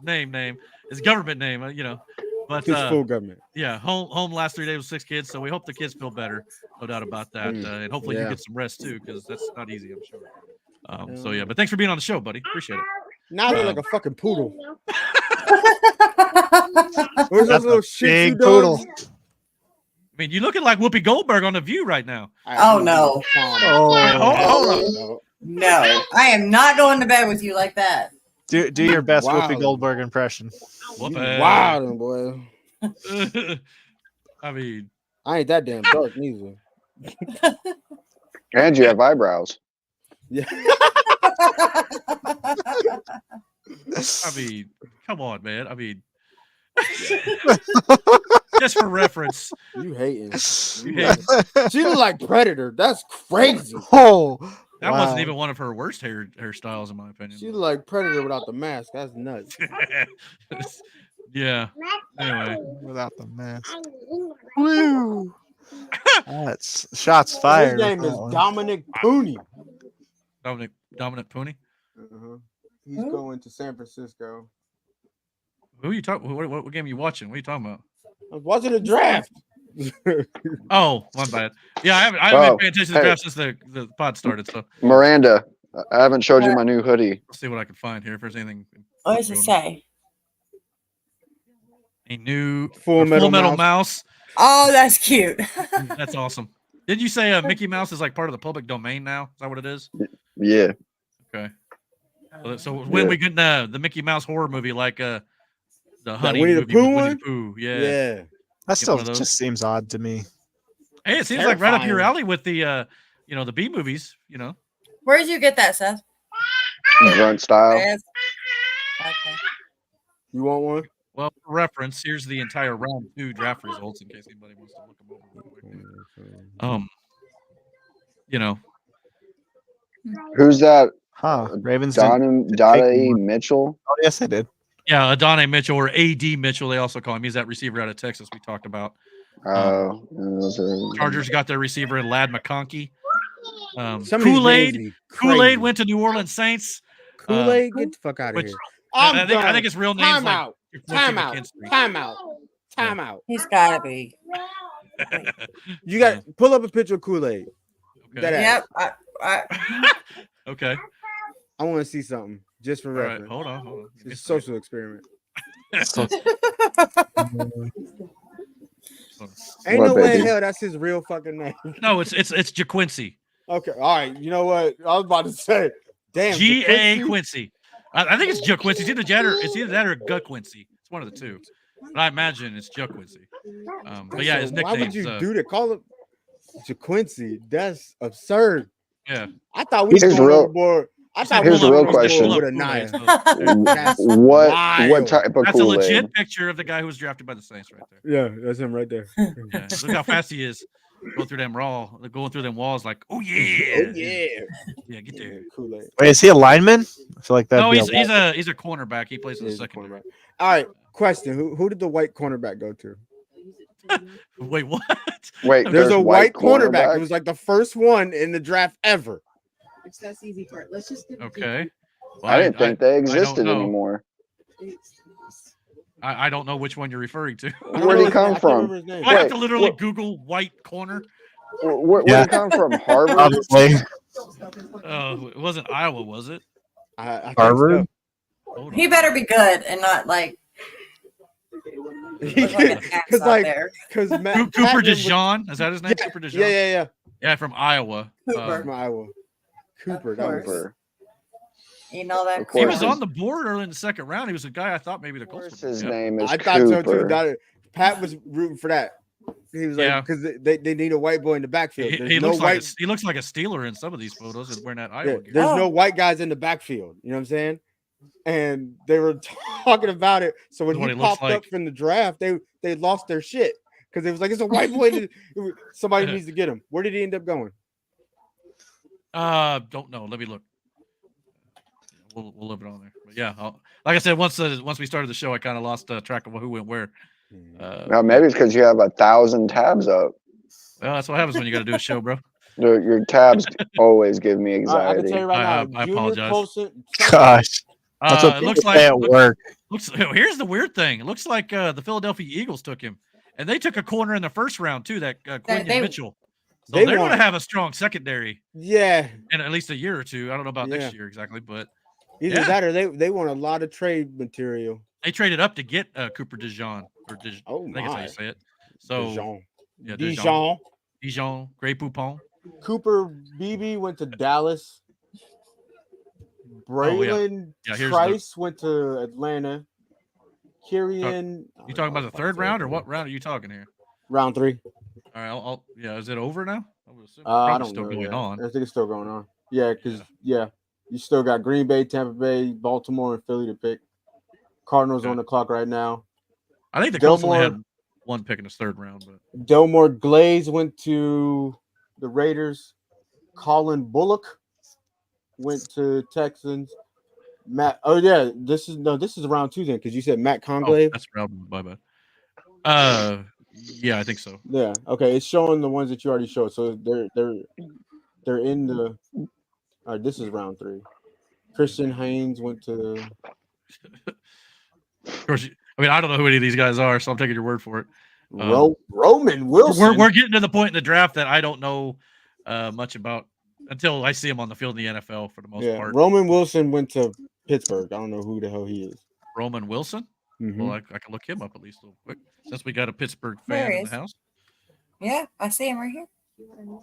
his government name, you know. But his full government. Yeah, home last 3 days with 6 kids, so we hope the kids feel better, no doubt about that, and hopefully you get some rest too, because that's not easy, I'm sure. So yeah, but thanks for being on the show, buddy. Appreciate it. Now you're like a fucking poodle. Where's those little shit poodle? I mean, you're looking like Whoopi Goldberg on The View right now. Oh no! Hold on. No, I am not going to bed with you like that. Do your best Whoopi Goldberg impression. Wow, boy. I mean, I ain't that damn dark neither. And you have eyebrows. Yeah. I mean, come on, man. I mean, just for reference. You hating. She look like Predator. That's crazy. Oh, That wasn't even one of her worst hairstyles, in my opinion. She's like Predator without the mask. That's nuts. Yeah. Anyway, without the mask. Woo! That's shots fired. His name is Dominic Pooney. Dominic Pooney. He's going to San Francisco. Who are you talking? What game are you watching? What are you talking about? I was watching the draft. Oh, one bad. Yeah, I haven't been paying attention to the draft since the pod started. So Miranda, I haven't showed you my new hoodie. Let's see what I can find here. If there's anything. What does it say? A new Full Metal Mouse. Oh, that's cute. That's awesome. Did you say Mickey Mouse is like part of the public domain now? Is that what it is? Yeah. Okay. So when we get the Mickey Mouse horror movie, like the Honey Winnie the movie, Pooh Winnie the Pooh, yeah. That still just seems odd to me. Hey, it seems like right up your alley with the the B movies. Where did you get that, Seth? Grunt style. Okay. You want one? Well, for reference, here's the entire round 2 draft results in case anybody wants to look them over real quick. Who's that? Ravens. Donnie Mitchell. Oh, yes, I did. Yeah, Adonai Mitchell or A.D. Mitchell, they also call him. He's that receiver out of Texas we talked about. Chargers got their receiver in Ladd McConkey. Kool-Aid went to New Orleans Saints. Kool-Aid, get the fuck out of here. I think his real name is Time out. He's got to be. You got to pull up a picture of Kool-Aid. Okay. Yep. Okay. I want to see something just for reference. Right, hold on. It's a social experiment. Ain't no way in hell that's his real fucking name. No, it's JaQuincy. Okay, all right. You know what? I was about to say, damn. G.A. Quincy. I think it's JaQuincy. It's either that or GuQuincy. It's one of the two. But I imagine it's JaQuincy. But yeah, his nickname. Why would you do that? Call it JaQuincy. That's absurd. Yeah. I thought we were overboard. Here's the real question. What type of Kool-Aid? That's a legit picture of the guy who was drafted by the Saints right there. Yeah, that's him right there. Yeah, look how fast he is. Going through them going through them walls like, oh yeah. Oh yeah. Yeah, get there. Kool-Aid. Wait, is he a lineman? I feel like that. No, he's a cornerback. He plays in the second cornerback. All right, question. Who did the white cornerback go to? Wait, what? Wait, there's a white cornerback. It was like the first one in the draft ever. That's easy part. Let's just okay. Well, I didn't think they existed anymore. I don't know which one you're referring to. Where did he come from? I have to literally Google white corner. Where did he come from? Harvard? Obviously. It wasn't Iowa, was it? Harvard? So. He better be good and not like. Because Cooper DeJean, is that his name? Yeah, Cooper DeJean? Yeah, from Iowa. From Iowa. Cooper. You know that he was on the board early in the second round. He was a guy I thought maybe the Colts. His name is I thought so too. Pat was rooting for that. He was like, because they need a white boy in the backfield. He looks like a Steeler in some of these photos and wearing that Iowa gear. There's no white guys in the backfield. You know what I'm saying? And they were talking about it. So when he popped up from the draft, they lost their shit because it was like, it's a white boy. Somebody needs to get him. Where did he end up going? Don't know. Let me look. We'll leave it on there. But yeah, like I said, once we started the show, I kind of lost track of who went where. Now maybe it's because you have 1,000 tabs up. Well, that's what happens when you got to do a show, bro. Your tabs always give me anxiety. I can tell you right now, I apologize. Gosh, it looks like at work. Here's the weird thing. It looks like the Philadelphia Eagles took him, and they took a corner in the first round too. That Quinton Mitchell. So they're going to have a strong secondary. Yeah, in at least a year or two. I don't know about next year exactly, but either that or they want a lot of trade material. They traded up to get Cooper DeJean. I think that's how you say it. So Dijon, Grey Poupon. Cooper Beebe went to Dallas. Braylon Trice went to Atlanta. Kyrian. You talking about the third round or what round are you talking here? Round 3. All right, is it over now? I don't know. Going on. I think it's still going on. Yeah, because you still got Green Bay, Tampa Bay, Baltimore, and Philly to pick. Cardinals on the clock right now. I think the Colts only had one pick in the third round, but Delmore Glaze went to the Raiders. Colin Bullock went to Texans. Matt. Oh yeah, this is round 2 then because you said Matt Conglave. That's round 1. Yeah, I think so. Yeah. Okay, it's showing the ones that you already showed. So they're in the. All right, this is round 3. Christian Haynes went to. Of course, I mean I don't know who any of these guys are, so I'm taking your word for it. Roman Wilson. We're getting to the point in the draft that I don't know much about until I see him on the field in the NFL for the most part. Roman Wilson went to Pittsburgh. I don't know who the hell he is. Roman Wilson? Mm-hmm. Well, I can look him up at least a little quick since we got a Pittsburgh fan in the house. Yeah, I see him right here.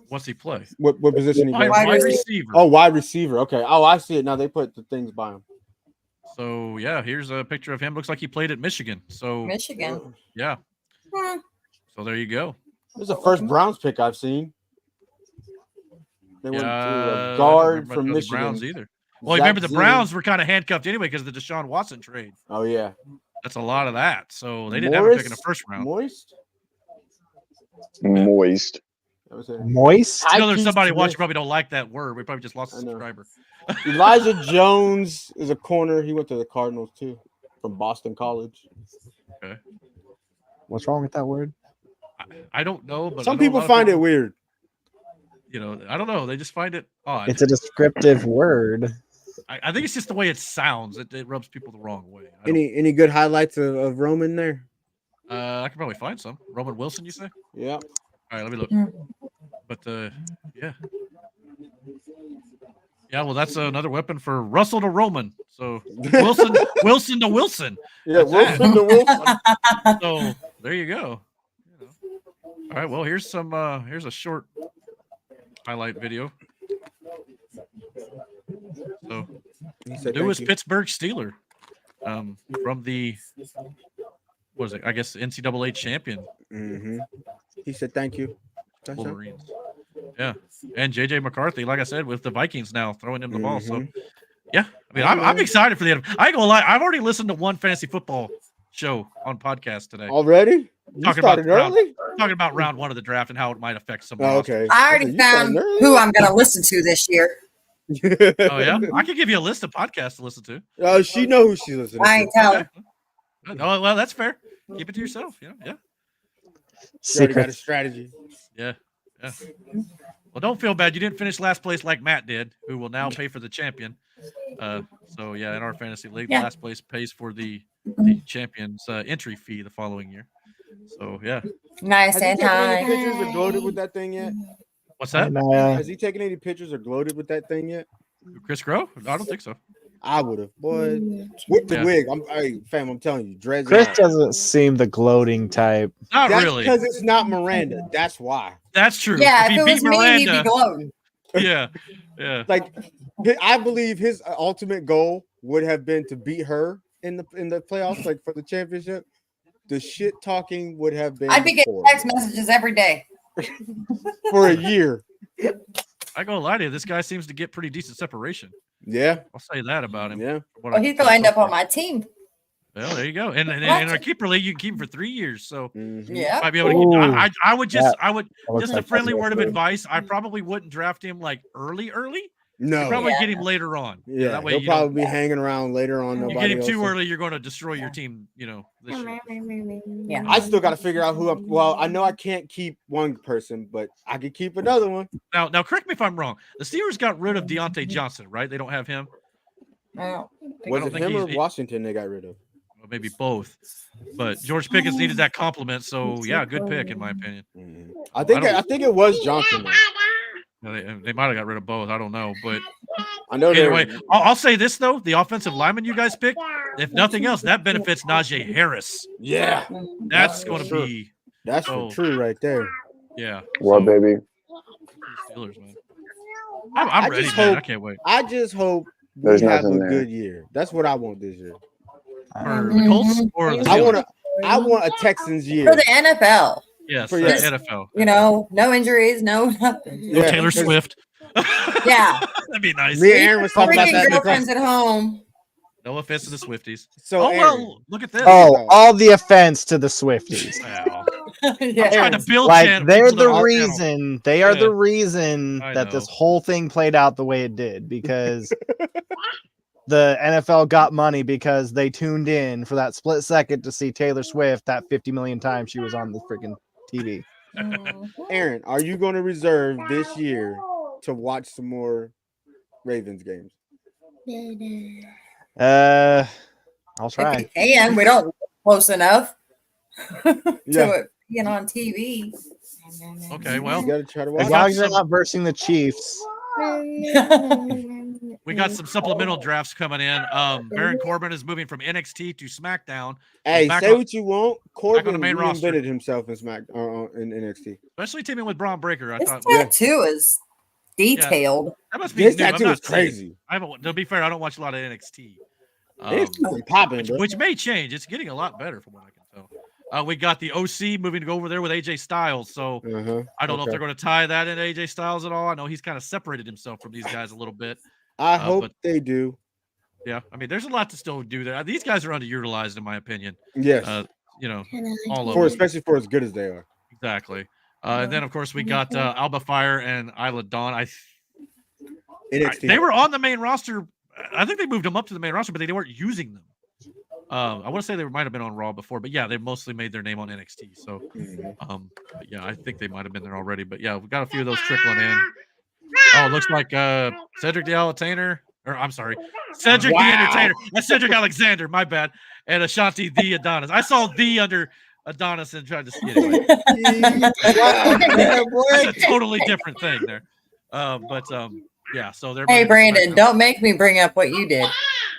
What's he play? What position? Wide receiver. Oh, wide receiver. Okay. Oh, I see it now. They put the things by him. So yeah, here's a picture of him. Looks like he played at Michigan. So Michigan. Yeah. So there you go. This is the first Browns pick I've seen. They went to a guard from Michigan. Browns either. Well, remember the Browns were kind of handcuffed anyway because of the Deshaun Watson trade. Oh yeah, that's a lot of that. So they didn't have a pick in the first round. Moist. I know there's somebody watching probably don't like that word. We probably just lost a subscriber. Elijah Jones is a corner. He went to the Cardinals too, from Boston College. Okay. What's wrong with that word? I don't know, but some people find it weird. You know, I don't know. They just find it odd. It's a descriptive word. I think it's just the way it sounds. It rubs people the wrong way. Any good highlights of Roman there? I can probably find some. Roman Wilson, you say? Yeah. All right, let me look. But yeah. Yeah, well, that's another weapon for Russell to Roman. So Wilson to Wilson. Yeah, Wilson to Wilson. So there you go. All right, well, here's a short highlight video. So newest Pittsburgh Steeler from the what is it? I guess NCAA champion. Mm-hmm. He said thank you. Wolverines. Yeah, and JJ McCarthy, like I said, with the Vikings now throwing him the ball. So yeah, I mean, I'm excited for the. I ain't gonna lie, I've already listened to one fantasy football show on podcast today. Already? Talking about round 1 of the draft and how it might affect someone. Oh, okay. I already found who I'm going to listen to this year. Oh yeah, I could give you a list of podcasts to listen to. Oh, she know who she's listening to. I ain't telling. Okay. Oh well, that's fair. Keep it to yourself. Yeah. Secret. Got a strategy. Yeah. Well, don't feel bad. You didn't finish last place like Matt did, who will now pay for the champion. So yeah, in our fantasy league, last place pays for the champion's entry fee the following year. So yeah. Nice and high. Has he taken any pictures or gloated with that thing yet? What's that? Has he taken any pictures or gloated with that thing yet? Chris Grow? I don't think so. I would have, boy. With the wig, I'm telling you, dreads. Chris doesn't seem the gloating type. Not really, because it's not Miranda. That's why. That's true. Yeah, if it was me, he'd be gloating. Yeah. Like, I believe his ultimate goal would have been to beat her in the playoffs, like for the championship. The shit talking would have been. I'd be getting text messages every day for a year. I gonna lie to you, this guy seems to get pretty decent separation. Yeah, I'll say that about him. Yeah, well, he's gonna end up on my team. Well, there you go. And in our keeper league, you can keep him for 3 years. So yeah, might be able to get, I would just a friendly word of advice. I probably wouldn't draft him like early. No, you'd probably get him later on. Yeah, that way he'll probably be hanging around later on. You get him too early, you're going to destroy your team. You know, this year. Yeah, I still got to figure out who I'm. Well, I know I can't keep one person, but I can keep another one. Now, correct me if I'm wrong. The Steelers got rid of Deontay Johnson, right? They don't have him. Was it him or Washington they got rid of? Well, maybe both. But George Pickens needed that compliment, so yeah, good pick in my opinion. I think it was Johnson. They might have got rid of both. I don't know, but I know. Anyway, I'll say this though: the offensive lineman you guys picked, if nothing else, that benefits Najee Harris. Yeah, that's going to be true right there. Yeah. Well, baby. Steelers, man. I'm ready, man. I can't wait. I just hope we have a good year. That's what I want this year. For the Colts or the Steelers? I want a Texans year for the NFL. Yes, for the NFL. You know, no injuries, no nothing. No Taylor Swift. Yeah, that'd be nice. Me and Aaron was talking about that. Girlfriends at home. No offense to the Swifties. So, well, look at this. Oh, all the offense to the Swifties. Well, I'm trying to build they're the reason. They are the reason that this whole thing played out the way it did, because the NFL got money because they tuned in for that split second to see Taylor Swift that 50 million times she was on the freaking TV. Aaron, are you going to reserve this year to watch some more Ravens games? I'll try. If we can, we don't close enough to it being on TV. Okay, well, you got to try to watch. As long as you're not versing the Chiefs. We got some supplemental drafts coming in. Baron Corbin is moving from NXT to SmackDown. Hey, say what you want. Corbin reinvented himself in in NXT, especially teaming with Braun Breaker. I This thought tattoo is detailed. that must be this new. tattoo is crazy. To be fair, I don't watch a lot of NXT. Which may change. It's getting a lot better from what I can tell. We got the OC moving to go over there with AJ Styles. So I don't know if they're going to tie that into AJ Styles at all. I know he's kind of separated himself from these guys a little bit. I hope they do. Yeah, I mean, there's a lot to still do there. These guys are underutilized, in my opinion. Yes, all of them, especially for as good as they are. Exactly. And then, of course, we got Alba Fire and Isla Dawn. They were on the main roster. I think they moved them up to the main roster, but they weren't using them. I want to say they might have been on Raw before, but yeah, they mostly made their name on NXT. So, yeah, I think they might have been there already. But yeah, we got a few of those trickling in. Oh, it looks like Cedric the Entertainer, or I'm sorry, Cedric the Entertainer. That's Cedric Alexander. My bad. And Ashanti the Adonis. I saw the under Adonis and tried to see it anyway. That's a totally different thing there. Yeah. So they're. Hey, Brandon, don't make me bring up what you did.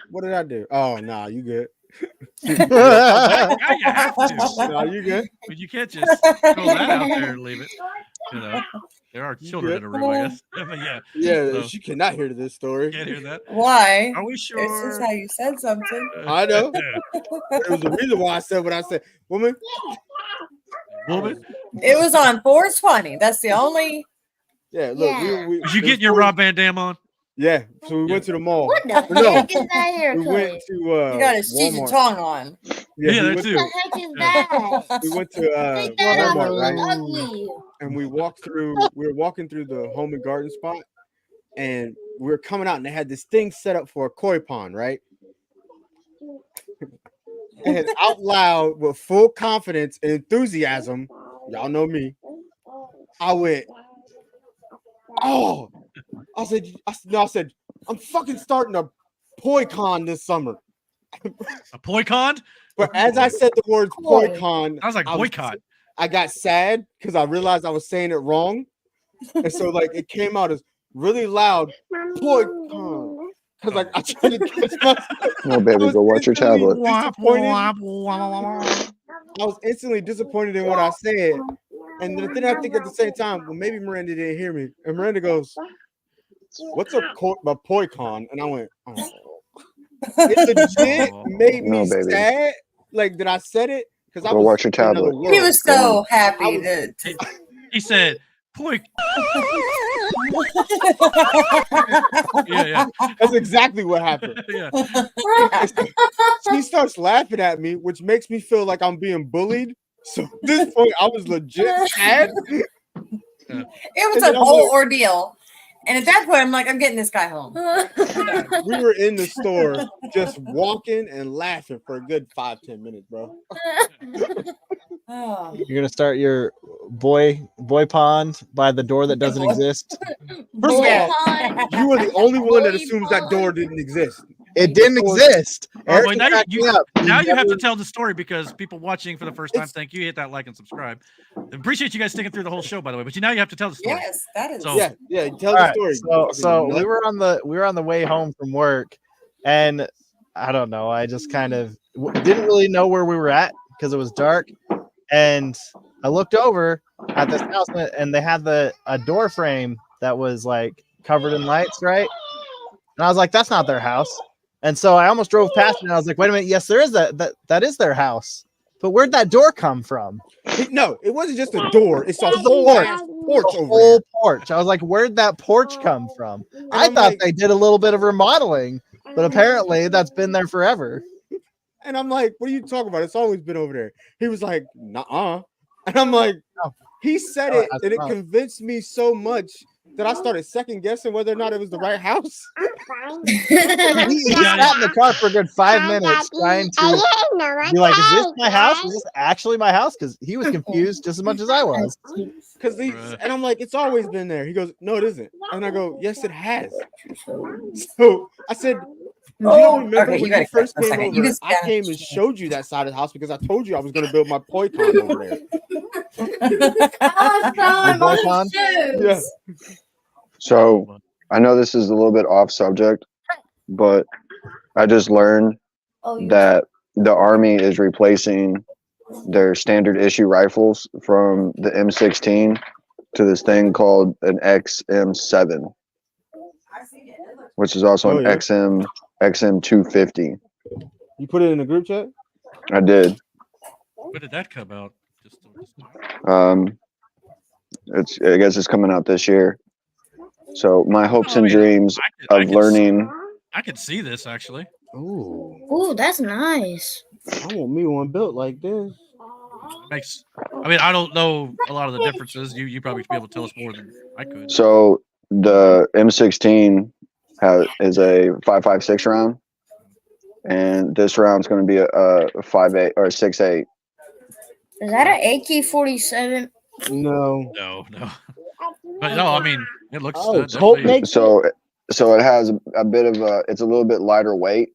What did I do? Oh, nah, you good. You have to. No, you good. But you can't just throw that out there and leave it. There are children in a room, I guess. But yeah. So, she cannot hear this story. Can't hear that. Why? Are we sure? This is how you said something. I know. There was a reason why I said what I said. Woman. It was on 420. That's the only. Yeah. Look. Did you get your Rob Van Dam on? Yeah, so we went to the mall. What the heck is that here? We went to you got his cheesy tongue on. Yeah, there too. What the heck is that? We went to Walmart, right? And we walked through. We were walking through the home and garden spot, and we were coming out, and they had this thing set up for a koi pond, right? And out loud, with full confidence and enthusiasm, y'all know me. I went, oh. I said, I'm fucking starting a poi con this summer. A poi con? But as I said the words poi con, I was like boycott. I got sad because I realized I was saying it wrong. And so like it came out as really loud poi con. Because like I tried to catch myself. Oh baby, go watch your tablet. I was instantly disappointed in what I said. And then I think at the same time, well, maybe Miranda didn't hear me. And Miranda goes, what's a poi con? And I went, oh. It legit made me sad, like that I said it because I was watch your tablet. He was so happy that he said poi. Yeah. That's exactly what happened. Yeah. She starts laughing at me, which makes me feel like I'm being bullied. So at this point, I was legit sad. It was a whole ordeal. And at that point, I'm like, I'm getting this guy home. We were in the store just walking and laughing for a good 5-10 minutes, bro. You're gonna start your boy pond by the door that doesn't exist. First of all, you are the only one that assumes that door didn't exist. It didn't exist. Now you have to tell the story because people watching for the first time, thank you. Hit that like and subscribe. Appreciate you guys sticking through the whole show, by the way. But now you have to tell the story. Yes, that is. So, yeah. Tell the story. So we were on the way home from work, and I don't know. I just kind of didn't really know where we were at because it was dark, and I looked over at this house, and they had a door frame that was like covered in lights, right? And I was like, that's not their house. And so I almost drove past it, and I was like, wait a minute. Yes, there is that is their house. But where'd that door come from? No, it wasn't just a door. It's a whole porch over whole porch. I was like, where'd that porch come from? I thought they did a little bit of remodeling, but apparently that's been there forever. And I'm like, what are you talking about? It's always been over there. He was like, nuh-uh. And I'm like, he said it, that's and it wrong. convinced me so much that I started second guessing whether or not it was the right house. He sat in the car for a good 5 minutes trying to be like, is this my house? Is this actually my house? Because he was confused just as much as I was. And I'm like, it's always been there. He goes, no, it isn't. And I go, yes, it has. So I said, you don't remember when you first came over? I came and showed you that side of the house because I told you I was going to build my poi con over there. Yeah. So I know this is a little bit off subject, but I just learned that the Army is replacing their standard issue rifles from the M16 to this thing called an XM7, which is also an XM250. You put it in the group chat? I did. When did that come out? I guess it's coming out this year. So my hopes and dreams of learning. I could see this actually. Ooh, that's nice. I want me one built like this. I mean, I don't know a lot of the differences. You probably should be able to tell us more than I could. So the M16 is a 5.56 round, and this round's going to be a 5.8 or a 6.8. Is that an AK-47? No. But no, I mean, it looks. So it has a bit of it's a little bit lighter weight,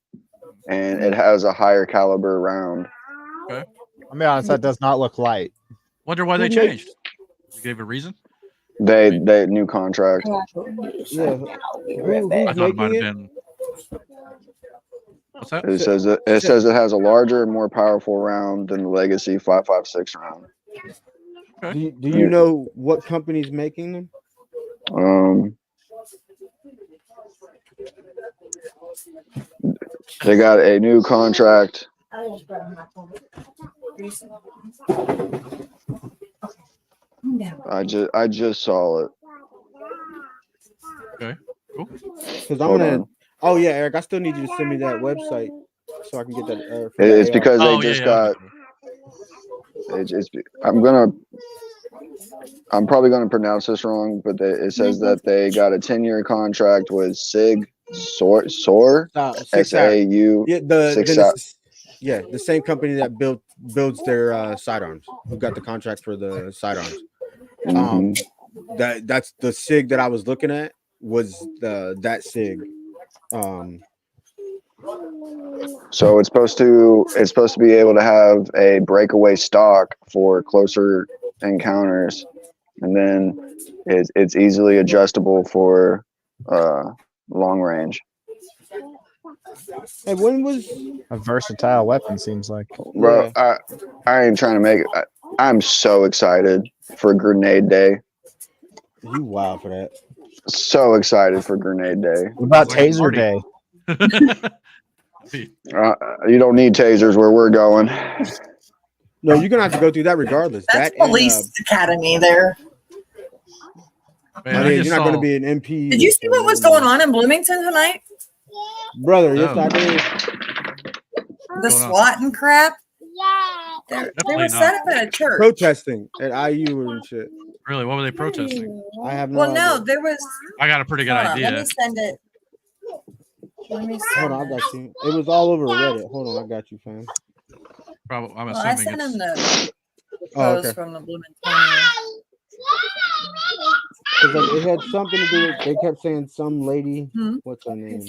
and it has a higher caliber round. Okay. I'll be honest, that does not look light. Wonder why they changed. You gave a reason? They new contract. Yeah. I thought it might have been. What's that? It says it has a larger and more powerful round than the Legacy 5.56 round. Okay. Do you know what company's making them? They got a new contract. I just saw it. Okay, cool. Because I'm gonna. Oh yeah, Eric, I still need you to send me that website so I can get that. It's because they just got. I'm probably gonna pronounce this wrong, but it says that they got a 10-year contract with SIG SAU. SAU. Yeah, the same company that builds their sidearms. Who got the contract for the sidearms? That's the SIG that I was looking at was that SIG. So it's supposed to be able to have a breakaway stock for closer encounters, and then it's easily adjustable for long range. Hey, when was a versatile weapon? Seems like. Bro, I ain't trying to make it. I'm so excited for Grenade Day. You wild for that? So excited for Grenade Day. What about Taser Day? You don't need tasers where we're going. No, you're gonna have to go through that regardless. That's police academy there. Man, you're not going to be an MP. Did you see what was going on in Bloomington tonight? Brother, yes, I did. The SWAT and crap. They were set up at a church. Protesting at IU and shit. Really? What were they protesting? I have no idea. No, there was. I got a pretty good idea. Let me send it. Hold on, I got you. It was all over Reddit. Hold on, I got you, fam. Probably, I'm I assuming sent him the okay. post from the Bloomington. Because it had something to do with, they kept saying some lady. What's her name?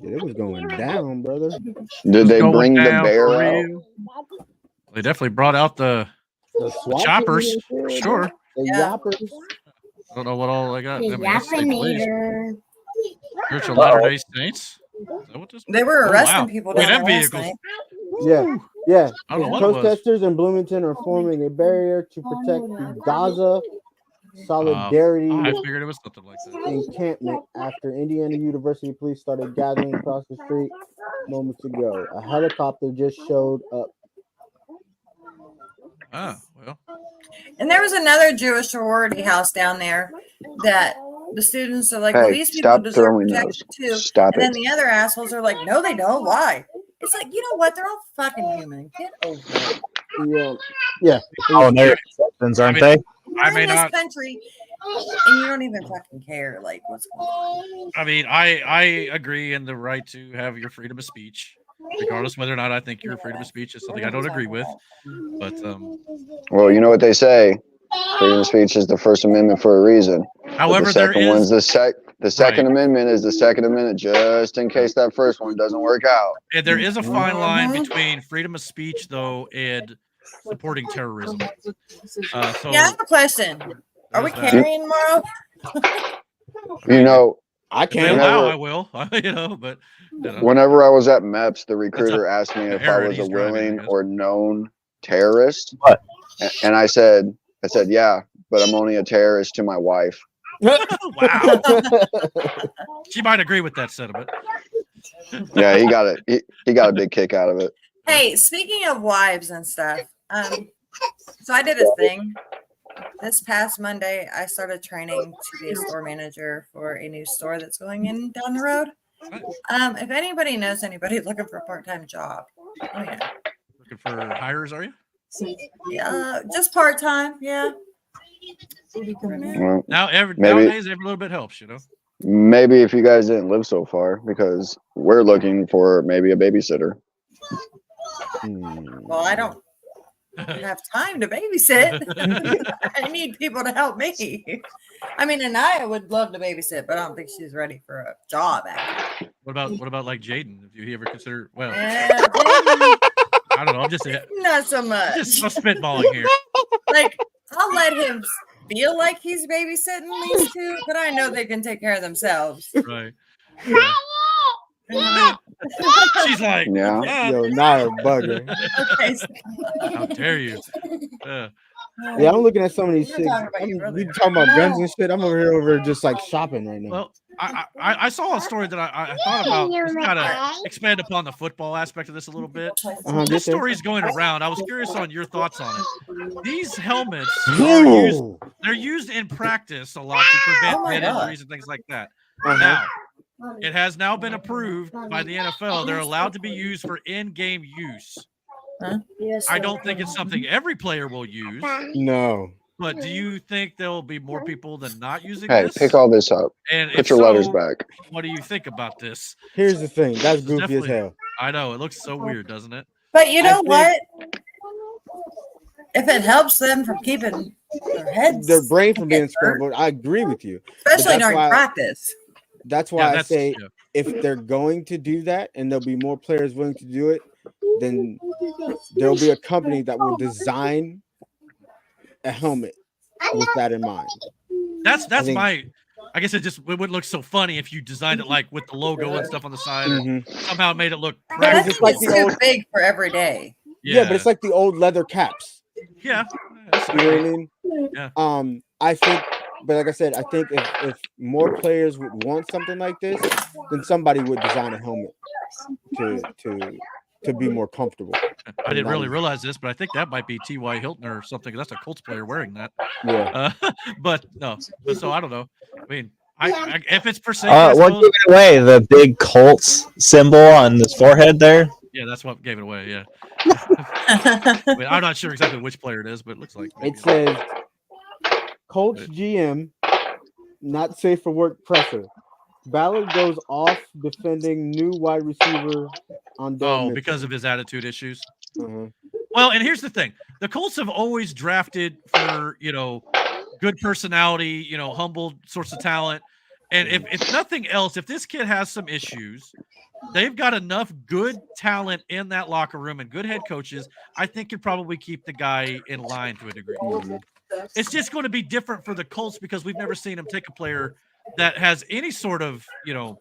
Yeah, it was going down, brother. Did they bring the bear out? They definitely brought out the choppers, for sure. The yappers. I don't know what all they got. Yappinator. Church of Latter-day Saints. They were arresting people down there last night. Yeah. Protesters in Bloomington are forming a barrier to protect the Gaza Solidarity I figured it was something like that. encampment after Indiana University police started gathering across the street moments ago. A helicopter just showed up. Oh, well. And there was another Jewish sorority house down there that the students are like, Hey, well, these people stop deserve throwing protection too. Stop And then it. the other assholes are like, no, they don't. Why? It's like, you know what? They're all fucking human. Get over it. Yeah. Oh, they're exceptions, aren't they? You're in this country and you don't even fucking care like what's going on. I mean, I agree in the right to have your freedom of speech, regardless whether or not I think your freedom of speech is something I don't agree with. But well, you know what they say. Freedom of speech is the First Amendment for a reason. However, the second one's the Second Amendment is the Second Amendment just in case that first one doesn't work out. And there is a fine line between freedom of speech, though, and supporting terrorism. So yeah, I have a question. Are we carrying tomorrow? You know, I can't. Now I will. You know, but whenever I was at MEPS, the recruiter asked me if I was a willing or known terrorist. What? And I said, yeah, but I'm only a terrorist to my wife. Wow. She might agree with that sentiment. Yeah, he got it. He got a big kick out of it. Hey, speaking of wives and stuff, so I did a thing. This past Monday, I started training to be a store manager for a new store that's going in down the road. If anybody knows anybody looking for a part-time job, oh yeah. Looking for hires, are you? Yeah, just part-time, yeah. Well, nowadays, every little bit helps, you know. Maybe if you guys didn't live so far, because we're looking for maybe a babysitter. Well, I don't have time to babysit. I need people to help me. I mean, Anaya would love to babysit, but I don't think she's ready for a job. Actually. What about like Jaden? If you ever consider, well, Jaden, I don't know. I'm just not so much. Just spitballing here. Like, I'll let him feel like he's babysitting these two, but I know they can take care of themselves. Right. She's like, yeah. Yo, Naya bugger. Okay. How dare you? Yeah, I'm looking at some of these shit. We talking about guns and shit. I'm over here just like shopping right now. Well, I saw a story that I thought about. Just kind of expand upon the football aspect of this a little bit. This story's going around. I was curious on your thoughts on it. These helmets they're used in practice a lot to prevent head injuries and things like that. Now, it has now been approved by the NFL. They're allowed to be used for in-game use. I don't think it's something every player will use. No. But do you think there will be more people than not using Hey, this? pick all this up. And put your letters back. What do you think about this? Here's the thing. That's goofy as hell. I know. It looks so weird, doesn't it? But you know what? If it helps them from keeping their brain from being scrambled, I agree with you. Especially during practice. That's why I say if they're going to do that and there'll be more players willing to do it, then there'll be a company that will design a helmet with that in mind. That's my. I guess it wouldn't look so funny if you designed it like with the logo and stuff on the side, and somehow made it look. That thing is too big for every day. Yeah, but it's like the old leather caps. Yeah, you know what I mean. Yeah. I think, but like I said, I think if more players would want something like this, then somebody would design a helmet to be more comfortable. I didn't really realize this, but I think that might be T.Y. Hilton or something. That's a Colts player wearing that. Yeah. But no. So I don't know. I mean, if it's per se. What gave it away? The big Colts symbol on his forehead there? Yeah, that's what gave it away. Yeah. I mean, I'm not sure exactly which player it is, but it looks like. It says Colts GM, not safe for work presser. Ballard goes off defending new wide receiver on Mitchell. Because of his attitude issues. Well, and here's the thing: the Colts have always drafted for good personality, humble sorts of talent. And if nothing else, if this kid has some issues, they've got enough good talent in that locker room and good head coaches. I think could probably keep the guy in line to a degree. It's just going to be different for the Colts because we've never seen him take a player that has any sort of, I don't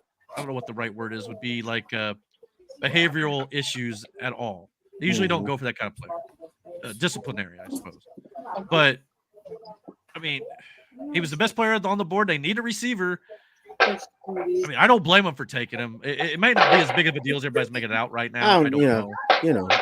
know what the right word is, would be like behavioral issues at all. They usually don't go for that kind of player. Disciplinary, I suppose. But, I mean, he was the best player on the board. They need a receiver. I mean, I don't blame him for taking him. It may not be as big of a deal as everybody's making it out right now. I don't know.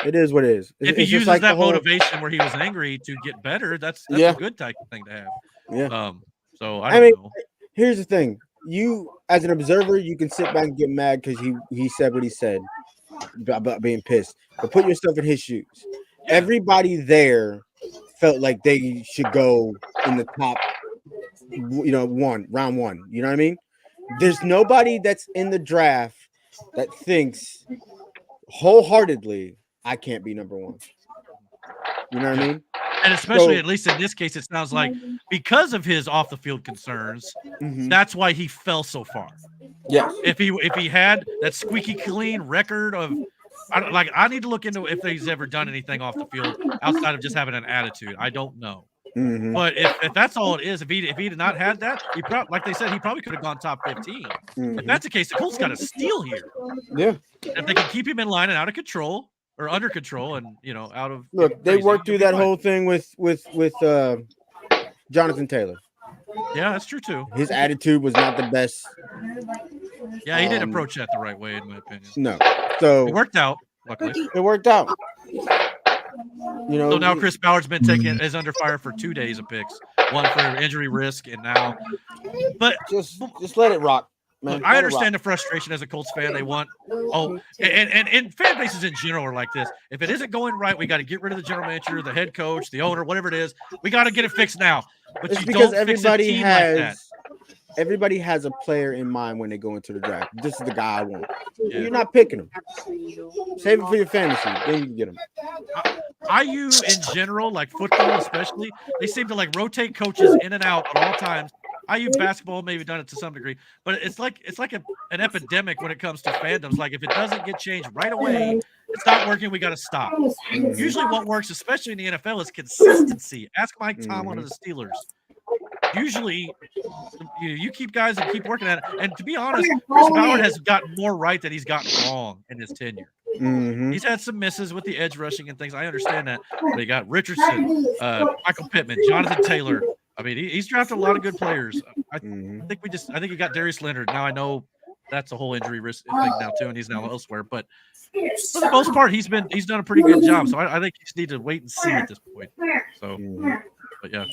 It is what it is. If he uses like that motivation where he was angry to get better, that's a good type of thing to have. Yeah. So I don't know. Here's the thing. You, as an observer, you can sit back and get mad because he said what he said about being pissed. But put yourself in his shoes. Yeah. Everybody there felt like they should go in the top, round one. You know what I mean? There's nobody that's in the draft that thinks wholeheartedly I can't be number one. You know what I mean? And especially, at least in this case, it sounds like because of his off the field concerns, that's why he fell so far. Yeah. If he had that squeaky clean record of, I need to look into if he's ever done anything off the field outside of just having an attitude. I don't know. But if that's all it is, if he did not had that, like they said, he probably could have gone top 15. If that's the case, the Colts got a steal here. Yeah. If they can keep him in line and out of control. Or under control, and out of they worked through that whole thing with Jonathan Taylor. Yeah, that's true too. His attitude was not the best. Yeah, he didn't approach that the right way, in my opinion. No, so it worked out. Luckily, it worked out. So now Chris Ballard's been is under fire for 2 days of picks, one for injury risk, and now. But just let it rock. Man, I understand the frustration as a Colts fan. They want and fan bases in general are like this. If it isn't going right, we got to get rid of the general manager, the head coach, the owner, whatever it is. We got to get it fixed now. But it's you because don't fix a team like that. Everybody has a player in mind when they go into the draft. This is the guy I want. Yeah. You're not picking him. Save it for your fantasy. Then you can get him. IU in general, like football especially, they seem to rotate coaches in and out at all times. IU basketball maybe done it to some degree, but it's like an epidemic when it comes to fandoms. Like if it doesn't get changed right away, it's not working. We got to stop. Usually, what works, especially in the NFL, is consistency. Ask Mike Tomlin of the Steelers. Usually, you keep guys and keep working at it. And to be honest, Chris Ballard has gotten more right than he's gotten wrong in his tenure. He's had some misses with the edge rushing and things. I understand that. But he got Richardson, Michael Pittman, Jonathan Taylor. I mean, he's drafted a lot of good players. I think he got Darius Leonard. Now I know that's a whole injury risk thing now too, and he's now elsewhere. But for the most part, he's done a pretty good job. So I think you just need to wait and see at this point. So, but yeah.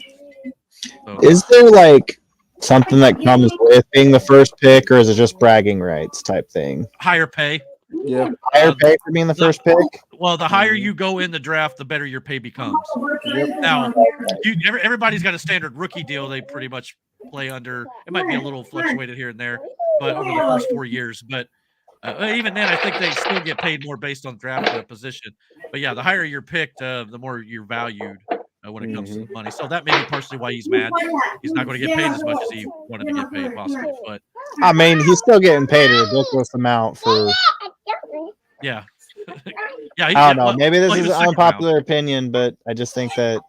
So. Is there something that comes with being the first pick, or is it just bragging rights type thing? Higher pay. Yeah, higher pay for being the first pick. Well, the higher you go in the draft, the better your pay becomes. Now, everybody's got a standard rookie deal. They pretty much play under. It might be a little fluctuated here and there, but over the first 4 years. But even then, I think they still get paid more based on draft position. But yeah, the higher you're picked, the more you're valued when it comes to money. So that may be partially why he's mad. He's not going to get paid as much as he wanted to get paid, possibly. But I mean, he's still getting paid a ridiculous amount for. Yeah. Yeah. I don't know. Maybe this is an unpopular opinion, but I just think that,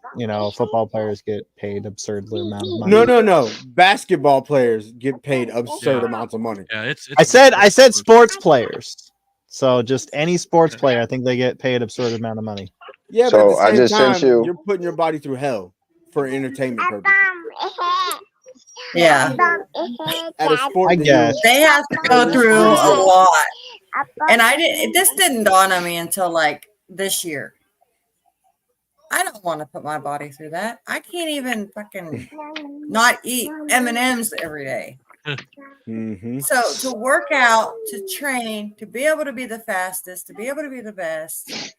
football players get paid absurdly amount of money. No. Basketball players get paid absurd amounts of money. Yeah, it's I said sports players. So just any sports player, I think they get paid absurd amount of money. Yeah, so but at the same time, sent you. You're putting your body through hell for entertainment purposes. Yeah. At a sport, I guess they have to go through a lot. And this didn't dawn on me until this year. I don't want to put my body through that. I can't even fucking not eat M&Ms every day. So to work out, to train, to be able to be the fastest, to be able to be the best,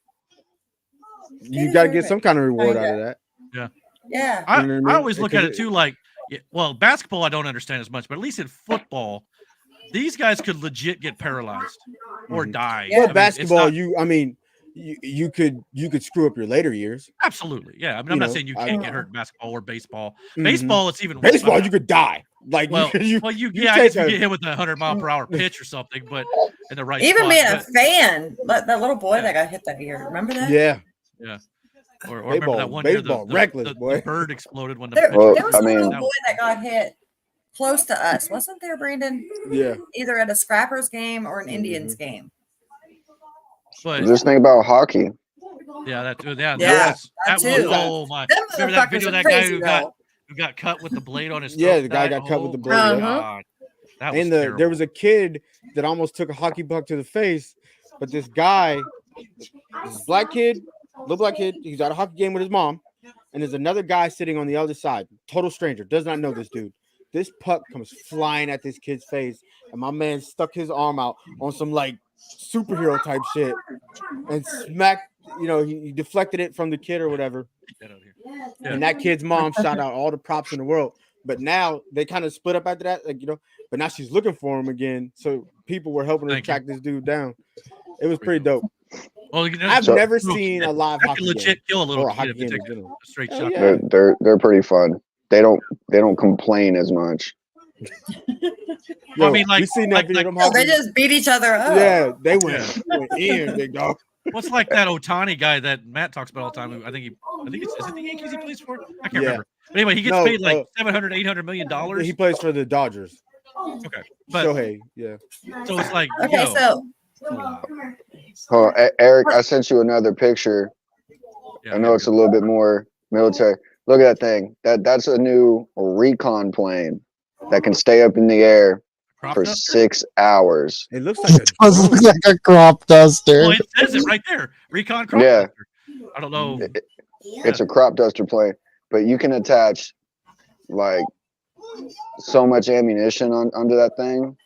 you got to get some kind of reward out of that. Yeah. Yeah. I always look at it too basketball I don't understand as much, but at least in football, these guys could legit get paralyzed or die. Well, basketball, you could screw up your later years. Absolutely, yeah. I mean, I'm not saying you can't get hurt in basketball or baseball. Baseball, it's even baseball. You could die. I guess you get hit with a 100-mile-per-hour pitch or something, but in the right. Even spot, being a fan, that little boy that got hit that year. Remember that? Yeah. Or remember that one baseball, year reckless boy. The bird exploded when there was a little boy that got hit close to us, wasn't there, Brandon? Yeah. Either at a Scrappers game or an Indians game. But just think about hockey. Yeah, that too. That was oh my! Remember that video of that guy who got cut with the blade on his throat? Yeah, the guy got cut with the blade. God. That was and there was a kid that almost took a hockey puck to the face, but this guy, this black kid, little black kid, he's at a hockey game with his mom, and there's another guy sitting on the other side, total stranger, does not know this dude. This puck comes flying at this kid's face, and my man stuck his arm out on some like superhero type shit and smacked. You know, he deflected it from the kid or whatever. And that kid's mom shot out all the props in the world. But now they kind of split up after that, like, you know. But now she's looking for him again. So people were helping her track this dude down. It was pretty dope. Well, you know, I've never seen a live hockey legit game kill a little or a kid hockey game in a general. straight shot. Yeah. They're pretty fun. They don't complain as much. Yo, I mean, like, you seen that video? No, they just beat each other up. Yeah, they went in, big dog. What's like that Ohtani guy that Matt talks about all the time? I think it's is it the Yankees he plays for? I can't remember. But anyway, he gets paid like $700, $800 million. He plays for the Dodgers. Okay, but Shohei, yeah. So it's like, okay, so Oh, Eric, I sent you another picture. I know it's a little bit more military. Look at that thing. That's a new recon plane that can stay up in the air for 6 hours. It looks like a crop duster. Well, it says it right there. Recon crop duster. I don't know. It's a crop duster plane, but you can attach like so much ammunition onto that thing,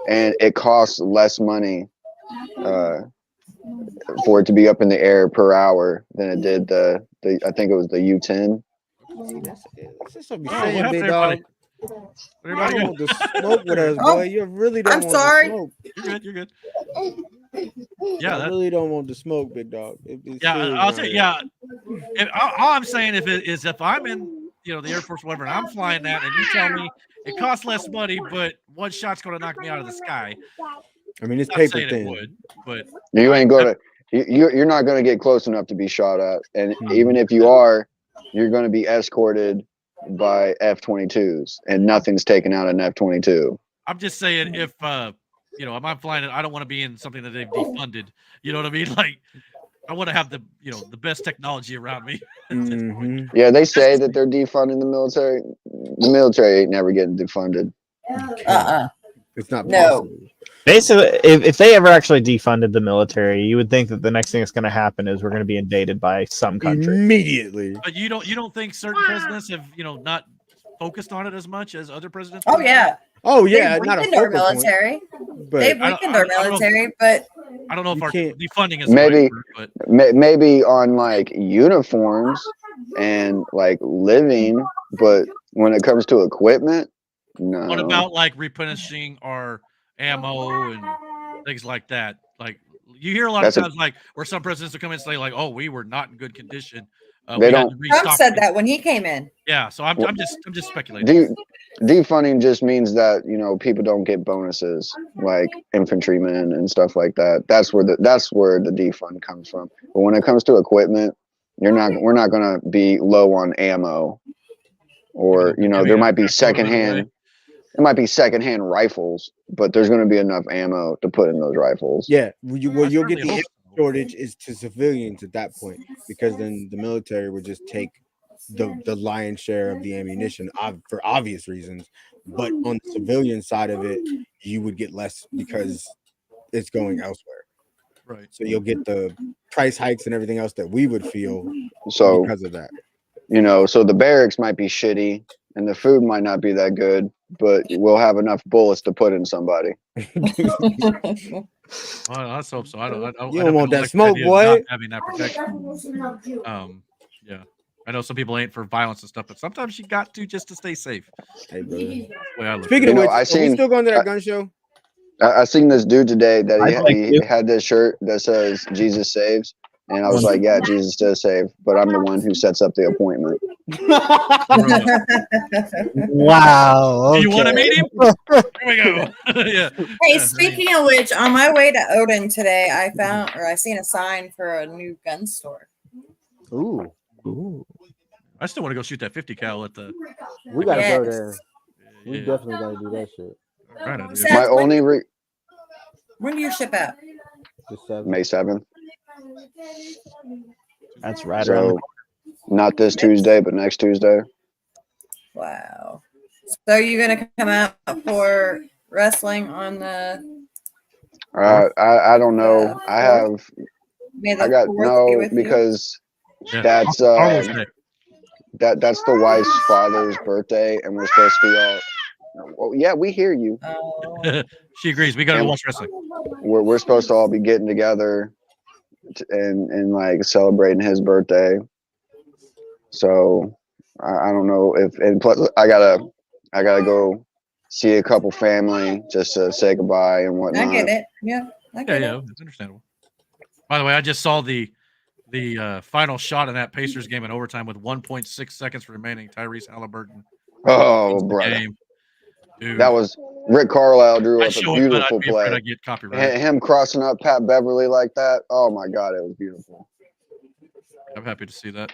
and it costs less money for it to be up in the air per hour than it did the I think it was the U-10. That's what I'm saying, big dog. Everybody want to smoke with us, boy. You really don't want to smoke. You're good. Yeah, I really don't want to smoke, big dog. I'll say, all I'm saying if I'm in, you know, the Air Force, whatever, and I'm flying that, and you tell me it costs less money, but one shot's going to knock me out of the sky. I mean, it's paper thin. But you ain't going to. You're not going to get close enough to be shot at, and even if you are, you're going to be escorted by F-22s, and nothing's taken out an F-22. I'm just saying, if you know, if I'm flying it, I don't want to be in something that they've defunded. You know what I mean? Like, I want to have the best technology around me. Yeah, they say that they're defunding the military. The military ain't never getting defunded. It's not possible. Basically, if they ever actually defunded the military, you would think that the next thing that's going to happen is we're going to be invaded by some country immediately. But you don't think certain presidents have not focused on it as much as other presidents? Oh yeah. They've not our military. They've weakened our military, but I don't know if our defunding is maybe on like uniforms and like living, but when it comes to equipment, no. What about like replenishing our ammo and things like that? Like you hear a lot of times, like where some presidents will come in and say, like, "Oh, we were not in good condition." They don't. Trump said that when he came in. Yeah, so I'm just speculating. Defunding just means that people don't get bonuses like infantrymen and stuff like that. That's where the defund comes from. But when it comes to equipment, we're not gonna be low on ammo, or there might be secondhand. It might be secondhand rifles, but there's going to be enough ammo to put in those rifles. Yeah, you'll get the shortage is to civilians at that point, because then the military would just take the lion's share of the ammunition for obvious reasons. But on the civilian side of it, you would get less because it's going elsewhere. Right. So you'll get the price hikes and everything else that we would feel because of that. So the barracks might be shitty and the food might not be that good, but we'll have enough bullets to put in somebody. Well, let's hope so. I don't want that smoke, boy. Having that protection. Yeah. I know some people ain't for violence and stuff, but sometimes you got to just to stay safe. Hey, brother. Speaking of which, are we still going to that gun show? I seen this dude today that he had this shirt that says Jesus saves. And I was like, yeah, Jesus does save, but I'm the one who sets up the appointment. Wow. Okay. You want to meet him? Here we go. Yeah. Hey, speaking of which, on my way to Odin today, I seen a sign for a new gun store. Ooh. I still want to go shoot that 50 cal at the. We gotta go there. We definitely gotta do that shit. Right, when do you ship out? May 7th. That's right. So, not this Tuesday, but next Tuesday. Wow. So are you gonna come out for wrestling on the? I don't know. I got no because that's That's the wife's father's birthday, and we're supposed to be all. Well, yeah, we hear you. She agrees. We gotta go watch wrestling. We're supposed to all be getting together and like celebrating his birthday. So I don't know if, and plus I gotta go see a couple family just to say goodbye and whatnot. I get it. Yeah, I get it. Yeah, it's understandable. By the way, I just saw the final shot in that Pacers game in overtime with 1.6 seconds remaining. Tyrese Halliburton. Oh, brother. Dude. That was Rick Carlisle drew up a beautiful play. I get copyright. Him crossing up Pat Beverly like that. Oh my God, it was beautiful. I'm happy to see that.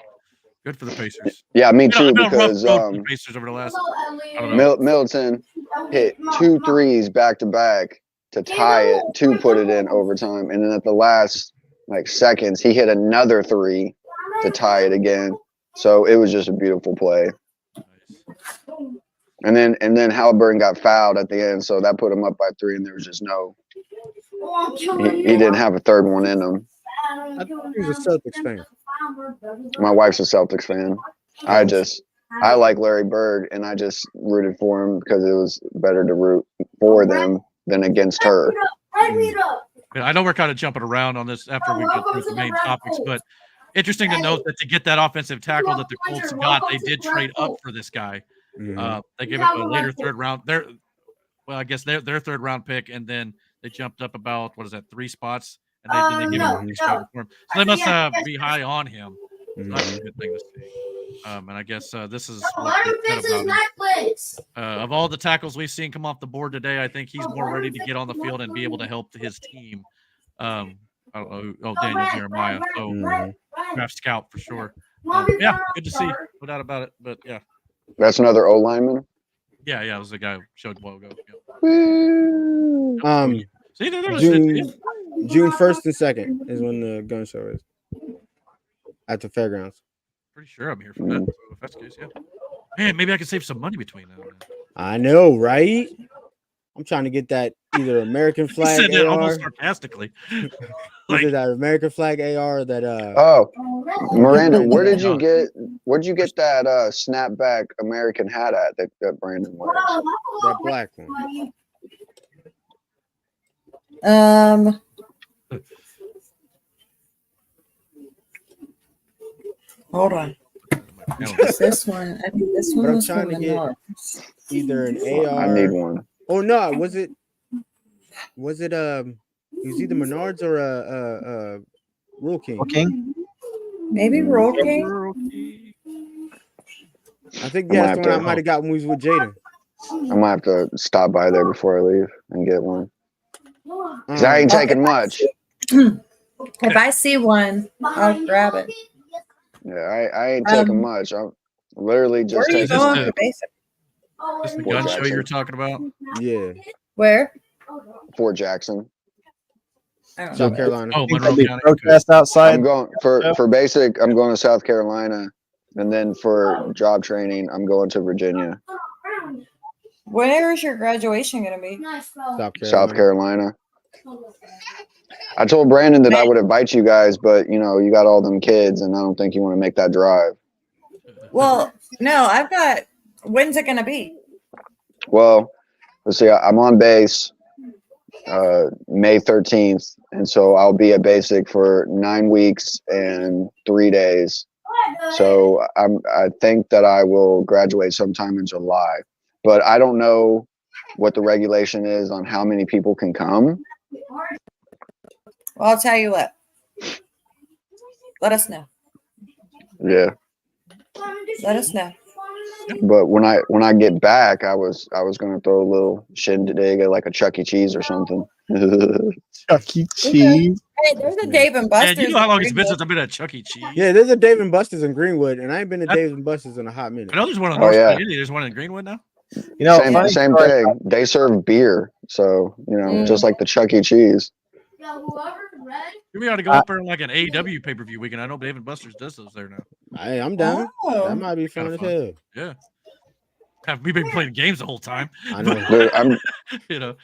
Good for the Pacers. Yeah, me too. Because Pacers over the last. Middleton hit 2 threes back to back to tie it, to put it in overtime, and then at the last seconds, he hit another 3 to tie it again. So it was just a beautiful play. And then Halliburton got fouled at the end, so that put him up by 3, and there was just no. He didn't have a third one in him. I thought he was a Celtics fan. My wife's a Celtics fan. I like Larry Bird, and I just rooted for him because it was better to root for them than against her. I know we're kind of jumping around on this after we go through the main topics, but interesting to note that to get that offensive tackle that the Colts got, they did trade up for this guy. They gave up a later third round. I guess their third round pick, and then they jumped up about 3 spots, and they gave him a spot for him. So they must be high on him. So that's a good thing to see. And I guess this is of all the tackles we've seen come off the board today. I think he's more ready to get on the field and be able to help his team. Daniel Jeremiah, so draft scout for sure. Yeah, good to see, no doubt about it. But yeah. That's another O lineman. Yeah, it was the guy who showed a while ago. See, June 1st and 2nd is when the gun show is at the fairgrounds. Pretty sure I'm here for that. So if that's the case, yeah. Man, maybe I can save some money between now. I know, right? I'm trying to get that either American flag said that AR, almost sarcastically. Either that American flag AR or that Miranda, where'd you get that snapback American hat at that Brandon wears? That black one. Hold on. This one. I think this one was trying to get either an AR. I need one. Oh no, was it it was either Menards or a Rule King? Maybe Rule King. I think that's the one I might have got when we was with Jaden. I might have to stop by there before I leave and get one. Cause I ain't taking much. If I see one, I'll grab it. Yeah, I ain't taking much. I'm literally just taking. Where are you going for basic? This is the gun show you're talking about? Yeah. Where? Fort Jackson. South Carolina. Oh, Monroe County. Protest outside. I'm going for basic. I'm going to South Carolina, and then for job training, I'm going to Virginia. Where is your graduation going to be? South Carolina. I told Brandon that I would invite you guys, but you got all them kids, and I don't think you want to make that drive. Well, no, I've got. When's it going to be? Well, let's see. I'm on base May 13th, and so I'll be at basic for 9 weeks and 3 days. So I think that I will graduate sometime in July, but I don't know what the regulation is on how many people can come. Well, I'll tell you what. Let us know. Yeah. Let us know. But when I get back, I was gonna throw a little shindig at like a Chuck E. Cheese or something. Chuck E. Cheese. Hey, there's a Dave and Buster's. Man, you know how long it's been since I've been at Chuck E. Cheese? Yeah, there's a Dave and Buster's in Greenwood, and I ain't been to Dave and Buster's in a hot minute. I know there's one on North City. There's one in Greenwood now. Same thing. They serve beer, so just like the Chuck E. Cheese. We ought to go up there like an AEW pay-per-view weekend. I know Dave and Buster's does those there now. Hey, I'm down. That might be fun as hell. Yeah. Have we been playing games the whole time? I know. Dude,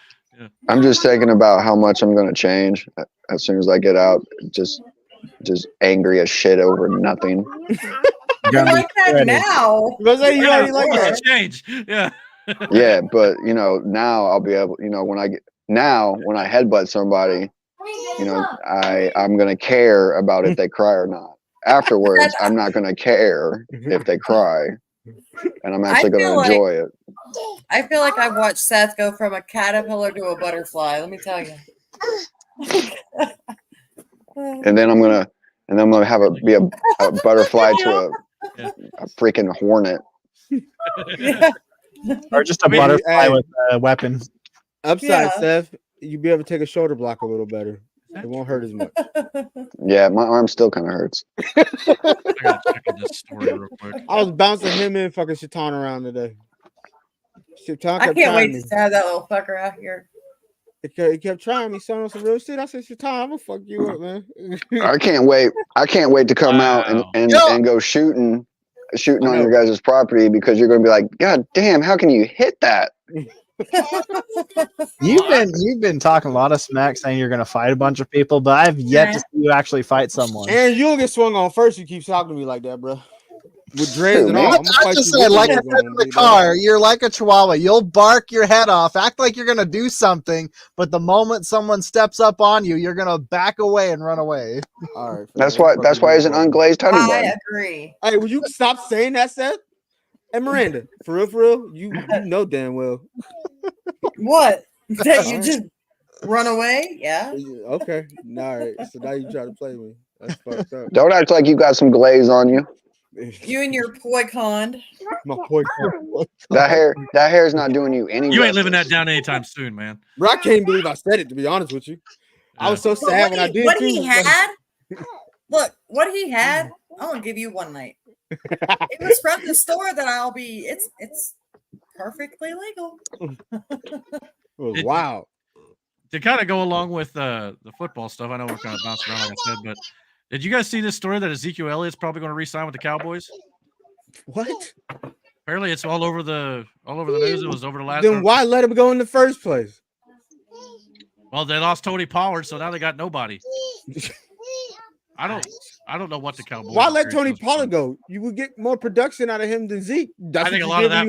I'm just thinking about how much I'm gonna change as soon as I get out. Just angry as shit over nothing. like that now. You already like that. Change. Yeah. Yeah, but now I'll be able. When I headbutt somebody, I'm gonna care about if they cry or not. Afterwards, I'm not gonna care if they cry, and I'm actually gonna enjoy it. I feel like I've watched Seth go from a caterpillar to a butterfly. Let me tell you. And then I'm gonna have be a butterfly to a freaking hornet. Yeah. Or just a butterfly with a weapon. Upside, Seth, you'll be able to take a shoulder block a little better. It won't hurt as much. Yeah, my arm still kind of hurts. I gotta check this story real quick. I was bouncing him and fucking Shaitan around today. Shaitan I can't wait to have that little fucker out here. He kept trying me, son, on some real shit. I said, Shaitan, I'm gonna fuck you up, man. I can't wait to come out and go shooting on your guys' property, because you're gonna be like, God damn, how can you hit that? You've been talking a lot of smack, saying you're gonna fight a bunch of people, but I've yet to see you actually fight someone. And you'll get swung on first. You keep talking to me like that, bro. With dreads and all. I just said, like I said in the car, you're like a chihuahua. You'll bark your head off, act like you're gonna do something, but the moment someone steps up on you, you're gonna back away and run away. All right. That's why he's an unglazed honey bun. I agree. Hey, will you stop saying that, Seth? And Miranda, for real, you know damn well. What? That you just run away? Yeah. Okay. All right. So now you try to play me. That's fucked up. Don't act like you got some glaze on you. You and your poi con. My poi con. That hair is not doing you any. You ain't living that down anytime soon, man. Bro, I can't believe I said it, to be honest with you. Yeah. I was so sad when I did. What he had? Look, what he had. I'm gonna give you one night. It was from the store that it's perfectly legal. Wow. To kind of go along with the football stuff, I know we're kind of bouncing around, like I said, but did you guys see this story that Ezekiel Elliott's probably going to re-sign with the Cowboys? What? Apparently, it's all over the news. It was over the last. Then why let him go in the first place? Well, they lost Tony Pollard, so now they got nobody. I don't know what the Cowboys. Why let Tony Pollard go? You would get more production out of him than Zeke. I think a lot of that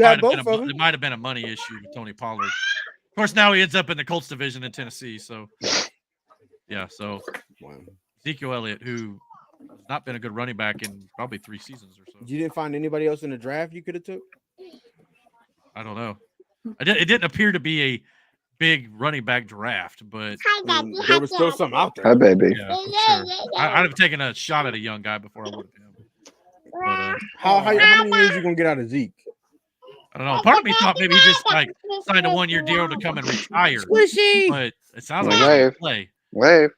might have been a money issue with Tony Pollard. Of course, now he ends up in the Colts division in Tennessee. So, yeah. So, Ezekiel Elliott, who has not been a good running back in probably 3 seasons or so. You didn't find anybody else in the draft you could have took? I don't know. It didn't appear to be a big running back draft, but there was still something out there. Hi, baby. Yeah, for sure. I'd have taken a shot at a young guy before I would have him. But, how many years you gonna get out of Zeke? I don't know. Part of me thought maybe he just like signed a 1-year deal to come and retire. Squishy. But it sounds like he's gonna play. Wave.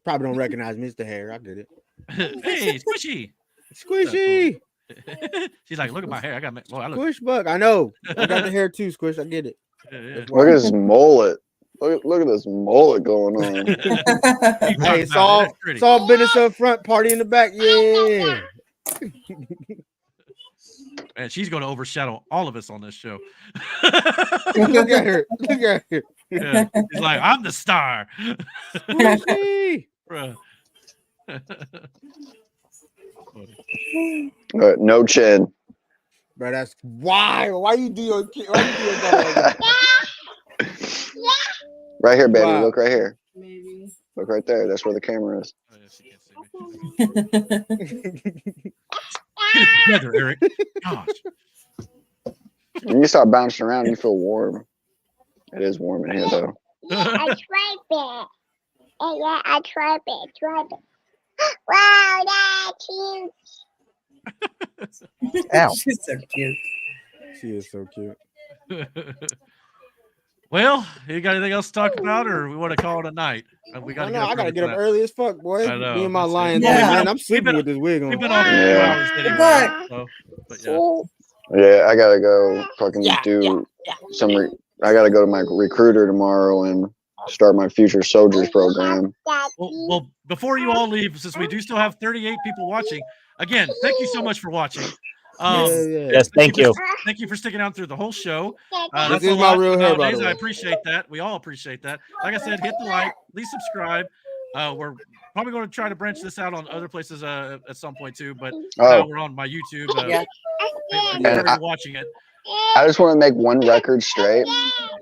Probably don't recognize Mr. Hair. I get it. Hey, Squishy. Squishy. She's like, look at my hair. I got Squish bug. I know. I got the hair too, Squish. I get it. Yeah. Look at this mullet. Look at this mullet going on. Hey, it's all business up front, party in the back. Yeah. And she's going to overshadow all of us on this show. Look at her. Look at her. Yeah. He's like, I'm the star. No chin. Bro, that's why. Why you do your kid? Why you do your like that? Right here, baby. Wow. Look right here. Maybe. Look right there. That's where the camera is. Oh, yeah, she can't see me. Get it together, Eric. Gosh. When you start bouncing around, you feel warm. It is warm in here, though. Yeah, I tried it. Yeah, I tried it. Wow, that's cute. Ow. She's so cute. She is so cute. Well, you got anything else to talk about, or we want to call it a night? We got. I gotta get up early as fuck, boy. I know. Me and my lions. Yeah. Man, I'm sleeping with this wig on. We've been on for 2 Yeah. hours anyway, But- so, but yeah. Yeah, I gotta go fucking do some. I gotta go to my recruiter tomorrow and start my future soldiers program. Well, before you all leave, since we do still have 38 people watching, again, thank you so much for watching. Yes, thank you. Thank you for sticking out through the whole show. This That's is a my lot real hair, by nowadays. the way. I appreciate that. We all appreciate that. Like I said, hit the like, please subscribe. We're probably going to try to branch this out on other places at some point too. But now we're on my YouTube. Yeah. Make sure you're watching it. I just want to make one record straight.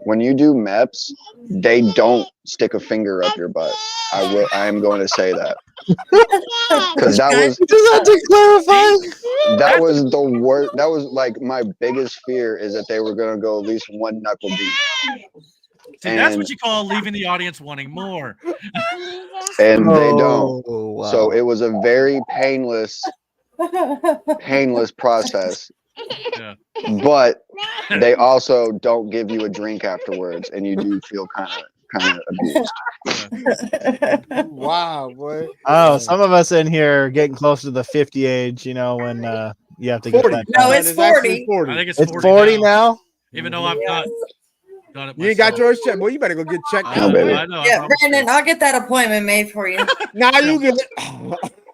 When you do MEPs, they don't stick a finger up your butt. I am going to say that. Because that was that was the worst. That was like my biggest fear, is that they were going to go at least one knuckle deep. See, that's what you call leaving the audience wanting more. And they don't. Wow. So it was a very painless process. Yeah. But they also don't give you a drink afterwards, and you do feel kind of abused. Wow, boy. Oh, some of us in here are getting close to the 50 age, when you have to 40. get that. No, it's 40. 40. I think It's 40 now. Even though I've not done it myself. You ain't got yours checked. Well, you better go get checked No, out. baby. I know. Yeah, Brandon, I'll get that appointment made for you. Now you get it.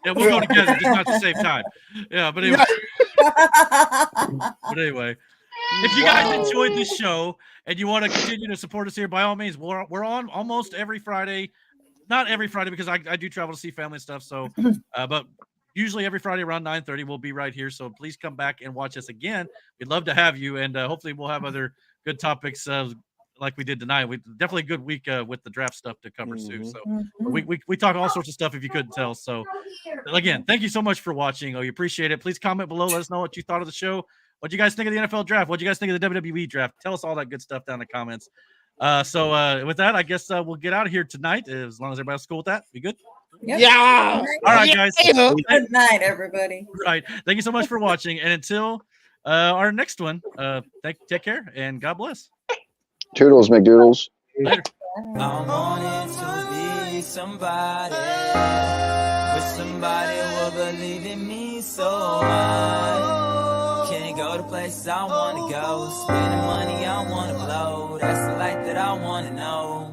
Yeah, we'll go together, just not at the same time. Yeah, but anyway, if you guys enjoyed this show and you want to continue to support us here, by all means, we're on almost every Friday. Not every Friday, because I do travel to see family and stuff. So, but usually every Friday around 9:30, we'll be right here. So please come back and watch us again. We'd love to have you, and hopefully we'll have other good topics like we did tonight. We definitely a good week with the draft stuff to cover too. So we talk all sorts of stuff if you couldn't tell. So again, thank you so much for watching. We appreciate it. Please comment below. Let us know what you thought of the show. What do you guys think of the NFL draft? What do you guys think of the WWE draft? Tell us all that good stuff down in the comments. So with that, I guess we'll get out of here tonight. As long as everybody's cool with that, be good. Yep. Yeah. All right, guys. Good night, everybody. Right. Thank you so much for watching. And until our next one, take care and God bless. Toodles, McDoodles. Later. I wanted to be somebody, with somebody who will believe in me so much. Can't go to places I want to go, spending money I want to blow. That's the life that I want to know.